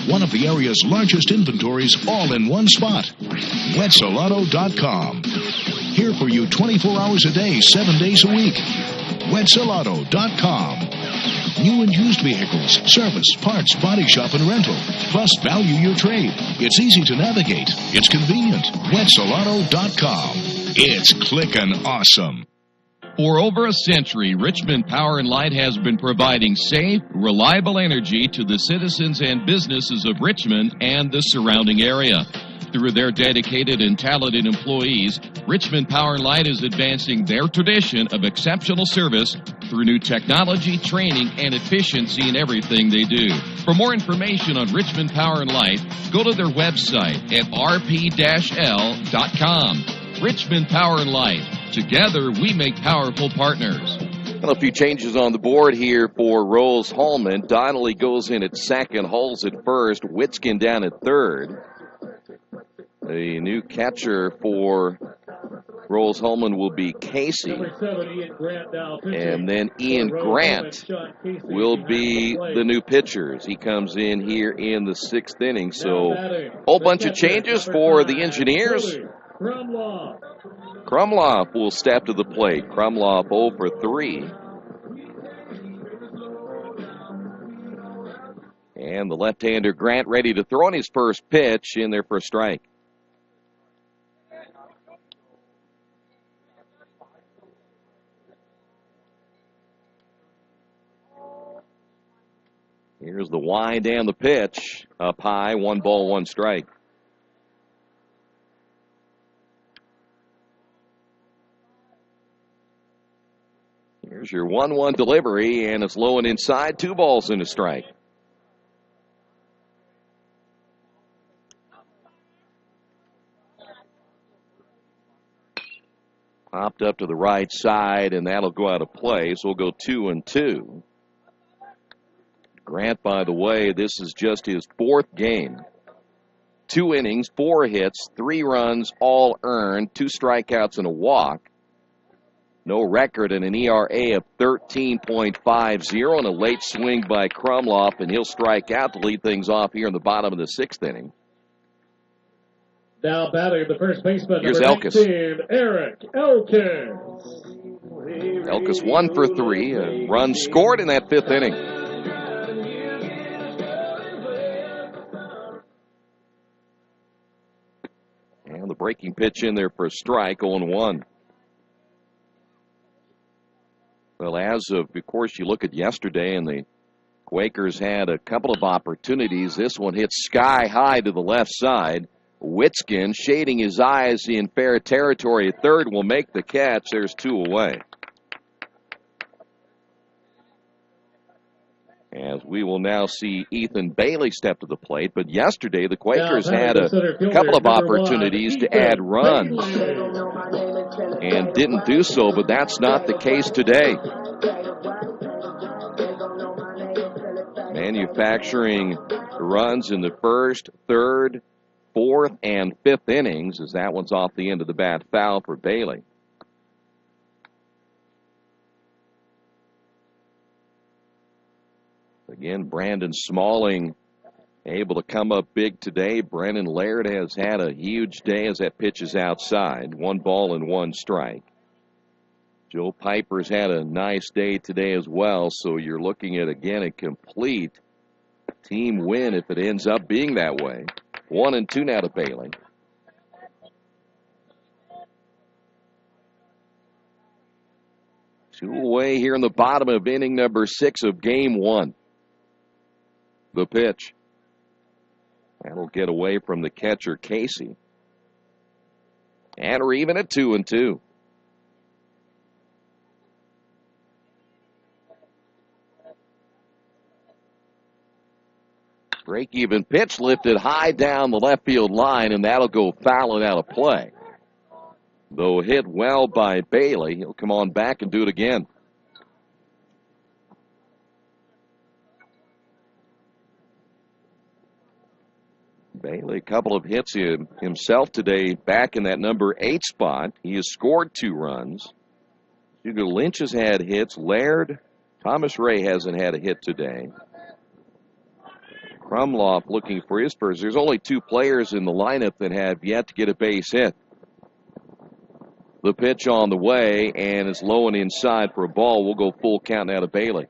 One of the area's largest inventories all in one spot. Wetzelauto.com. Here for you 24 hours a day, 7 days a week. Wetzelauto.com. New and used vehicles, service, parts, body shop, and rental. Plus, value your trade. It's easy to navigate. It's convenient. Wetzelauto.com. It's clickin' awesome. For over a century, Richmond Power and Light has been providing safe, reliable energy to the citizens and businesses of Richmond and the surrounding area. Through their dedicated and talented employees, Richmond Power and Light is advancing their tradition of exceptional service through new technology, training, and efficiency in everything they do. For more information on Richmond Power and Light, go to their website at rp-l.com. Richmond Power and Light. Together, we make powerful partners. Well, a few changes on the board here for Rose-Hulman. Donnelly goes in at second, Hulls at first, Witskin down at third. The new catcher for Rose-Hulman will be Casey. And then Ian Grant will be the new pitchers. He comes in here in the 6th inning. So a whole bunch of changes for the Engineers. Krumloff will step to the plate. Krumloff 0 for 3. And the left-hander Grant ready to throw on his first pitch in there for a strike. Here's the wind and the pitch. Up high, 1 ball, 1 strike. Here's your 1-1 delivery, and it's low and inside, 2 balls and a strike. Popped up to the right side, and that'll go out of play, so we'll go 2-2. Grant, by the way, this is just his 4th game. 2 innings, 4 hits, 3 runs, all earned, 2 strikeouts and a walk. No record and an ERA of 13.50 and a late swing by Krumloff, and he'll strike out to lead things off here in the bottom of the 6th inning. Now batting the first baseman, here's number Elkis. 19, Eric Elkis. Elkis 1 for 3, a run scored in that 5th inning. And the breaking pitch in there for a strike, 0-1. Well, as of course, you look at yesterday, and the Quakers had a couple of opportunities. This one hit sky high to the left side. Witskin, shading his eyes in fair territory at third, will make the catch. There's 2 away. As we will now see Ethan Bailey step to the plate. But yesterday, the Quakers had a couple of opportunities to add runs and didn't do so, but that's not the case today. manufacturing runs in the first, third, fourth, and fifth innings, as that one's off the end of the bat foul for Bailey. Again, Brandon Smalling able to come up big today. Brennan Laird has had a huge day as that pitch is outside. 1 ball and 1 strike. Joe Piper's had a nice day today as well, so you're looking at, again, a complete team win if it ends up being that way. 1 and 2 now to Bailey. Two away here in the bottom of inning number 6 of game 1. The pitch. That'll get away from the catcher, Casey. And we're even at 2 and 2. Break-even pitch lifted high down the left field line, and that'll go fouling out of play. Though hit well by Bailey, he'll come on back and do it again. Bailey, a couple of hits himself today, back in that number 8 spot. He has scored 2 runs. Hugo Lynch has had hits. Laird, Thomas Ray hasn't had a hit today. Krumloff looking for his first. There's only 2 players in the lineup that have yet to get a base hit. The pitch on the way, and it's low and inside for a ball. We'll go full count now to Bailey.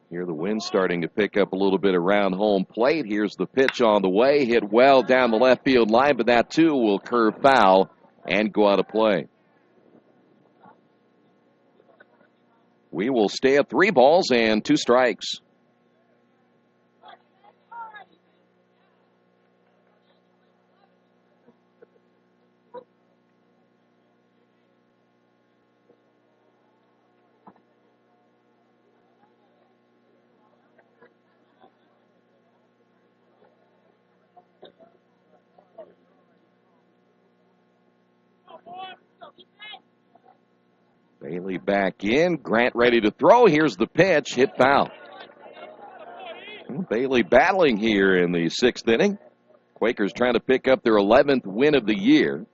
Here the wind starting to pick up a little bit around home plate. Here's the pitch on the way. Hit well down the left field line, but that too will curve foul and go out of play. We will stay at 3 balls and 2 strikes. Bailey back in. Grant ready to throw. Here's the pitch. Hit foul. Bailey battling here in the 6th inning. Quakers trying to pick up their 11th win of the year.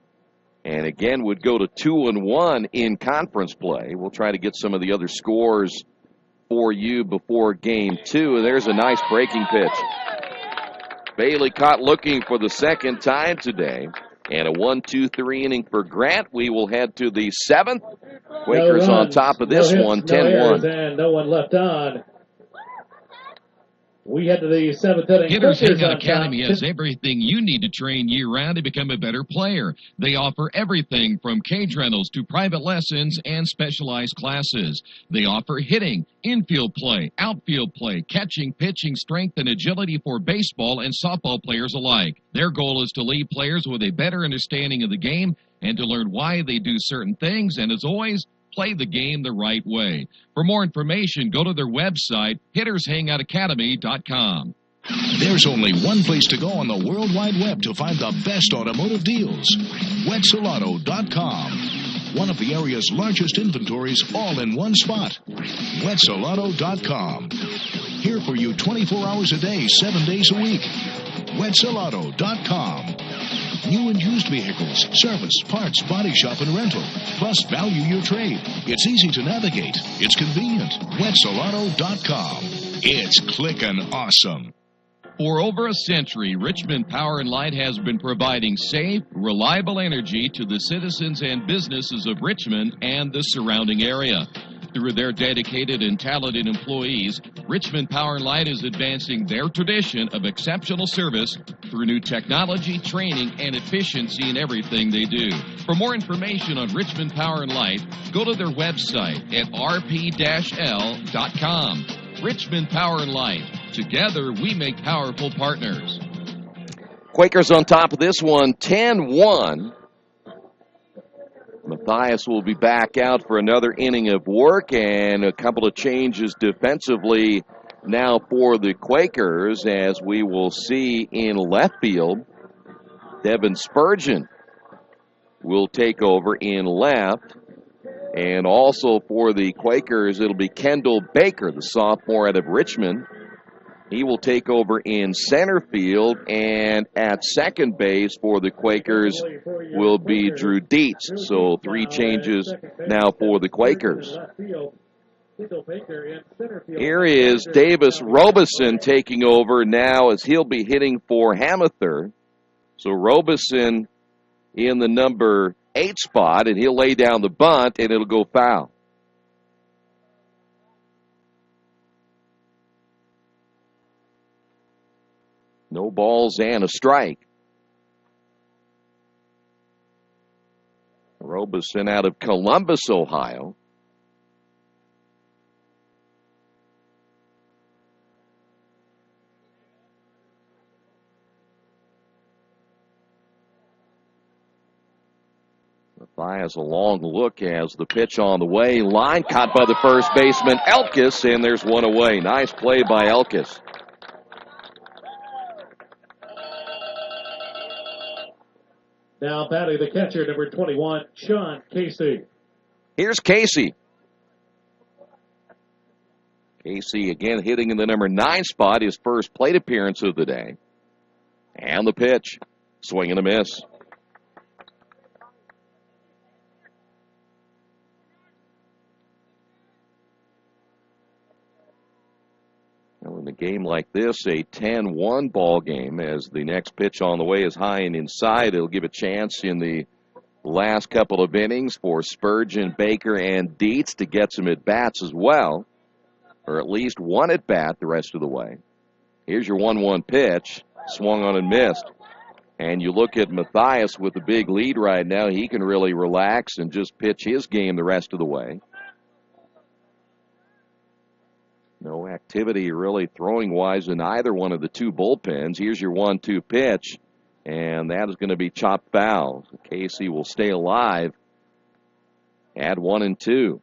And again would go to 2-1 in conference play. We'll try to get some of the other scores for you before game 2. There's a nice breaking pitch. Bailey caught looking for the 2nd time today. And a 1-2-3 inning for Grant. We will head to the 7th. Quakers on top of this one, 10-1. And no one left on. We head to the 7th inning. Hitters Hangout Academy has everything you need to train year-round to become a better player. They offer everything from cage rentals to private lessons and specialized classes. They offer hitting, infield play, outfield play, catching, pitching, strength, and agility for baseball and softball players alike. Their goal is to leave players with a better understanding of the game and to learn why they do certain things, and as always, play the game the right way. For more information, go to their website, hittershangoutacademy.com. There's only one place to go on the World Wide Web to find the best automotive deals. Wetzelauto.com. One of the area's largest inventories all in one spot. Wetzelauto.com. Here for you 24 hours a day, 7 days a week. Wetzelauto.com. New and used vehicles, service, parts, body shop, and rental. Plus, value your trade. It's easy to navigate. It's convenient. Wetzelauto.com. It's clickin' awesome. For over a century, Richmond Power and Light has been providing safe, reliable energy to the citizens and businesses of Richmond and the surrounding area. Through their dedicated and talented employees, Richmond Power and Light is advancing their tradition of exceptional service through new technology, training, and efficiency in everything they do. For more information on Richmond Power and Light, go to their website at rp-l.com. Richmond Power and Light. Together, we make powerful partners. Quakers on top of this one, 10-1. Matthias will be back out for another inning of work, and a couple of changes defensively now for the Quakers, as we will see in left field. Devin Spurgeon will take over in left. And also for the Quakers, it'll be Kendall Baker, the sophomore out of Richmond. He will take over in center field, and at second base for the Quakers will be Drew Dietz. So 3 changes now for the Quakers. Here is Davis Robeson taking over now as he'll be hitting for Hamather. So Robeson in the number 8 spot, and he'll lay down the bunt, and it'll go foul. No balls and a strike. Robeson out of Columbus, Ohio. Matthias, a long look as the pitch on the way. Line caught by the first baseman, Elkis, and there's one away. Nice play by Elkis. Now batting the catcher, number 21, Sean Casey. Here's Casey. Casey again hitting in the number 9 spot, his first plate appearance of the day. And the pitch. Swing and a miss. Now in a game like this, a 10-1 ball game, as the next pitch on the way is high and inside, it'll give a chance in the last couple of innings for Spurgeon, Baker, and Dietz to get some at-bats as well, or at least one at-bat the rest of the way. Here's your 1-1 pitch, swung on and missed. And you look at Matthias with a big lead right now, he can really relax and just pitch his game the rest of the way. No activity really throwing-wise in either one of the 2 bullpens. Here's your 1-2 pitch, and that is going to be chopped foul. So Casey will stay alive at 1-2.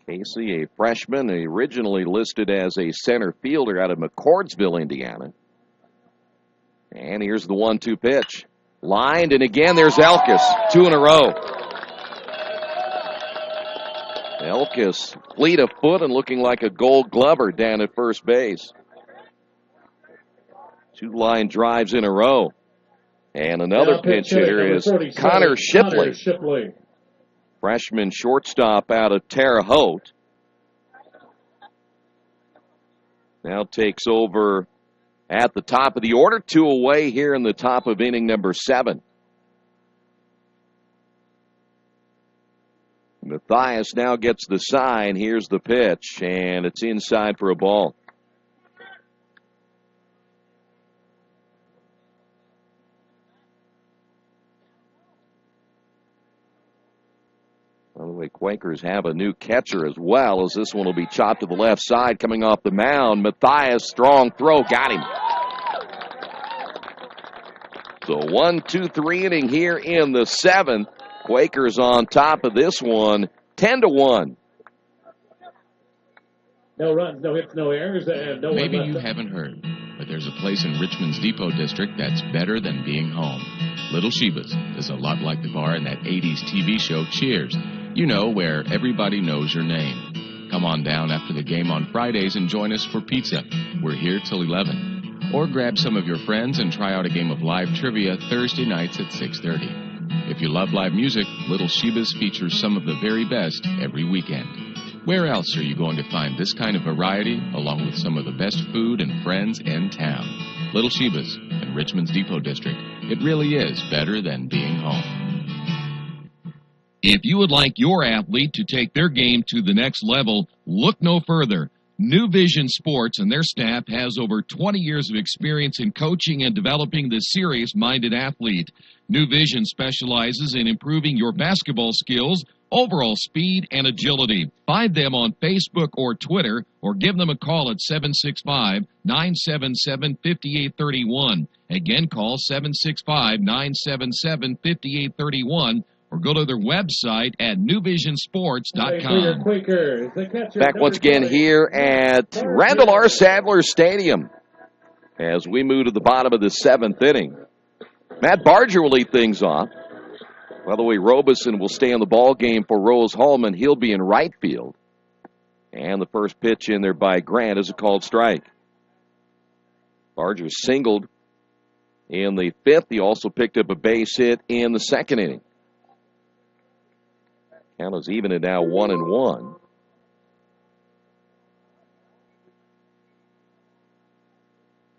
Casey, a freshman, originally listed as a center fielder out of McCordsville, Indiana. And here's the 1-2 pitch. Lined, and again, there's Elkis. 2 in a row. Elkis, fleet of foot and looking like a Gold Glover down at first base. 2 line drives in a row. And another pinch hitter is Connor Shipley. Freshman shortstop out of Terre Haute. Now takes over at the top of the order. 2 away here in the top of inning number 7. Matthias now gets the sign. Here's the pitch, and it's inside for a ball. By the way, Quakers have a new catcher as well, as this one will be chopped to the left side coming off the mound. Matthias, strong throw, got him. So 1-2-3 inning here in the 7th. Quakers on top of this one, 10-1. No runs, no hits, no errors, and no Maybe one you left. haven't heard, but there's a place in Richmond's Depot District that's better than being home. Little Sheba's is a lot like the bar in that 80s TV show Cheers. You know, where everybody knows your name. Come on down after the game on Fridays and join us for pizza. We're here till 11. Or grab some of your friends and try out a game of live trivia Thursday nights at 6:30. If you love live music, Little Sheba's features some of the very best every weekend. Where else are you going to find this kind of variety, along with some of the best food and friends in town? Little Sheba's in Richmond's Depot District. It really is better than being home. If you would like your athlete to take their game to the next level, look no further. New Vision Sports and their staff has over 20 years of experience in coaching and developing the serious-minded athlete. New Vision specializes in improving your basketball skills, overall speed, and agility. Find them on Facebook or Twitter, or give them a call at 765-977-5831. Again, call 765-977-5831. Or go to their website at newvisionsports.com. Back once again here at Randall R. Sadler Stadium as we move to the bottom of the 7th inning. Matt Barger will lead things off. By the way, Robeson will stay in the ball game for Rose-Hulman. He'll be in right field. And the first pitch in there by Grant is a called strike. Barger singled in the 5th. He also picked up a base hit in the 2nd inning. Count is even at now 1-1.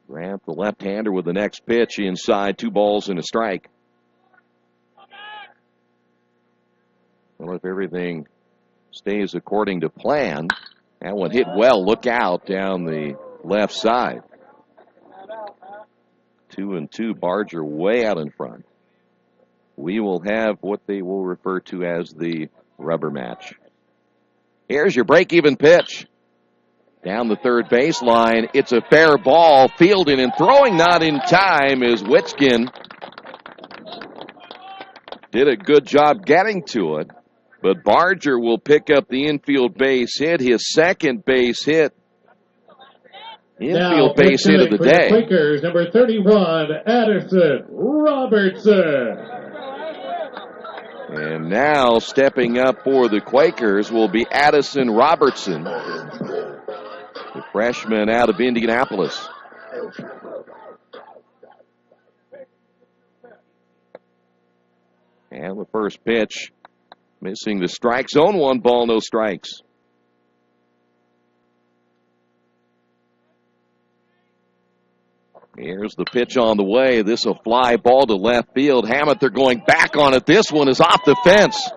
Grant, the left-hander, with the next pitch inside. 2 balls and a strike. Well, if everything stays according to plan, that one hit well. Look out down the left side. 2-2. Barger way out in front. We will have what they will refer to as the rubber match. Here's your break-even pitch. Down the third baseline. It's a fair ball. Fielding and throwing not in time is Witskin. Did a good job getting to it. But Barger will pick up the infield base hit, his 2nd base hit. Infield base hit of the day. The Quakers, number 31, Addison Robertson. And now stepping up for the Quakers will be Addison Robertson, the freshman out of Indianapolis. And the first pitch, missing the strike zone. 1 ball, no strikes. Here's the pitch on the way. This a fly ball to left field. Hammett, they're going back on it. This one is off the fence.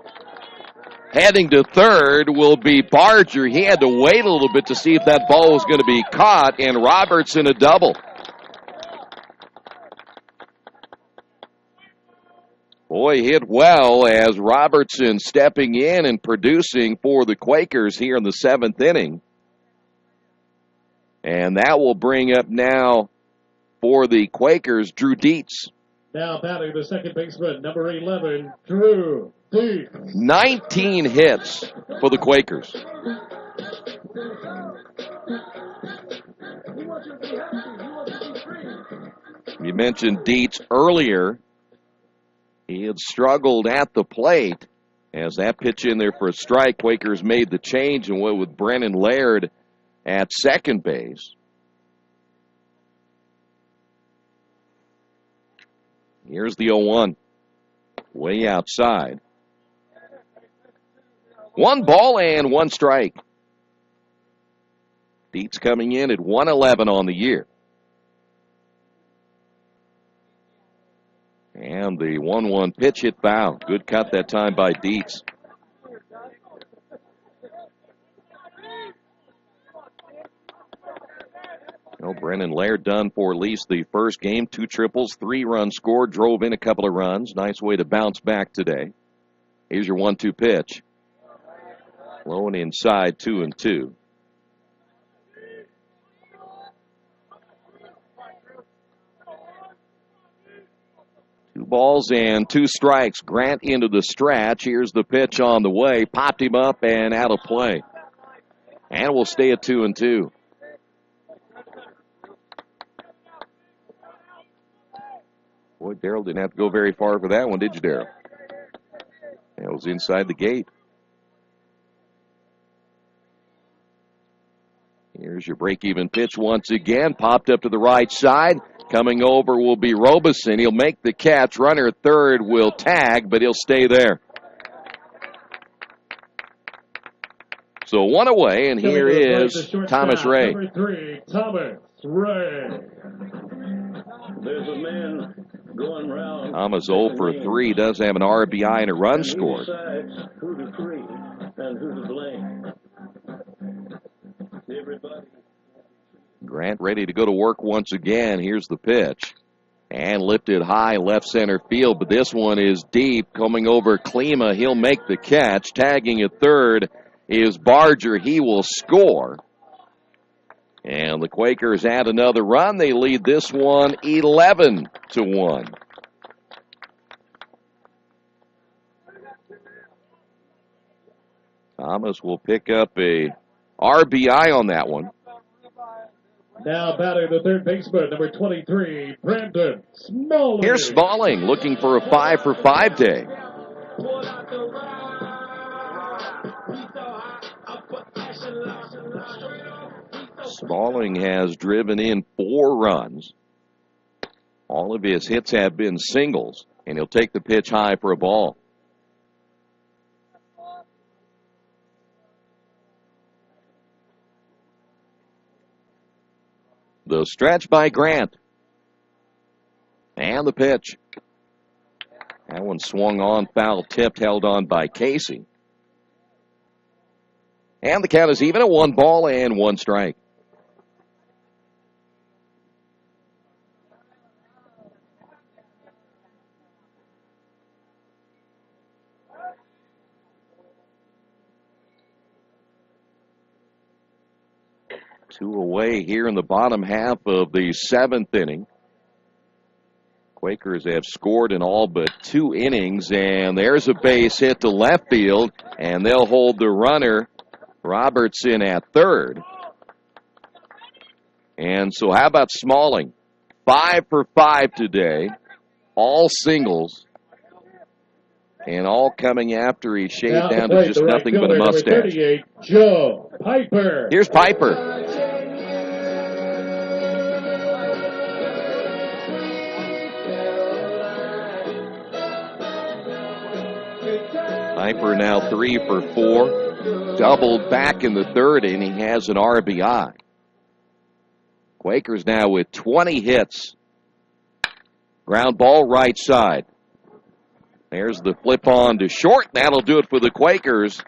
Heading to third will be Barger. He had to wait a little bit to see if that ball was going to be caught, and Robertson a double. Boy, hit well as Robertson stepping in and producing for the Quakers here in the 7th inning. And that will bring up now for the Quakers, Drew Dietz. Now batting the second baseman, number 11, Drew Dietz. 19 hits for the Quakers. You mentioned Dietz earlier. He had struggled at the plate. As that pitch in there for a strike, Quakers made the change and went with Brennan Laird at second base. Here's the 0-1. Way outside. 1 ball and 1 strike. Dietz coming in at 111 on the year. And the 1-1 pitch hit foul. Good cut that time by Dietz. Well, Brennan Laird done for at least the first game. 2 triples, 3 runs scored, drove in a couple of runs. Nice way to bounce back today. Here's your 1-2 pitch. Low and inside, 2-2. Two balls and 2 strikes. Grant into the stretch. Here's the pitch on the way. Popped him up and out of play. And we'll stay at 2-2. Boy, Darrell didn't have to go very far for that one, did you, Darrell? That was inside the gate. Here's your break-even pitch once again. Popped up to the right side. Coming over will be Robeson. He'll make the catch. Runner at third will tag, but he'll stay there. So 1 away, and here is Thomas Ray. Number 3, Thomas Ray. There's a man going round. Thomas 0 for 3. Does have an RBI and a run scored. Who to free and who to blame. Everybody. Grant ready to go to work once again. Here's the pitch. And lifted high left center field, but this one is deep. Coming over Klima, he'll make the catch. Tagging at third is Barger. He will score. And the Quakers add another run. They lead this one 11-1. Thomas will pick up a RBI on that one. Now batting the third baseman, number 23, Brandon Smalling. Here's Smalling looking for a 5 for 5 day. Smalling has driven in 4 runs. All of his hits have been singles, and he'll take the pitch high for a ball. The stretch by Grant. And the pitch. That one swung on, foul tipped, held on by Casey. And the count is even at 1 ball and 1 strike. Two away here in the bottom half of the 7th inning. Quakers have scored in all but 2 innings, and there's a base hit to left field, and they'll hold the runner, Robertson, at third. And so how about Smalling? 5 for 5 today, all singles, and all coming after he shaved down to just nothing but a mustache. Joe Piper. Here's Piper. Piper now 3 for 4. Doubled back in the 3rd inning. He has an RBI. Quakers now with 20 hits. Ground ball right side. There's the flip on to short. That'll do it for the Quakers.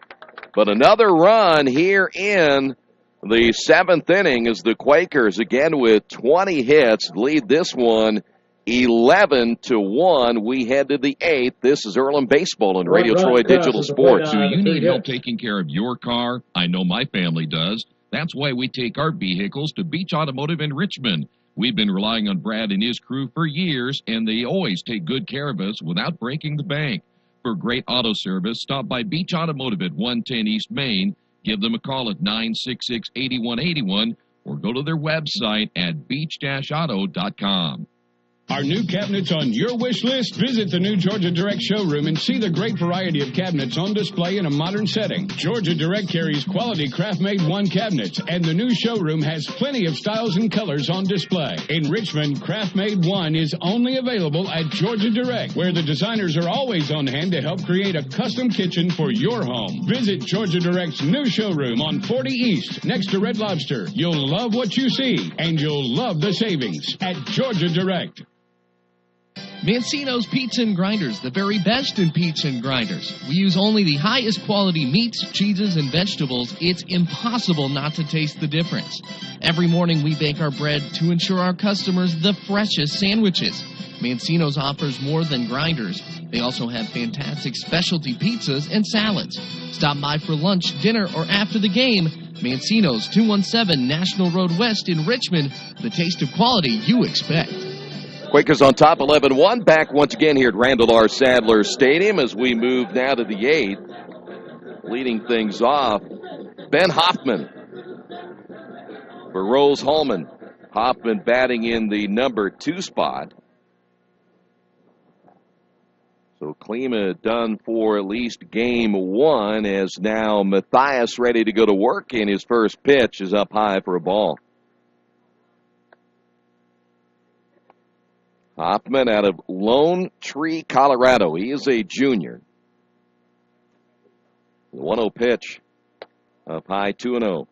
But another run here in the 7th inning as the Quakers, again with 20 hits, lead this one 11-1. We head to the 8th. This is Earlham Baseball and Radio Troy Digital Sports. Do you need help taking care of your car? I know my family does. That's why we take our vehicles to Beach Automotive in Richmond. We've been relying on Brad and his crew for years, and they always take good care of us without breaking the bank. For great auto service, stop by Beach Automotive at 110 East Main. Give them a call at 966-8181 or go to their website at beach-auto.com. Are new cabinets on your wish list? Visit the new Georgia Direct showroom and see the great variety of cabinets on display in a modern setting. Georgia Direct carries quality craft-made one cabinets, and the new showroom has plenty of styles and colors on display. In Richmond, craft-made one is only available at Georgia Direct, where the designers are always on hand to help create a custom kitchen for your home. Visit Georgia Direct's new showroom on 40 East, next to Red Lobster. You'll love what you see, and you'll love the savings at Georgia Direct. Mancino's Pizza and Grinders, the very best in pizza and grinders. We use only the highest quality meats, cheeses, and vegetables. It's impossible not to taste the difference. Every morning we bake our bread to ensure our customers the freshest sandwiches. Mancino's offers more than grinders. They also have fantastic specialty pizzas and salads. Stop by for lunch, dinner, or after the game. Mancino's, 217 National Road West in Richmond. The taste of quality you expect. Quakers on top 11-1. Back once again here at Randall R. Sadler Stadium as we move now to the 8th. Leading things off, Ben Hoffman for Rose-Hulman. Hoffman batting in the number 2 spot. So Klima done for at least game 1 as now Matthias ready to go to work, and his first pitch is up high for a ball. Hoffman out of Lone Tree, Colorado. He is a junior. The 1-0 pitch up high, 2-0.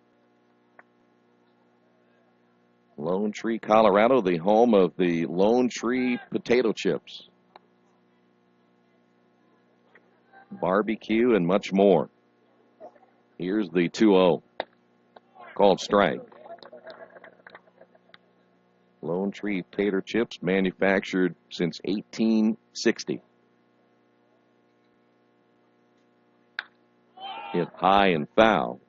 Lone Tree, Colorado, the home of the Lone Tree potato chips, barbecue, and much more. Here's the 2-0. Called strike. Lone Tree tater chips, manufactured since 1860. Hit high and foul.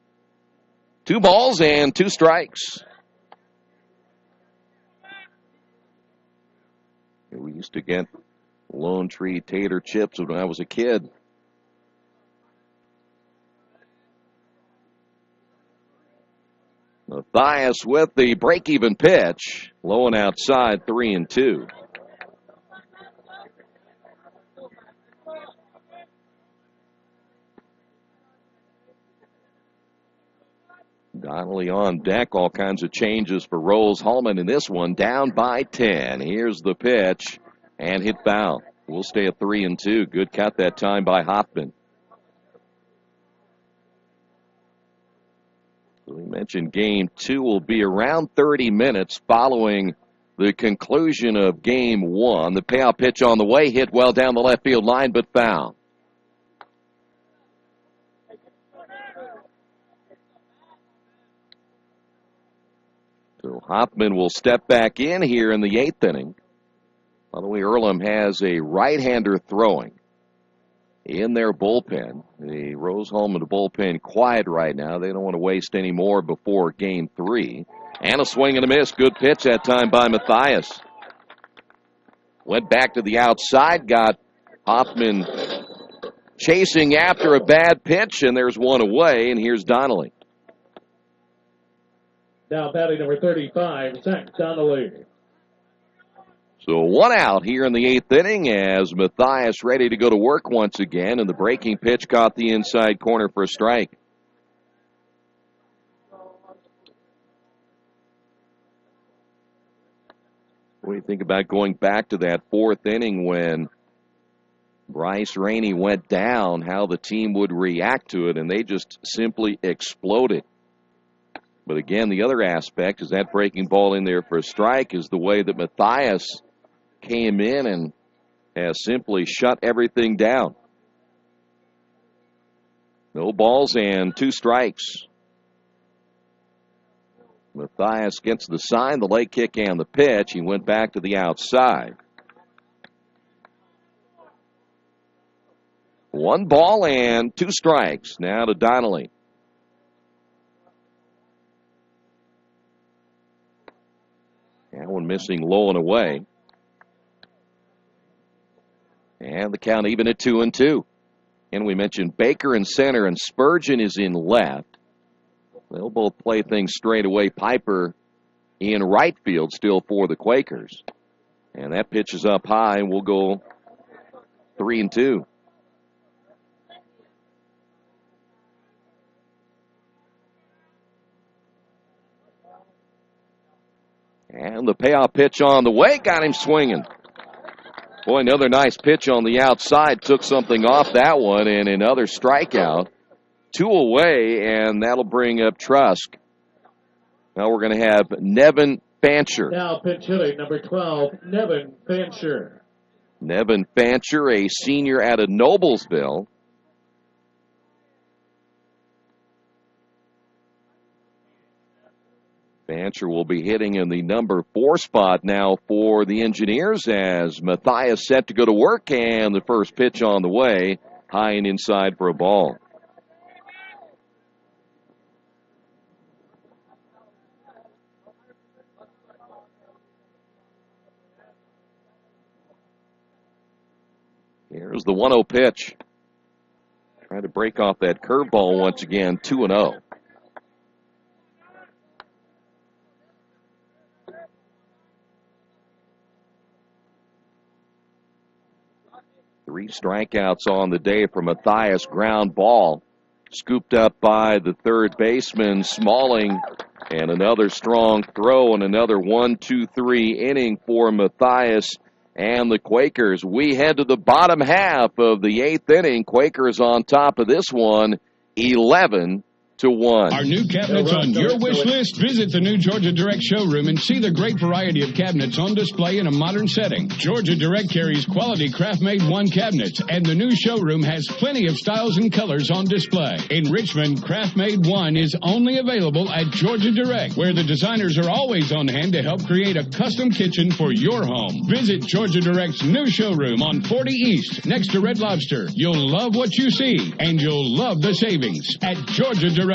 2 balls and 2 strikes. We used to get Lone Tree tater chips when I was a kid. Matthias with the break-even pitch. Low and outside, 3-2. Donnelly on deck. All kinds of changes for Rose-Hulman in this one. Down by 10. Here's the pitch. And hit foul. We'll stay at 3-2. Good cut that time by Hoffman. So we mentioned game 2 will be around 30 minutes following the conclusion of game 1. The payoff pitch on the way, hit well down the left field line, but foul. So Hoffman will step back in here in the 8th inning. By the way, Earlham has a right-hander throwing in their bullpen. The Rose-Hulman bullpen quiet right now. They don't want to waste any more before game 3. And a swing and a miss. Good pitch that time by Matthias. Went back to the outside, got Hoffman chasing after a bad pitch, and there's one away, and here's Donnelly. Now batting number 35, Zach Donnelly. So 1 out here in the 8th inning as Matthias ready to go to work once again, and the breaking pitch caught the inside corner for a strike. What do you think about going back to that 4th inning when Bryce Rainey went down, how the team would react to it, and they just simply exploded? But again, the other aspect is that breaking ball in there for a strike is the way that Matthias came in and has simply shut everything down. No balls and 2 strikes. Matthias gets the sign, the leg kick, and the pitch. He went back to the outside. 1 ball and 2 strikes. Now to Donnelly. That one missing low and away. And the count even at 2-2. And we mentioned Baker in center and Spurgeon is in left. They'll both play things straight away. Piper in right field still for the Quakers. And that pitch is up high, and we'll go 3-2. And the payoff pitch on the way got him swinging. Boy, another nice pitch on the outside. Took something off that one, and another strikeout. 2 away, and that'll bring up Trusk. Now we're going to have Nevin Fancher. Now pitch hitting, number 12, Nevin Fancher. Nevin Fancher, a senior out of Noblesville. Fancher will be hitting in the number 4 spot now for the Engineers as Matthias set to go to work, and the first pitch on the way, high and inside for a ball. Here's the 1-0 pitch. Trying to break off that curveball once again, 2-0. Three strikeouts on the day for Matthias. Ground ball scooped up by the third baseman, Smalling, and another strong throw and another 1-2-3 inning for Matthias and the Quakers. We head to the bottom half of the 8th inning. Quakers on top of this one, 11-1. Our new cabinets on your wish list? Visit the new Georgia Direct showroom and see the great variety of cabinets on display in a modern setting. Georgia Direct carries quality craft-made one cabinets, and the new showroom has plenty of styles and colors on display. In Richmond, craft-made one is only available at Georgia Direct, where the designers are always on hand to help create a custom kitchen for your home. Visit Georgia Direct's new showroom on 40 East, next to Red Lobster. You'll love what you see, and you'll love the savings at Georgia Direct.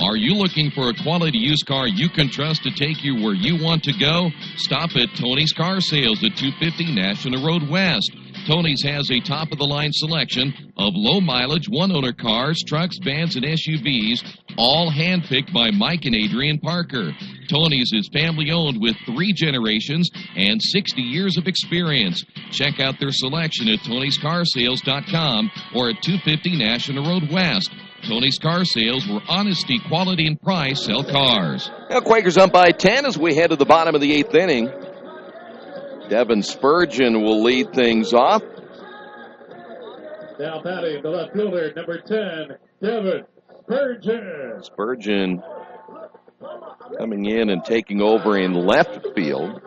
Are you looking for a quality used car you can trust to take you where you want to go? Stop at Tony's Car Sales at 250 National Road West. Tony's has a top-of-the-line selection of low-mileage, one-owner cars, trucks, vans, and SUVs, all hand-picked by Mike and Adrian Parker. Tony's is family-owned with 3 generations and 60 years of experience. Check out their selection at Tony'sCarSales.com or at 250 National Road West. Tony's Car Sales, where honesty, quality, and price sell cars. Now Quakers up by 10 as we head to the bottom of the 8th inning. Devin Spurgeon will lead things off. Now batting the left fielder, number 10, Devin Spurgeon. Spurgeon coming in and taking over in left field.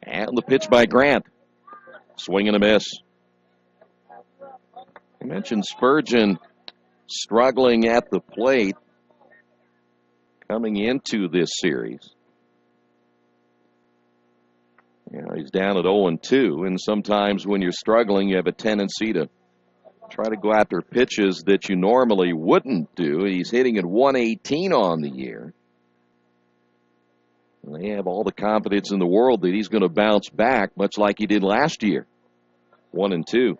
And the pitch by Grant. Swing and a miss. I mentioned Spurgeon struggling at the plate coming into this series. You know, he's down at 0-2, and sometimes when you're struggling, you have a tendency to try to go after pitches that you normally wouldn't do. He's hitting at 118 on the year. And they have all the confidence in the world that he's going to bounce back, much like he did last year. 1-2.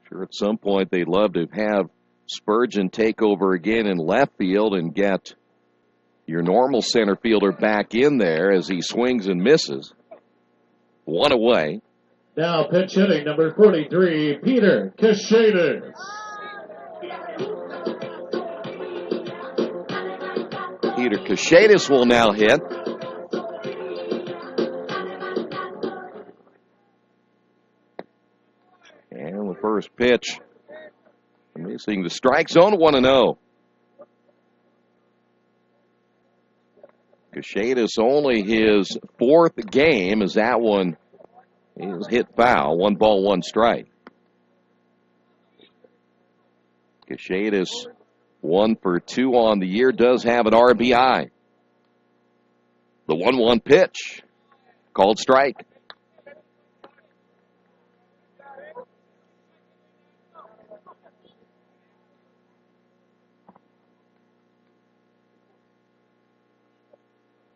Sure, at some point they'd love to have Spurgeon take over again in left field and get your normal center fielder back in there as he swings and misses. One away. Now pitch hitting, number 43, Peter Cachetis. Peter Cachetis will now hit. And the first pitch, missing the strike zone, 1-0. Cachetis only his 4th game as that one is hit foul. 1 ball, 1 strike. Cachetis 1 for 2 on the year, does have an RBI. The 1-1 pitch, called strike.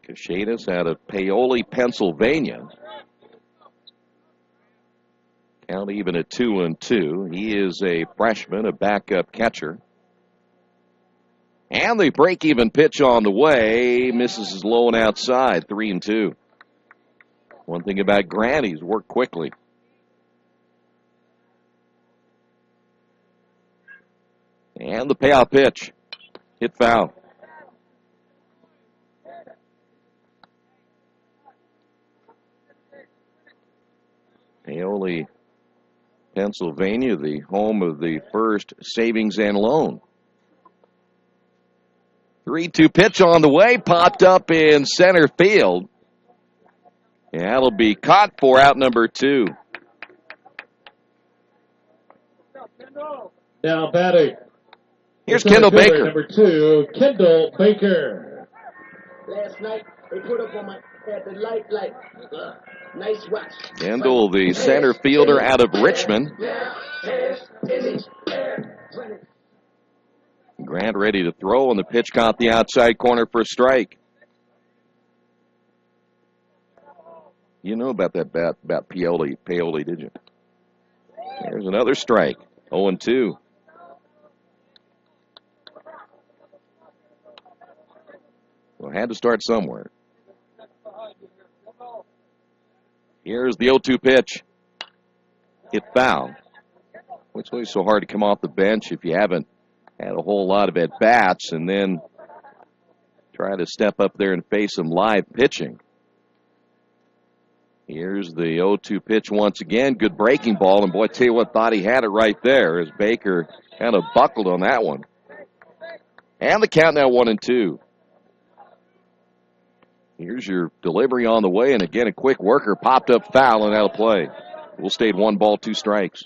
Cachetis out of Paoli, Pennsylvania. Count even at 2-2. He is a freshman, a backup catcher. And the break-even pitch on the way. Misses his low and outside, 3-2. One thing about Grant, he's worked quickly. And the payoff pitch. Hit foul. Paoli, Pennsylvania, the home of the First Savings and Loan. 3-2 pitch on the way, popped up in center field. And that'll be caught for out number 2. Now batting. Here's Kendall Baker. Number 2, Kendall Baker. Last night, they put up on my at the light. Nice watch. Kendall, the center fielder out of Richmond. Grant ready to throw, and the pitch caught the outside corner for a strike. You know about that bat, about Paoli, did you? There's another strike. 0-2. Well, had to start somewhere. Here's the 0-2 pitch. Hit foul. It's always so hard to come off the bench if you haven't had a whole lot of at-bats and then try to step up there and face some live pitching. Here's the 0-2 pitch once again. Good breaking ball, and boy, I tell you what, thought he had it right there as Baker kind of buckled on that one. And the count now 1-2. Here's your delivery on the way, and again, a quick worker popped up foul and out of play. We'll stay at 1 ball, 2 strikes.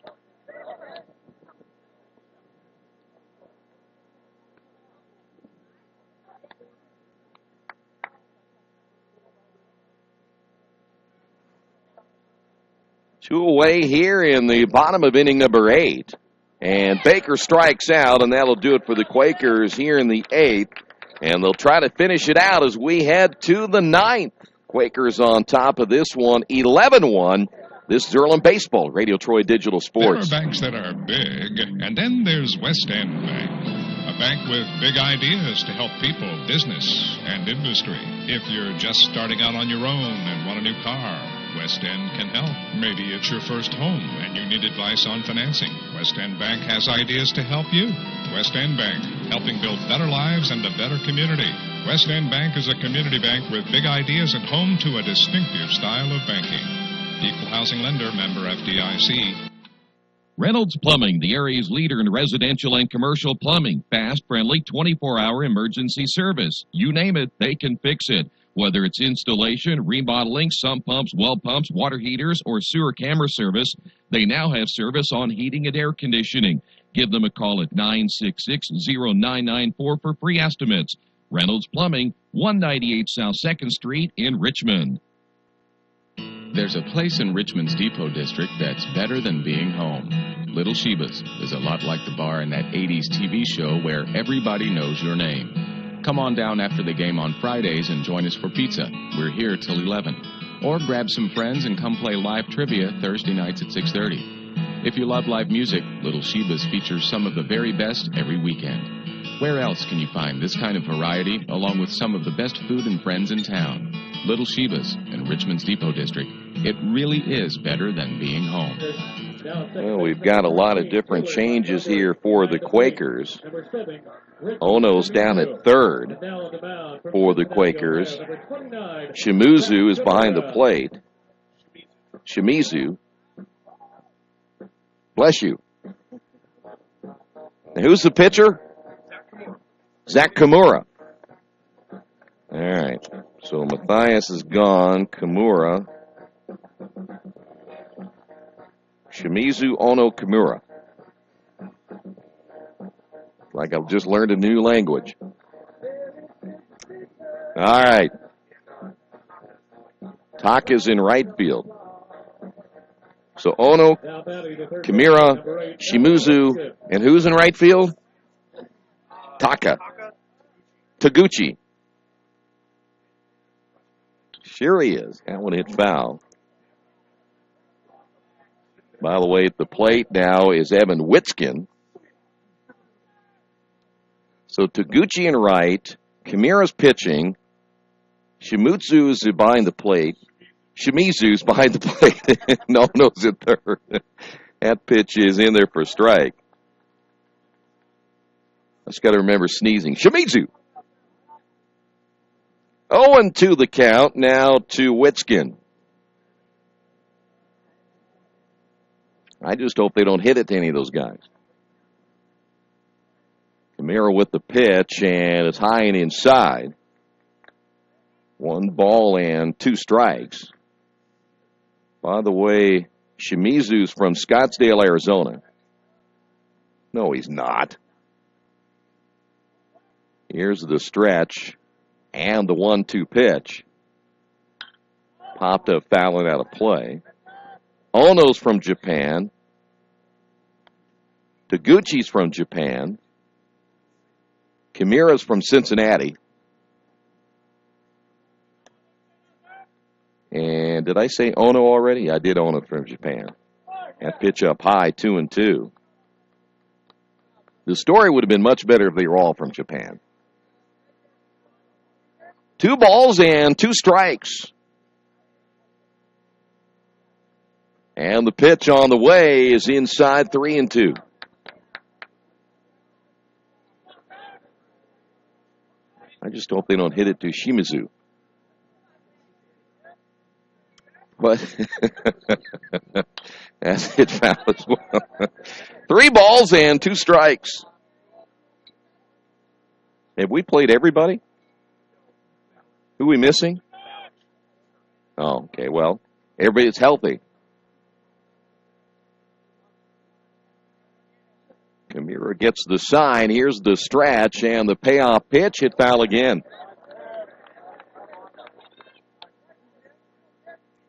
Two away here in the bottom of inning number 8. And Baker strikes out, and that'll do it for the Quakers here in the 8th. And they'll try to finish it out as we head to the 9th. Quakers on top of this one, 11-1. This is Earlham Baseball, Radio Troy Digital Sports. There are banks that are big, and then there's West End Bank. A bank with big ideas to help people, business, and industry. If you're just starting out on your own and want a new car, West End can help. Maybe it's your first home and you need advice on financing. West End Bank has ideas to help you. West End Bank, helping build better lives and a better community. West End Bank is a community bank with big ideas and home to a distinctive style of banking. Equal housing lender, member FDIC. Reynolds Plumbing, the area's leader in residential and commercial plumbing. Fast, friendly, 24-hour emergency service. You name it, they can fix it. Whether it's installation, remodeling, sump pumps, well pumps, water heaters, or sewer camera service, they now have service on heating and air conditioning. Give them a call at 966-0994 for free estimates. Reynolds Plumbing, 198 South 2nd Street in Richmond. There's a place in Richmond's Depot District that's better than being home. Little Sheba's is a lot like the bar in that 80s TV show where everybody knows your name. Come on down after the game on Fridays and join us for pizza. We're here till 11. Or grab some friends and come play live trivia Thursday nights at 6:30. If you love live music, Little Sheba's features some of the very best every weekend. Where else can you find this kind of variety along with some of the best food and friends in town? Little Sheba's in Richmond's Depot District. It really is better than being home. Well, we've got a lot of different changes here for the Quakers. Ono's down at third for the Quakers. Shimizu is behind the plate. Shimizu. Bless you. And who's the pitcher? Zach Kimura. All right. So Matthias is gone. Kimura. Shimizu, Ono, Kimura. Like I've just learned a new language. All right. Taka's in right field. So Ono, Kimura, Shimizu, and who's in right field? Taka. Taguchi. Sure he is. That one hit foul. By the way, at the plate now is Evan Witzkin. So Taguchi in right. Kimura's pitching. Shimizu's behind the plate. Shimizu's behind the plate. No's at third. That pitch is in there for a strike. I just got to remember sneezing. Shimizu. 0-2 the count now to Witzkin. I just hope they don't hit it to any of those guys. Kimura with the pitch, and it's high and inside. 1 ball and 2 strikes. By the way, Shimizu's from Scottsdale, Arizona. No, he's not. Here's the stretch and the 1-2 pitch. Popped up, fouling out of play. Ono's from Japan. Taguchi's from Japan. Kimura's from Cincinnati. And did I say Ono already? I did Ono from Japan. That pitch up high, 2-2. The story would have been much better if they were all from Japan. 2 balls and 2 strikes. And the pitch on the way is inside, 3-2. I just hope they don't hit it to Shimizu. But that's hit foul as well. 3 balls and 2 strikes. Have we played everybody? Who are we missing? Oh, okay, well, everybody's healthy. Kimura gets the sign. Here's the stretch, and the payoff pitch hit foul again.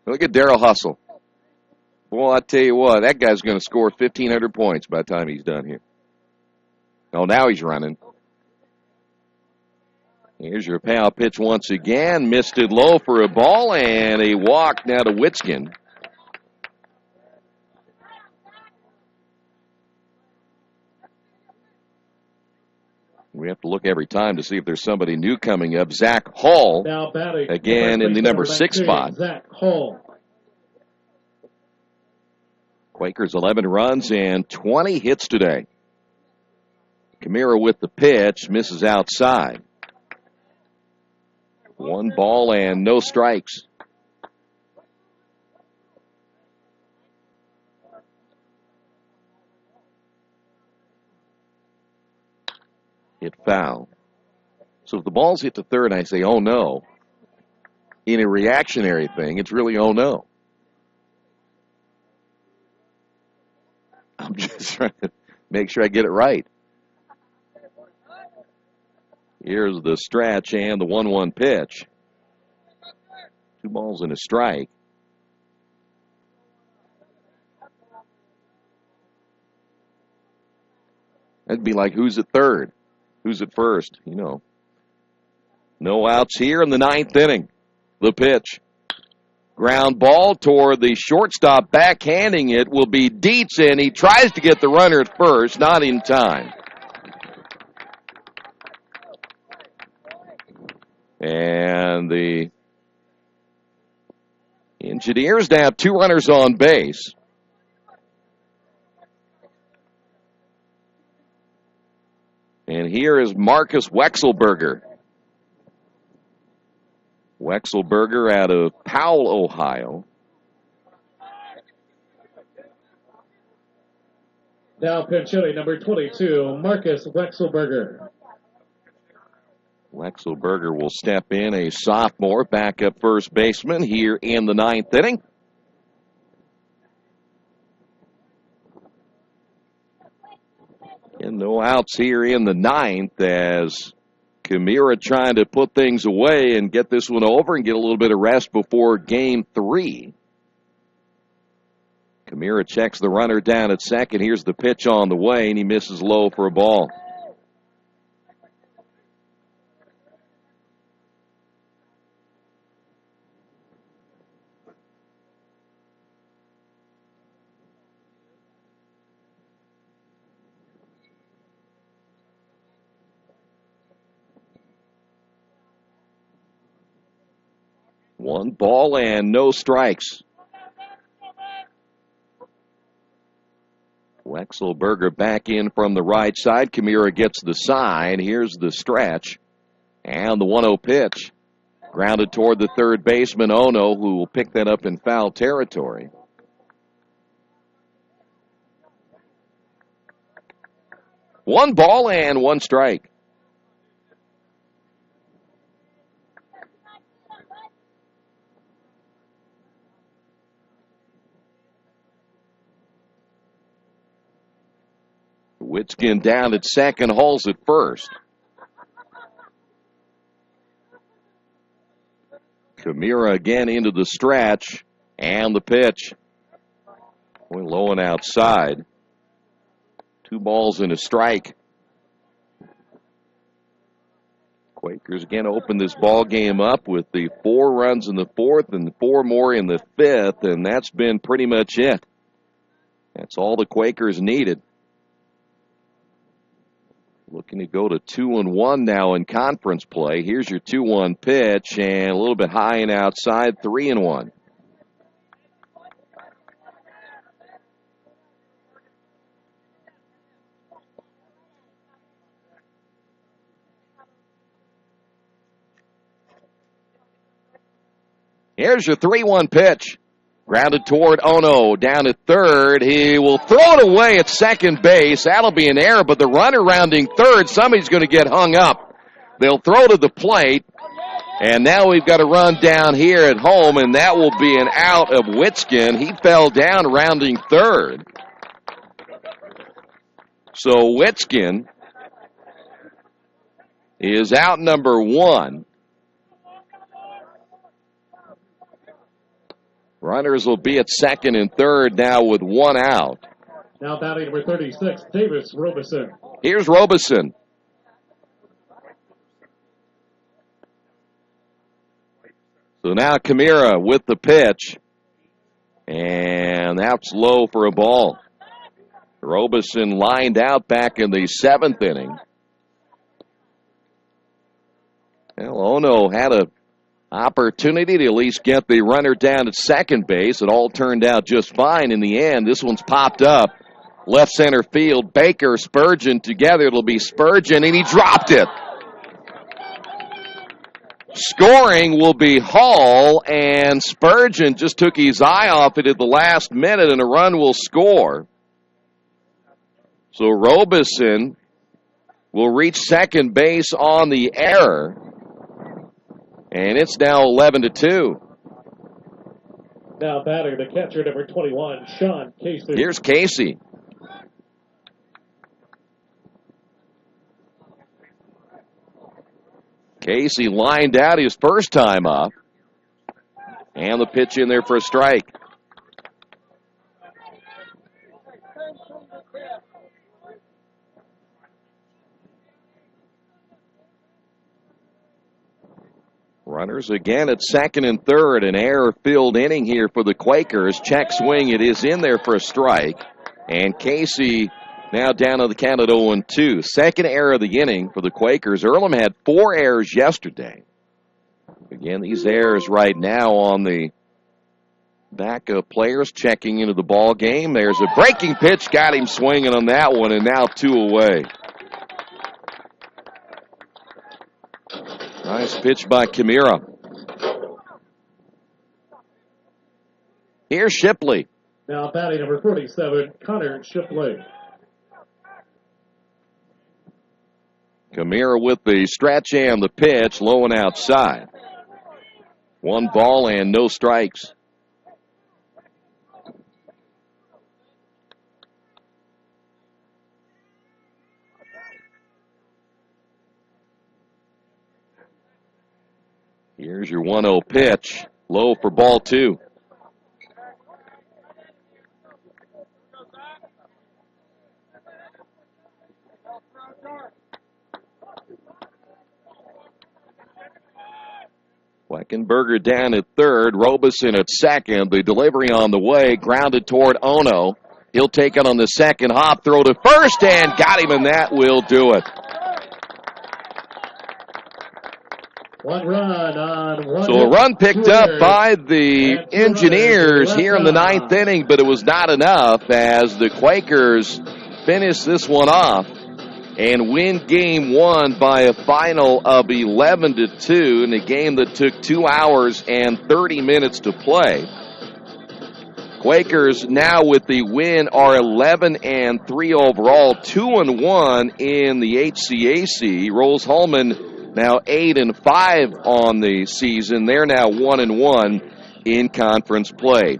Look at Darryl Hustle. Well, I tell you what, that guy's going to score 1,500 points by the time he's done here. Oh, now he's running. Here's your pal pitch once again. Missed it low for a ball and a walk now to Witskin. We have to look every time to see if there's somebody new coming up. Zach Hall, Now batting, again in the number 6 spot. Zach Hall. Quakers 11 runs and 20 hits today. Camara with the pitch, misses outside. 1 ball and no strikes. Hit foul. So if the ball's hit to third, I say, oh no. In a reactionary thing, it's really oh no. I'm just trying to make sure I get it right. Here's the stretch and the 1-1 pitch. 2 balls and a strike. That'd be like, who's at third? Who's at first? You know. No outs here in the 9th inning. The pitch. Ground ball toward the shortstop. Backhanding it will be Dietz, and he tries to get the runner at first. Not in time. And the Engineers now have 2 runners on base. And here is Marcus Wexelberger. Wexelberger out of Powell, Ohio. Now pitch hitting number 22, Marcus Wexelberger. Wexelberger will step in, a sophomore backup first baseman here in the 9th inning. And no outs here in the 9th as Camara trying to put things away and get this one over and get a little bit of rest before game 3. Camara checks the runner down at second. Here's the pitch on the way, and he misses low for a ball. One ball and no strikes. Wexelberger back in from the right side. Camara gets the sign. Here's the stretch. And the 1-0 pitch. Grounded toward the third baseman, Ono, who will pick that up in foul territory. One ball and one strike. Witskin down at second, Hall's at first. Camara again into the stretch, and the pitch. Going low and outside. 2 balls and a strike. Quakers again open this ball game up with the 4 runs in the 4th and 4 more in the 5th, and that's been pretty much it. That's all the Quakers needed. Looking to go to 2-1 now in conference play. Here's your 2-1 pitch, and a little bit high and outside, 3-1. Here's your 3-1 pitch. Grounded toward Ono, down at third. He will throw it away at second base. That'll be an error, but the runner rounding third, somebody's going to get hung up. They'll throw to the plate, and now we've got a run down here at home, and that will be an out of Witskin. He fell down rounding third. So Witskin is out number 1. Runners will be at second and third now with one out. Now batting number 36, Davis Robeson. Here's Robeson. So now Kamira with the pitch. And that's low for a ball. Robeson lined out back in the seventh inning. Well, Ono had an opportunity to at least get the runner down at second base. It all turned out just fine in the end. This one's popped up. Left center field, Baker, Spurgeon together. It'll be Spurgeon, and he dropped it. Scoring will be Hall, and Spurgeon just took his eye off it at the last minute, and a run will score. So Robeson will reach second base on the error, and it's now 11-2. Now batting the catcher, number 21, Sean Casey. Here's Casey. Casey lined out his first time up. And the pitch in there for a strike. Runners again at second and third. An error-filled inning here for the Quakers. Check swing. It is in there for a strike. And Casey now down to the count at 0-2. Second error of the inning for the Quakers. Earlham had 4 errors yesterday. Again, these errors right now on the backup players checking into the ball game. There's a breaking pitch. Got him swinging on that one, and now 2 away. Nice pitch by Kamira. Here's Shipley. Now batting number 47, Connor Shipley. Kamira with the stretch and the pitch, low and outside. 1 ball and no strikes. Here's your 1-0 pitch, low for ball 2. Weckenberger down at third, Robeson at second. The delivery on the way, grounded toward Ono. He'll take it on the second hop, throw to first, and got him, and that will do it. 1 run on 1. So a run picked up by the Engineers here in the 9th inning, but it was not enough as the Quakers finish this one off and win game 1 by a final of 11-2 in a game that took 2 hours and 30 minutes to play. Quakers now with the win are 11-3 overall, 2-1 in the HCAC. Rose-Hulman now 8-5 on the season. They're now 1-1 in conference play.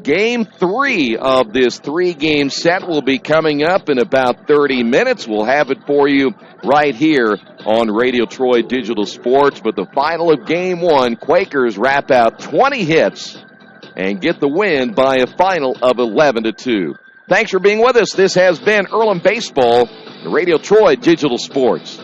Game 3 of this 3-game set will be coming up in about 30 minutes. We'll have it for you right here on Radio Troy Digital Sports. But the final of Game 1, Quakers wrap out 20 hits and get the win by a final of 11-2. Thanks for being with us. This has been Earlham Baseball, Radio Troy Digital Sports.